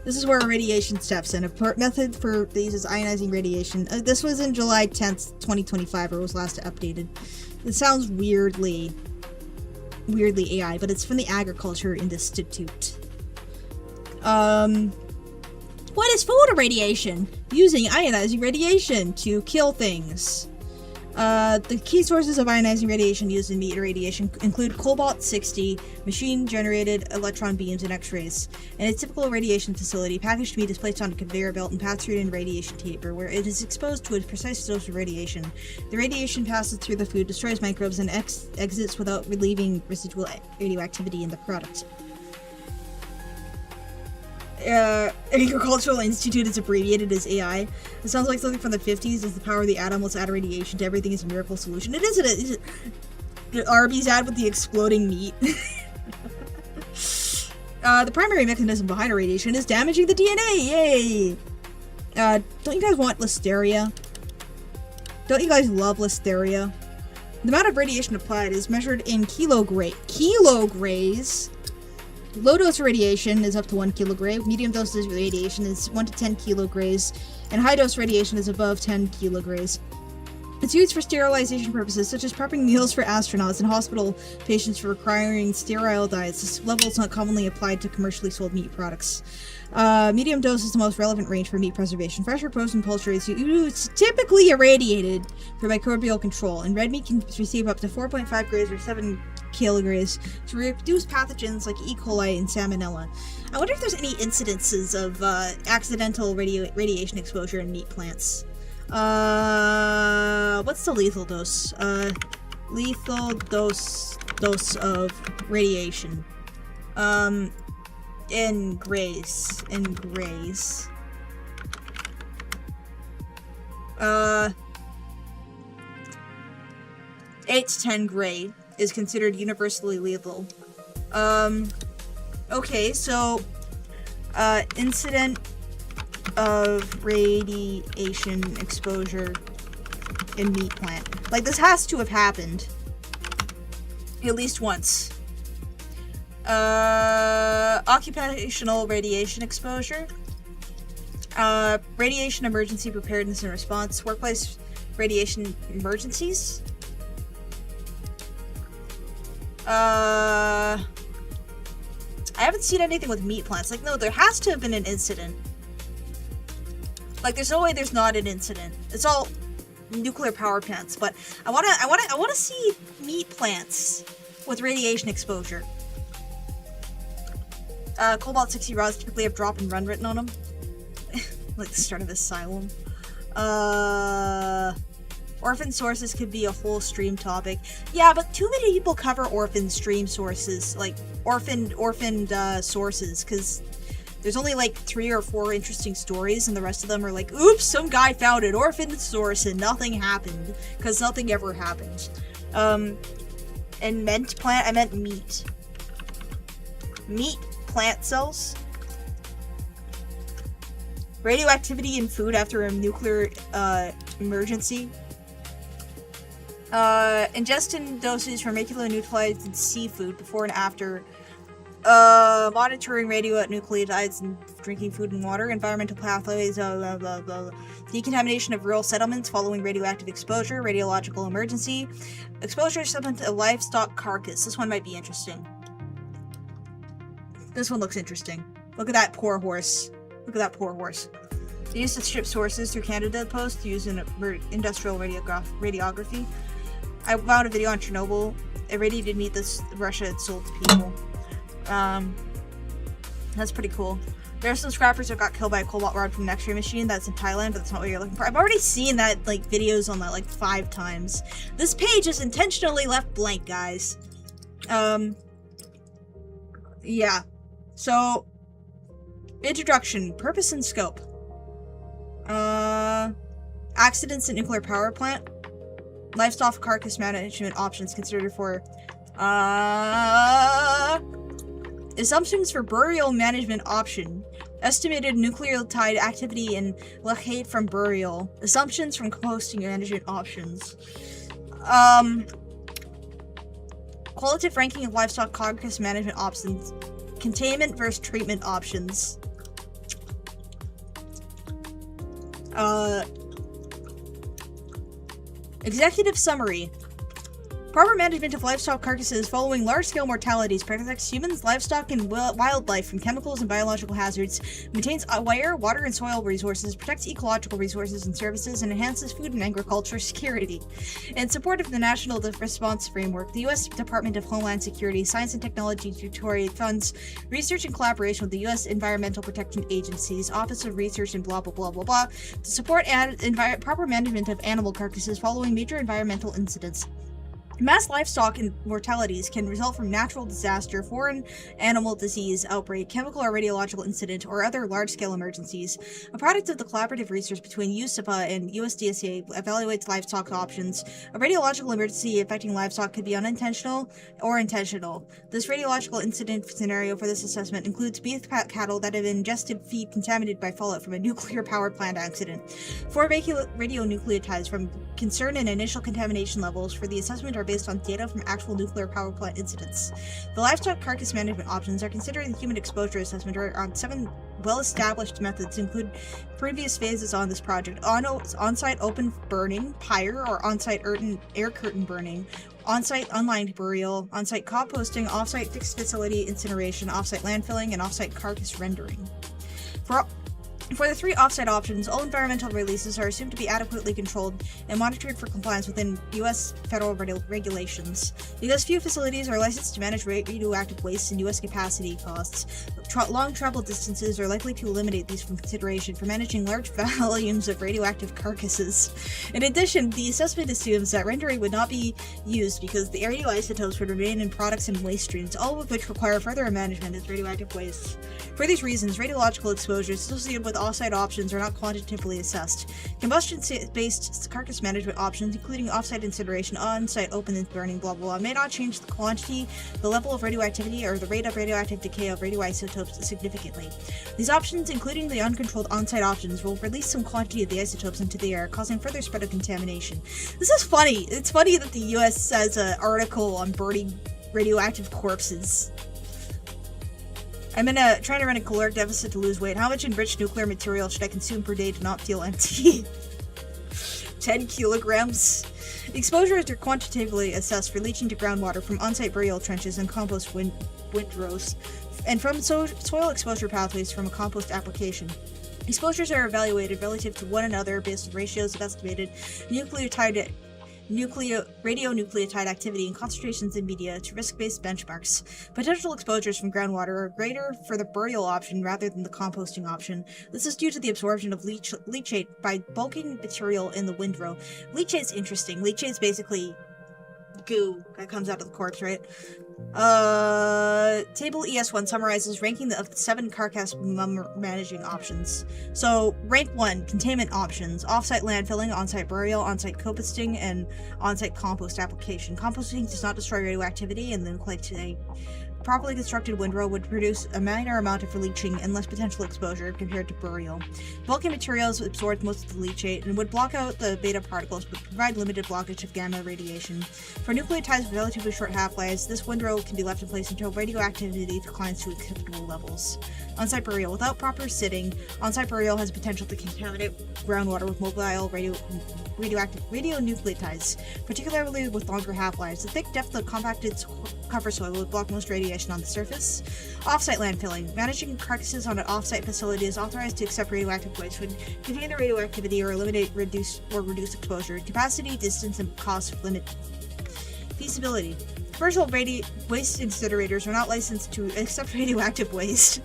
This is where irradiation steps in. A method for these is ionizing radiation. This was in July 10th, 2025, or was last updated. It sounds weirdly AI, but it's from the Agriculture Institute. What is food irradiation? Using ionizing radiation to kill things. The key sources of ionizing radiation used in meat irradiation include cobalt-60, machine-generated electron beams, and X-rays. In a typical irradiation facility, packaged meat is placed on a conveyor belt and passed through an irradiation chamber, where it is exposed to a precise dose of radiation. The radiation passes through the food, destroys microbes, and exits without relieving residual radioactivity in the product. Agricultural Institute is abbreviated as AI. It sounds like something from the 50s. As the power of the atom, let's add radiation to everything is a miracle solution. It isn't the Arby's ad with the exploding meat. The primary mechanism behind irradiation is damaging the DNA. Yay! Don't you guys want Listeria? Don't you guys love Listeria? The amount of radiation applied is measured in kilograys. Low dose radiation is up to 1 kilogray. Medium dose radiation is 1 to 10 kilograys. And high dose radiation is above 10 kilograys. It's used for sterilization purposes, such as prepping meals for astronauts and hospital patients for requiring sterile diets. This level is not commonly applied to commercially sold meat products. Medium dose is the most relevant range for meat preservation. Fresh or frozen poultry is typically irradiated for microbial control, and red meat can receive up to 4.5 grays or 7 kilograys to reduce pathogens like E. coli and salmonella. I wonder if there's any incidences of accidental radiation exposure in meat plants. What's the lethal dose? Lethal dose of radiation. In grays. 8 to 10 gray is considered universally lethal. Okay, so, incident of radiation exposure in meat plant. Like, this has to have happened at least once. Occupational radiation exposure. Radiation emergency preparedness and response. Workplace radiation emergencies. I haven't seen anything with meat plants. Like, no, there has to have been an incident. Like, there's no way there's not an incident. It's all nuclear power plants, but I wanna see meat plants with radiation exposure. Cobalt-60 rods typically have drop and run written on them. Like the start of Asylum. Orphan sources could be a whole stream topic. Yeah, but too many people cover orphan stream sources, like orphaned sources, because there's only like 3 or 4 interesting stories, and the rest of them are like, oops, some guy found an orphan source and nothing happened, because nothing ever happened. And meant plant, I meant meat. Meat plant cells. Radioactivity in food after a nuclear emergency. Ingestion doses for nucleotides in seafood before and after. Monitoring radionuclides in drinking food and water. Environmental pathways. Blah, blah, blah. Decontamination of rural settlements following radioactive exposure. Radiological emergency. Exposure to a livestock carcass. This one might be interesting. This one looks interesting. Look at that poor horse. Look at that poor horse. They used to ship sources through Canada Post to use in industrial radiography. I found a video on Chernobyl. Irradiated meat that Russia had sold to people. That's pretty cool. There are some scrappers that got killed by a cobalt rod from an X-ray machine. That's in Thailand, but that's not what you're looking for. I've already seen that, like, videos on that, like, 5 times. This page is intentionally left blank, guys. Yeah. So, introduction, purpose and scope. Accidents at nuclear power plant. Livestock carcass management options considered for, assumptions for burial management option. Estimated nucleotide activity in leachate from burial. Assumptions from composting management options. Qualitative ranking of livestock carcass management options. Containment versus treatment options. Executive summary. Proper management of livestock carcasses following large-scale mortalities protects humans, livestock, and wildlife from chemicals and biological hazards, maintains water and soil resources, protects ecological resources and services, and enhances food and agriculture security. In support of the National Response Framework, the U.S. Department of Homeland Security Science and Technology Tutorial funds research in collaboration with the U.S. Environmental Protection Agency's Office of Research and blah blah blah blah blah to support proper management of animal carcasses following major environmental incidents. Mass livestock mortalities can result from natural disaster, foreign animal disease outbreak, chemical or radiological incident, or other large-scale emergencies. A product of the collaborative research between USIPA and USDSA evaluates livestock options. A radiological emergency affecting livestock could be unintentional or intentional. This radiological incident scenario for this assessment includes beef cattle that have ingested feed contaminated by fallout from a nuclear power plant accident. 4 radionucleotides from concern and initial contamination levels for the assessment are based on data from actual nuclear power plant incidents. The livestock carcass management options are considering the human exposure assessment on 7 well-established methods, include previous phases on this project: on-site open burning, pyre or on-site air curtain burning, on-site unlined burial, on-site composting, off-site fixed facility incineration, off-site landfilling, and off-site carcass rendering. For the 3 offsite options, all environmental releases are assumed to be adequately controlled and monitored for compliance within U.S. federal regulations. Because few facilities are licensed to manage radioactive waste and U.S. capacity costs, long travel distances are likely to eliminate these from consideration for managing large volumes of radioactive carcasses. In addition, the assessment assumes that rendering would not be used because the radioisotopes would remain in products and waste streams, all of which require further management as radioactive waste. For these reasons, radiological exposures associated with off-site options are not quantitatively assessed. Combustion-based carcass management options, including off-site incineration, on-site open and burning, blah blah blah, may not change the quantity, the level of radioactivity, or the rate of radioactive decay of radioisotopes significantly. These options, including the uncontrolled on-site options, will release some quantity of the isotopes into the air, causing further spread of contamination. This is funny. It's funny that the US has an article on burning radioactive corpses. I'm trying to run a caloric deficit to lose weight. How much enriched nuclear material should I consume per day to not feel empty? 10 kilograms. Exposures are quantitatively assessed for leaching to groundwater from on-site burial trenches and compost windrows, and from soil exposure pathways from a compost application. Exposures are evaluated relative to one another based on ratios of estimated radionucleotide activity and concentrations in media to risk-based benchmarks. Potential exposures from groundwater are greater for the burial option rather than the composting option. This is due to the absorption of leachate by bulking material in the windrow. Leachate's interesting. Leachate's basically goo that comes out of the corpse, right? Table ES1 summarizes ranking of the 7 carcass managing options. So, rank 1, containment options: off-site landfilling, on-site burial, on-site composting, and on-site compost application. Composting does not destroy radioactivity, and then a properly constructed windrow would produce a minor amount of leaching and less potential exposure compared to burial. Bulky materials absorb most of the leachate and would block out the beta particles but provide limited blockage of gamma radiation. For nucleotides with relatively short half-lives, this windrow can be left in place until radioactivity declines to acceptable levels. On-site burial. Without proper sitting, on-site burial has potential to contaminate groundwater with mobile radionucleotides, particularly with longer half-lives. The thick depth of compacted cover soil would block most radiation on the surface. Off-site landfilling. Managing carcasses on an off-site facility is authorized to accept radioactive waste when contain the radioactivity or reduce exposure. Capacity, distance, and cost limit. Feasibility. Commercial waste incinerators are not licensed to accept radioactive waste.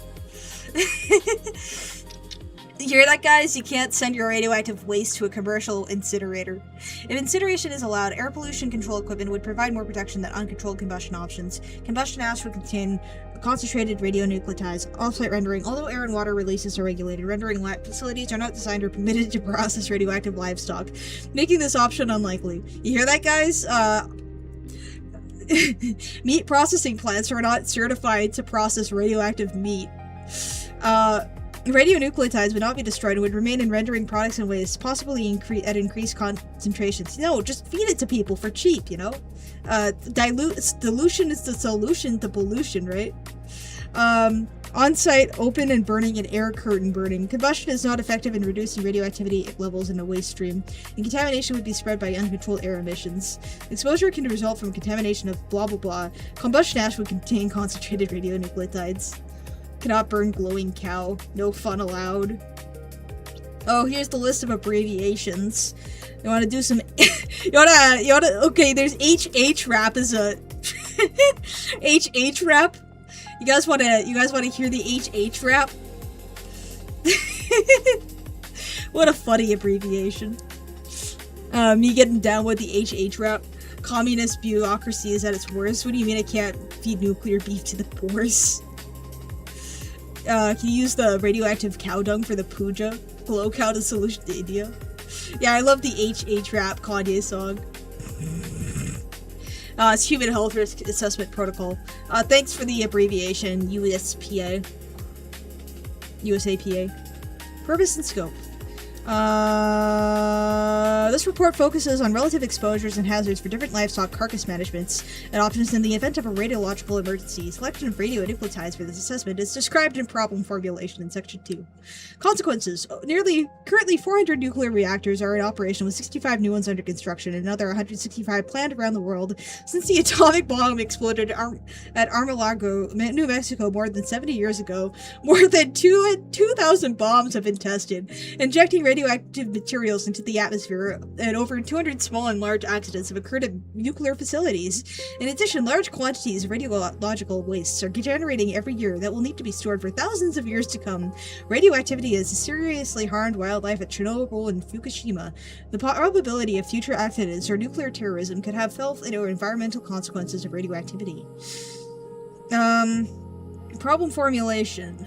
You hear that, guys? You can't send your radioactive waste to a commercial incinerator. If incineration is allowed, air pollution control equipment would provide more protection than uncontrolled combustion options. Combustion ash would contain concentrated radionucleotides. Off-site rendering. Although air and water releases are regulated, rendering facilities are not designed or permitted to process radioactive livestock, making this option unlikely. You hear that, guys? Meat processing plants are not certified to process radioactive meat. Radionucleotides would not be destroyed and would remain in rendering products and waste, possibly at increased concentrations. No, just feed it to people for cheap, you know? Dilution is the solution to pollution, right? On-site open and burning and air curtain burning. Combustion is not effective in reducing radioactivity levels in a waste stream, and contamination would be spread by uncontrolled air emissions. Exposure can result from contamination of blah blah blah. Combustion ash would contain concentrated radionucleotides. Cannot burn glowing cow. No fun allowed. Oh, here's the list of abbreviations. You want to do some... you wanna... Okay, there's HH-RAP as a... HH-RAP? You guys wanna hear the HH-RAP? What a funny abbreviation. Me getting down with the HH-RAP. communist bureaucracy is at its worst. What do you mean I can't feed nuclear beef to the poors? Can you use the radioactive cow dung for the puja? Glow cow the solution to India? Yeah, I love the HH rap Kanye song. It's Human Health Risk Assessment Protocol. Thanks for the abbreviation, USPA. USAPA. Purpose and scope. This report focuses on relative exposures and hazards for different livestock carcass managements and options in the event of a radiological emergency. Selection of radionuclides for this assessment is described in problem formulation in Section 2. Consequences. Currently 400 nuclear reactors are in operation with 65 new ones under construction and another 165 planned around the world since the atomic bomb exploded at Ar-a-Lago, New Mexico more than 70 years ago. More than 2,000 bombs have been tested, injecting radioactive materials into the atmosphere, and over 200 small and large accidents have occurred at nuclear facilities. In addition, large quantities of radiological wastes are generating every year that will need to be stored for thousands of years to come. Radioactivity has seriously harmed wildlife at Chernobyl and Fukushima. The probability of future accidents or nuclear terrorism could have health or environmental consequences of radioactivity. Problem formulation.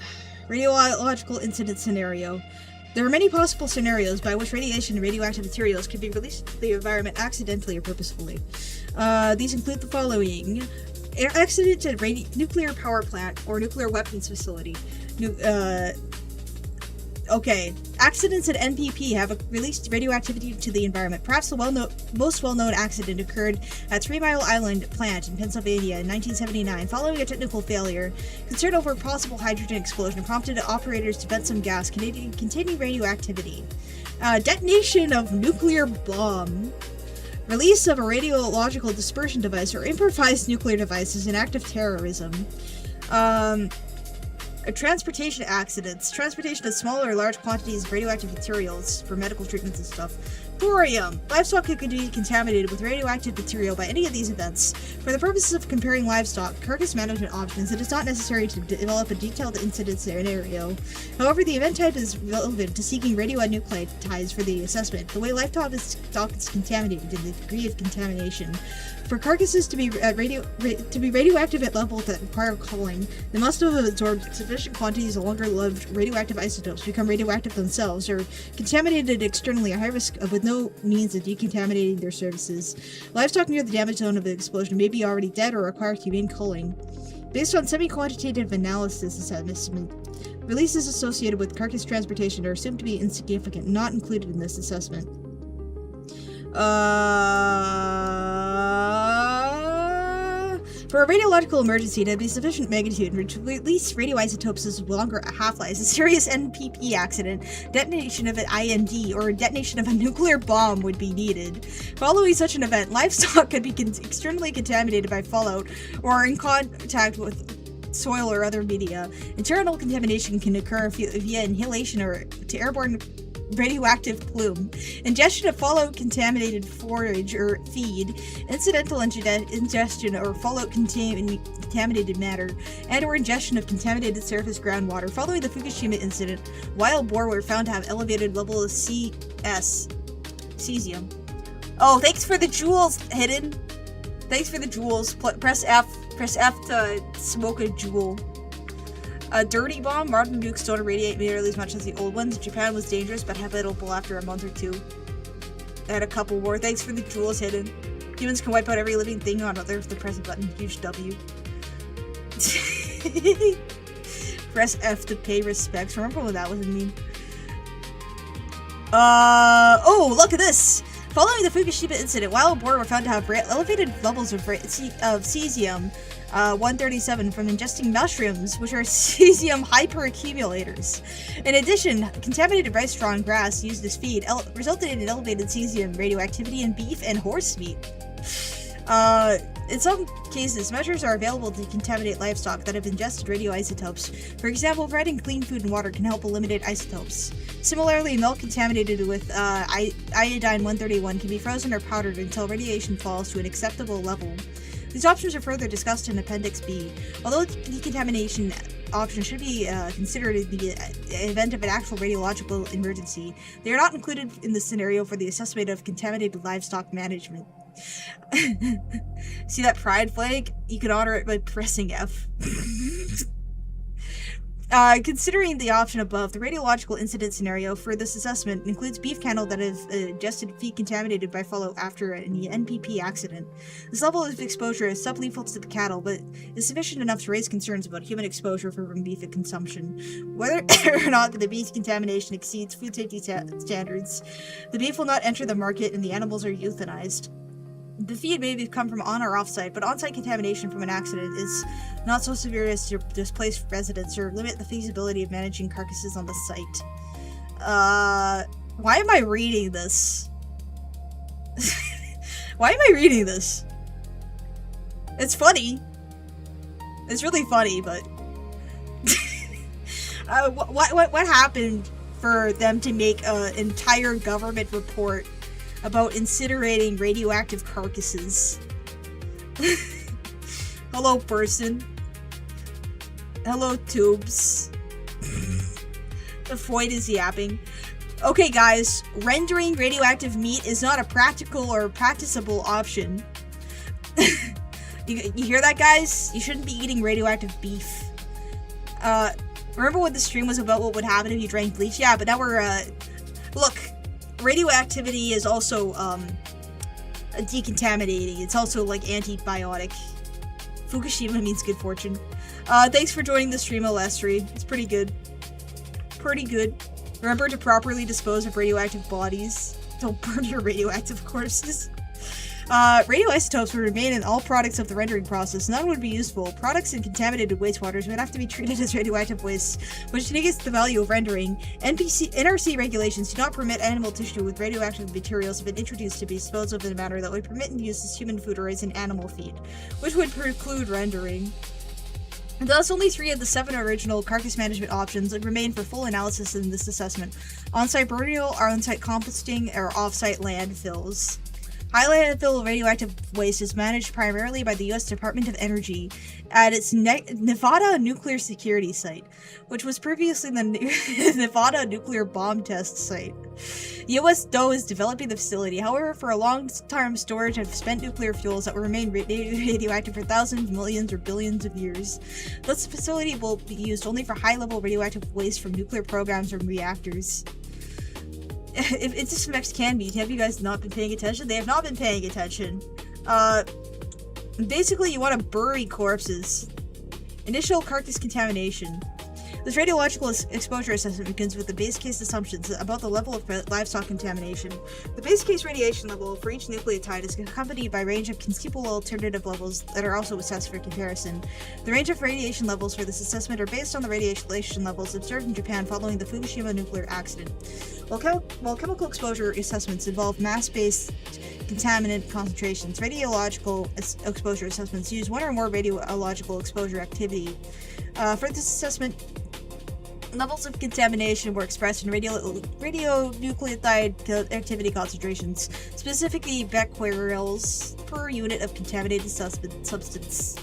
Radiological incident scenario. There are many possible scenarios by which radiation and radioactive materials can be released into the environment accidentally or purposefully. These include the following. Accident at nuclear power plant or nuclear weapons facility. Accidents at NPP have released radioactivity to the environment. Perhaps the most well-known accident occurred at 3 Mile Island plant in Pennsylvania in 1979. Following a technical failure, concern over a possible hydrogen explosion prompted operators to vent some gas containing radioactivity. Detonation of nuclear bomb. Release of a radiological dispersion device or improvised nuclear device is an act of terrorism. Transportation accidents. Transportation of small or large quantities of radioactive materials for medical treatments and stuff. Thorium. Livestock could be contaminated with radioactive material by any of these events. For the purposes of comparing livestock carcass management options, it is not necessary to develop a detailed incident scenario. However, the event type is relevant to seeking radionuclides for the assessment, the way livestock is contaminated, and the degree of contamination. For carcasses to be radioactive at levels that require culling, they must have absorbed sufficient quantities of longer-lived radioactive isotopes, become radioactive themselves, or contaminated externally at high risk with no means of decontaminating their surfaces. Livestock near the damage zone of the explosion may be already dead or require humane culling. Based on semi-quantitative analysis assessment, releases associated with carcass transportation are assumed to be insignificant, not included in this assessment. For a radiological emergency to be sufficient magnitude to release radioisotopes with longer half-lives, a serious NPP accident, detonation of an IND, or detonation of a nuclear bomb would be needed. Following such an event, livestock could be externally contaminated by fallout or in contact with soil or other media. Internal contamination can occur via inhalation or to airborne radioactive plume, ingestion of fallout contaminated forage or feed, incidental ingestion or fallout contaminated matter, and or ingestion of contaminated surface groundwater. Following the Fukushima incident, wild boar were found to have elevated level of cesium. Oh, thanks for the jewels, Hidden. Thanks for the jewels. Press F to smoke a jewel. A dirty bomb. Modern nukes don't irradiate nearly as much as the old ones. Japan was dangerous but habitable after a month or two. I had a couple more. Thanks for the jewels, Hidden. Humans can wipe out every living thing on Earth with the press button. Huge W. Press F to pay respects. Remember when that was a meme? Oh, look at this! Following the Fukushima incident, wild boar were found to have elevated levels of cesium 137 from ingesting mushrooms, which are cesium hyperaccumulators. In addition, contaminated rice straw and grass used as feed resulted in elevated cesium radioactivity in beef and horse meat. In some cases, measures are available to contaminate livestock that have ingested radioisotopes. For example, providing clean food and water can help eliminate isotopes. Similarly, milk contaminated with iodine 131 can be frozen or powdered until radiation falls to an acceptable level. These options are further discussed in Appendix B. Although decontamination options should be considered in the event of an actual radiological emergency, they are not included in the scenario for the assessment of contaminated livestock management. See that pride flag? You can honor it by pressing F. Considering the option above, the radiological incident scenario for this assessment includes beef cattle that have ingested feed contaminated by fallout after an NPP accident. This level of exposure is sublethal to the cattle, but is sufficient enough to raise concerns about human exposure from beef consumption. Whether or not the beef contamination exceeds food safety standards, the beef will not enter the market and the animals are euthanized. The feed may come from on or off-site, but on-site contamination from an accident is not so severe as to displace residents or limit the feasibility of managing carcasses on the site. Why am I reading this? Why am I reading this? It's funny. It's really funny, but... what happened for them to make an entire government report about incinerating radioactive carcasses? Hello, person. Hello, tubes. The Freud is yapping. Okay, guys, rendering radioactive meat is not a practical or practicable option. You hear that, guys? You shouldn't be eating radioactive beef. Remember what the stream was about, what would happen if you drank bleach? Yeah, but now we're, look, radioactivity is also, decontaminating. It's also, like, antibiotic. Fukushima means good fortune. Thanks for joining the stream, Alestri. It's pretty good. Pretty good. Remember to properly dispose of radioactive bodies. Don't burn your radioactive corpses. Radioisotopes would remain in all products of the rendering process. None would be useful. Products in contaminated wastewaters would have to be treated as radioactive waste, which negates the value of rendering. NRC regulations do not permit animal tissue with radioactive materials have been introduced to be disposed of in a manner that would permit use as human food or as an animal feed, which would preclude rendering. Thus, only 3 of the 7 original carcass management options would remain for full analysis in this assessment: on-site burial, on-site composting, or off-site landfills. High landfill radioactive waste is managed primarily by the U.S. Department of Energy at its Nevada nuclear security site, which was previously the Nevada nuclear bomb test site. U.S. DOE is developing the facility, however, for a long-term storage of spent nuclear fuels that will remain radioactive for thousands, millions, or billions of years. Thus, the facility will be used only for high-level radioactive waste from nuclear programs or reactors. If Disinfectant can be, have you guys not been paying attention? They have not been paying attention. Basically, you want to bury corpses. Initial carcass contamination. This radiological exposure assessment begins with the base case assumptions about the level of livestock contamination. The base case radiation level for each nucleotide is accompanied by a range of conceivable alternative levels that are also assessed for comparison. The range of radiation levels for this assessment are based on the radiation levels observed in Japan following the Fukushima nuclear accident. While chemical exposure assessments involve mass-based contaminant concentrations, radiological exposure assessments use one or more radiological exposure activity. For this assessment, levels of contamination were expressed in radionucleotide activity concentrations, specifically becquerels per unit of contaminated substance.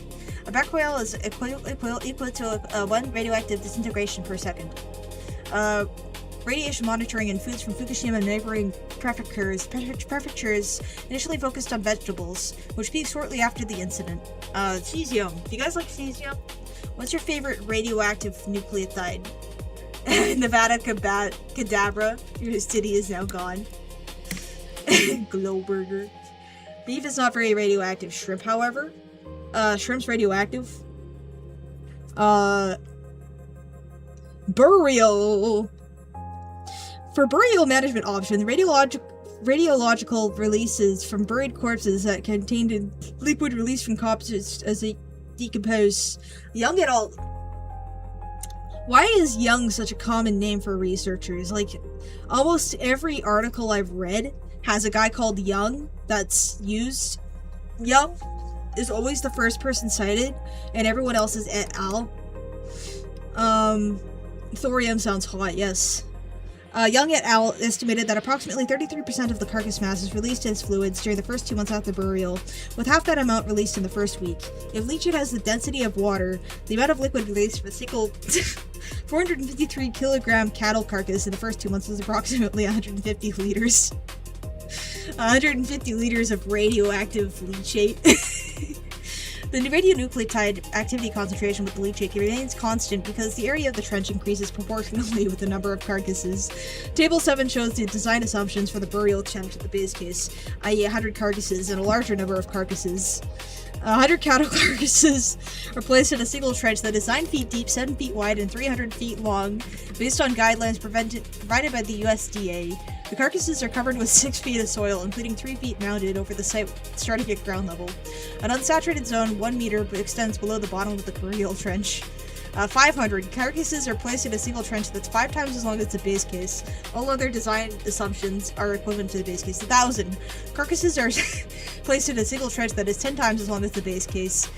A becquerel is equal to 1 radioactive disintegration per second. Radiation monitoring in foods from Fukushima and neighboring prefectures initially focused on vegetables, which peaked shortly after the incident. Cesium. Do you guys like cesium? What's your favorite radioactive nucleotide? Nevada Cadabra. Your city is now gone. Glowburger. Beef is not very radioactive. Shrimp, however. Shrimp's radioactive. Burial. For burial management options, radiological releases from buried corpses that contained liquid released from corpses as they decompose. Young et al. Why is Young such a common name for researchers? Like, almost every article I've read has a guy called Young that's used. Young is always the first person cited, and everyone else is et al. Thorium sounds hot, yes. Young et al. Estimated that approximately 33% of the carcass mass is released as fluids during the first 2 months after burial, with half that amount released in the first week. If leachate has the density of water, the amount of liquid released from a single 453 kilogram cattle carcass in the first 2 months is approximately 150 liters. 150 liters of radioactive leachate. The radionucleotide activity concentration with the leachate remains constant because the area of the trench increases proportionally with the number of carcasses. Table 7 shows the design assumptions for the burial attempt at the base case, i.e. 100 carcasses and a larger number of carcasses. 100 cattle carcasses are placed in a single trench that is 9 feet deep, 7 feet wide, and 300 feet long, based on guidelines provided by the USDA. The carcasses are covered with 6 feet of soil, including 3 feet mounded over the site starting at ground level. An unsaturated zone 1 meter extends below the bottom of the burial trench. 500 carcasses are placed in a single trench that's 5 times as long as the base case. All other design assumptions are equivalent to the base case. 1,000 carcasses are placed in a single trench that is 10 times as long as the base case.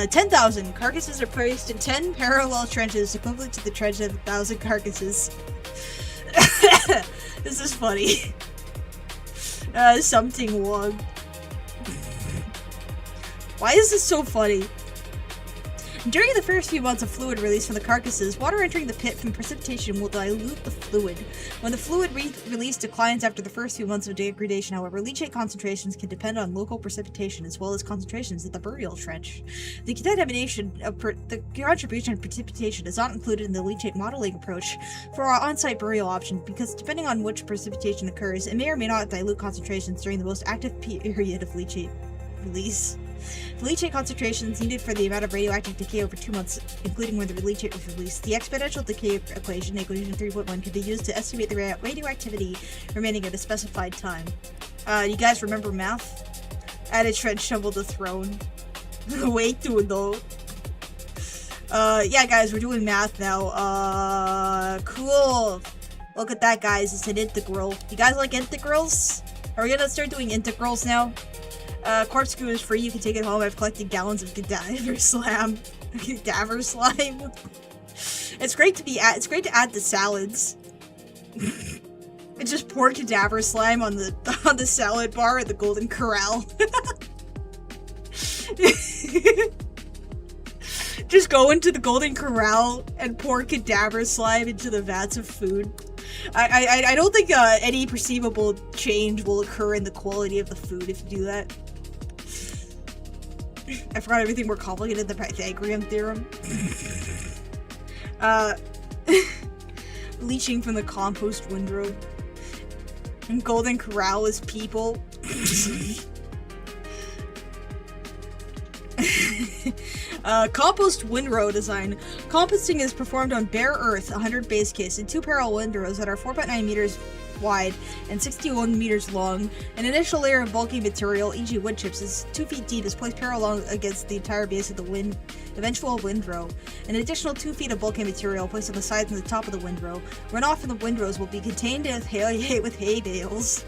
10,000 carcasses are placed in 10 parallel trenches equivalent to the trench of 1,000 carcasses. This is funny. Something wrong. Why is this so funny? During the first few months of fluid release from the carcasses, water entering the pit from precipitation will dilute the fluid. When the fluid release declines after the first few months of degradation, however, leachate concentrations can depend on local precipitation as well as concentrations at the burial trench. The contribution of precipitation is not included in the leachate modeling approach for our on-site burial option because depending on which precipitation occurs, it may or may not dilute concentrations during the most active period of leachate release. The leachate concentrations needed for the amount of radioactive decay over 2 months, including when the leachate was released. The exponential decay equation, equation 3.1, can be used to estimate the radioactivity remaining at a specified time. You guys remember math? Add a trench shovel to throne. Wait to know. Yeah, guys, we're doing math now. Cool. Look at that, guys. It's an integral. You guys like integrals? Are we gonna start doing integrals now? Corpse goo is free, you can take it home. I've collected gallons of cadaver slime. Cadaver slime? It's great to add to salads. It's just pour cadaver slime on the salad bar at the Golden Corral. Just go into the Golden Corral and pour cadaver slime into the vats of food. I don't think any perceivable change will occur in the quality of the food if you do that. I forgot everything more complicated than the Pythagorean theorem. Leaching from the compost windrow. And Golden Corral is people. Compost windrow design. Composting is performed on bare earth, 100 base case, in 2 parallel windrows that are 4.9 meters wide and 61 meters long. An initial layer of bulky material, e.g. wood chips, is 2 feet deep, is placed parallel against the entire base of the eventual windrow. An additional 2 feet of bulky material placed on the sides and the top of the windrow. Runoff from the windrows will be contained with hay bales.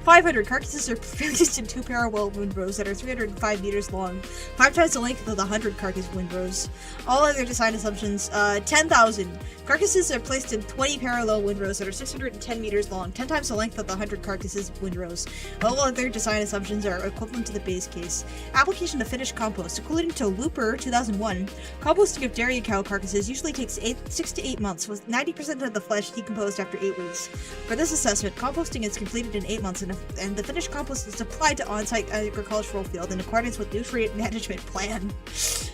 500 carcasses are placed in 2 parallel windrows that are 305 meters long, 5 times the length of the 100 carcass windrows. All other design assumptions, 10,000 carcasses are placed in 20 parallel windrows that are 610 meters long, 10 times the length of the 100 carcasses windrows. All other design assumptions are equivalent to the base case. Application to finished compost. According to Looper 2001, composting of dairy cow carcasses usually takes 6 to 8 months, with 90% of the flesh decomposed after 8 weeks. For this assessment, composting is completed in 8 months and the finished compost is applied to on-site agricultural field in accordance with nutrient management plan.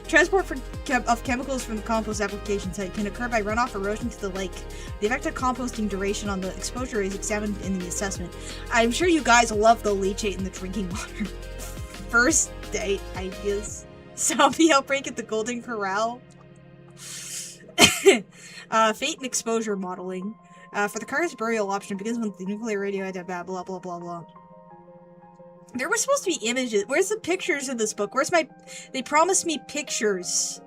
Transport of chemicals from the compost application site can occur by runoff erosion to the lake. The effective composting duration on the exposure is examined in the assessment. I'm sure you guys love the leachate in the drinking water. First date ideas. Zombie outbreak at the Golden Corral. Fate and exposure modeling. For the carcass burial option begins with the nuclear radioactive blah blah blah blah blah. There were supposed to be images. Where's the pictures in this book? They promised me pictures.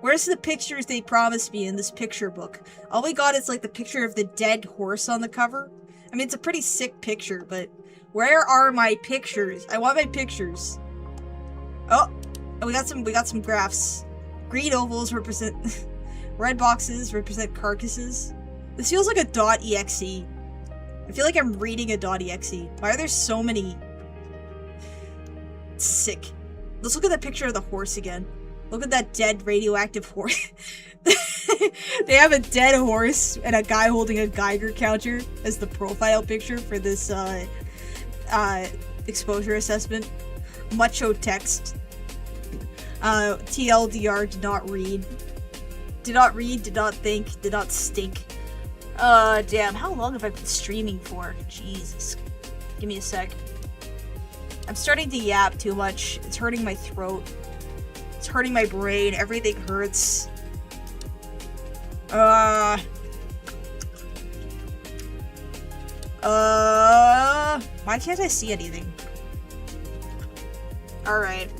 Where's the pictures they promised me in this picture book? All we got is like the picture of the dead horse on the cover. I mean, it's a pretty sick picture, but where are my pictures? I want my pictures. Oh, we got some graphs. Green ovals represent red boxes represent carcasses. This feels like a .exe. I feel like I'm reading a .exe. Why are there so many? Sick. Let's look at the picture of the horse again. Look at that dead radioactive horse. They have a dead horse and a guy holding a Geiger counter as the profile picture for this exposure assessment. Macho text. TLDR, did not read. Did not read, did not think, did not stink. Damn, how long have I been streaming for? Jesus. Give me a sec. I'm starting to yap too much. It's hurting my throat. It's hurting my brain. Everything hurts. Why can't I see anything? Alright.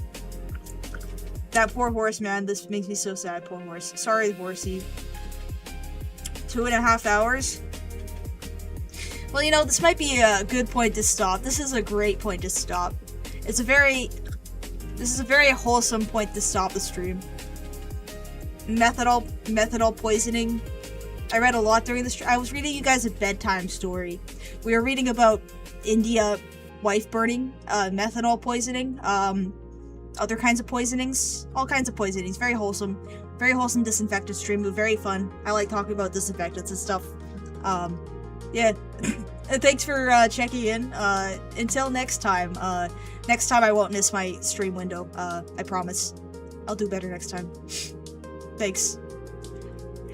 That poor horse, man. This makes me so sad. Poor horse. Sorry, horsey. 2.5 hours? Well, you know, this might be a good point to stop. This is a great point to stop. This is a very wholesome point to stop the stream. Methanol poisoning. I read a lot during the stream. I was reading you guys a bedtime story. We were reading about India wife burning, methanol poisoning, other kinds of poisonings, all kinds of poisonings. Very wholesome disinfectant stream, but very fun. I like talking about disinfectants and stuff. Yeah. Thanks for checking in. Until next time. Next time I won't miss my stream window. I promise. I'll do better next time. Thanks.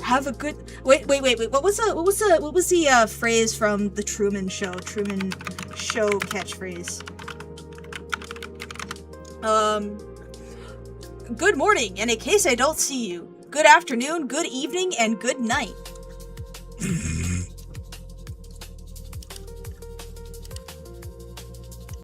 Have a good. Wait. What was the phrase from the Truman Show? Truman Show catchphrase. Good morning, and in case I don't see you, good afternoon, good evening, and good night.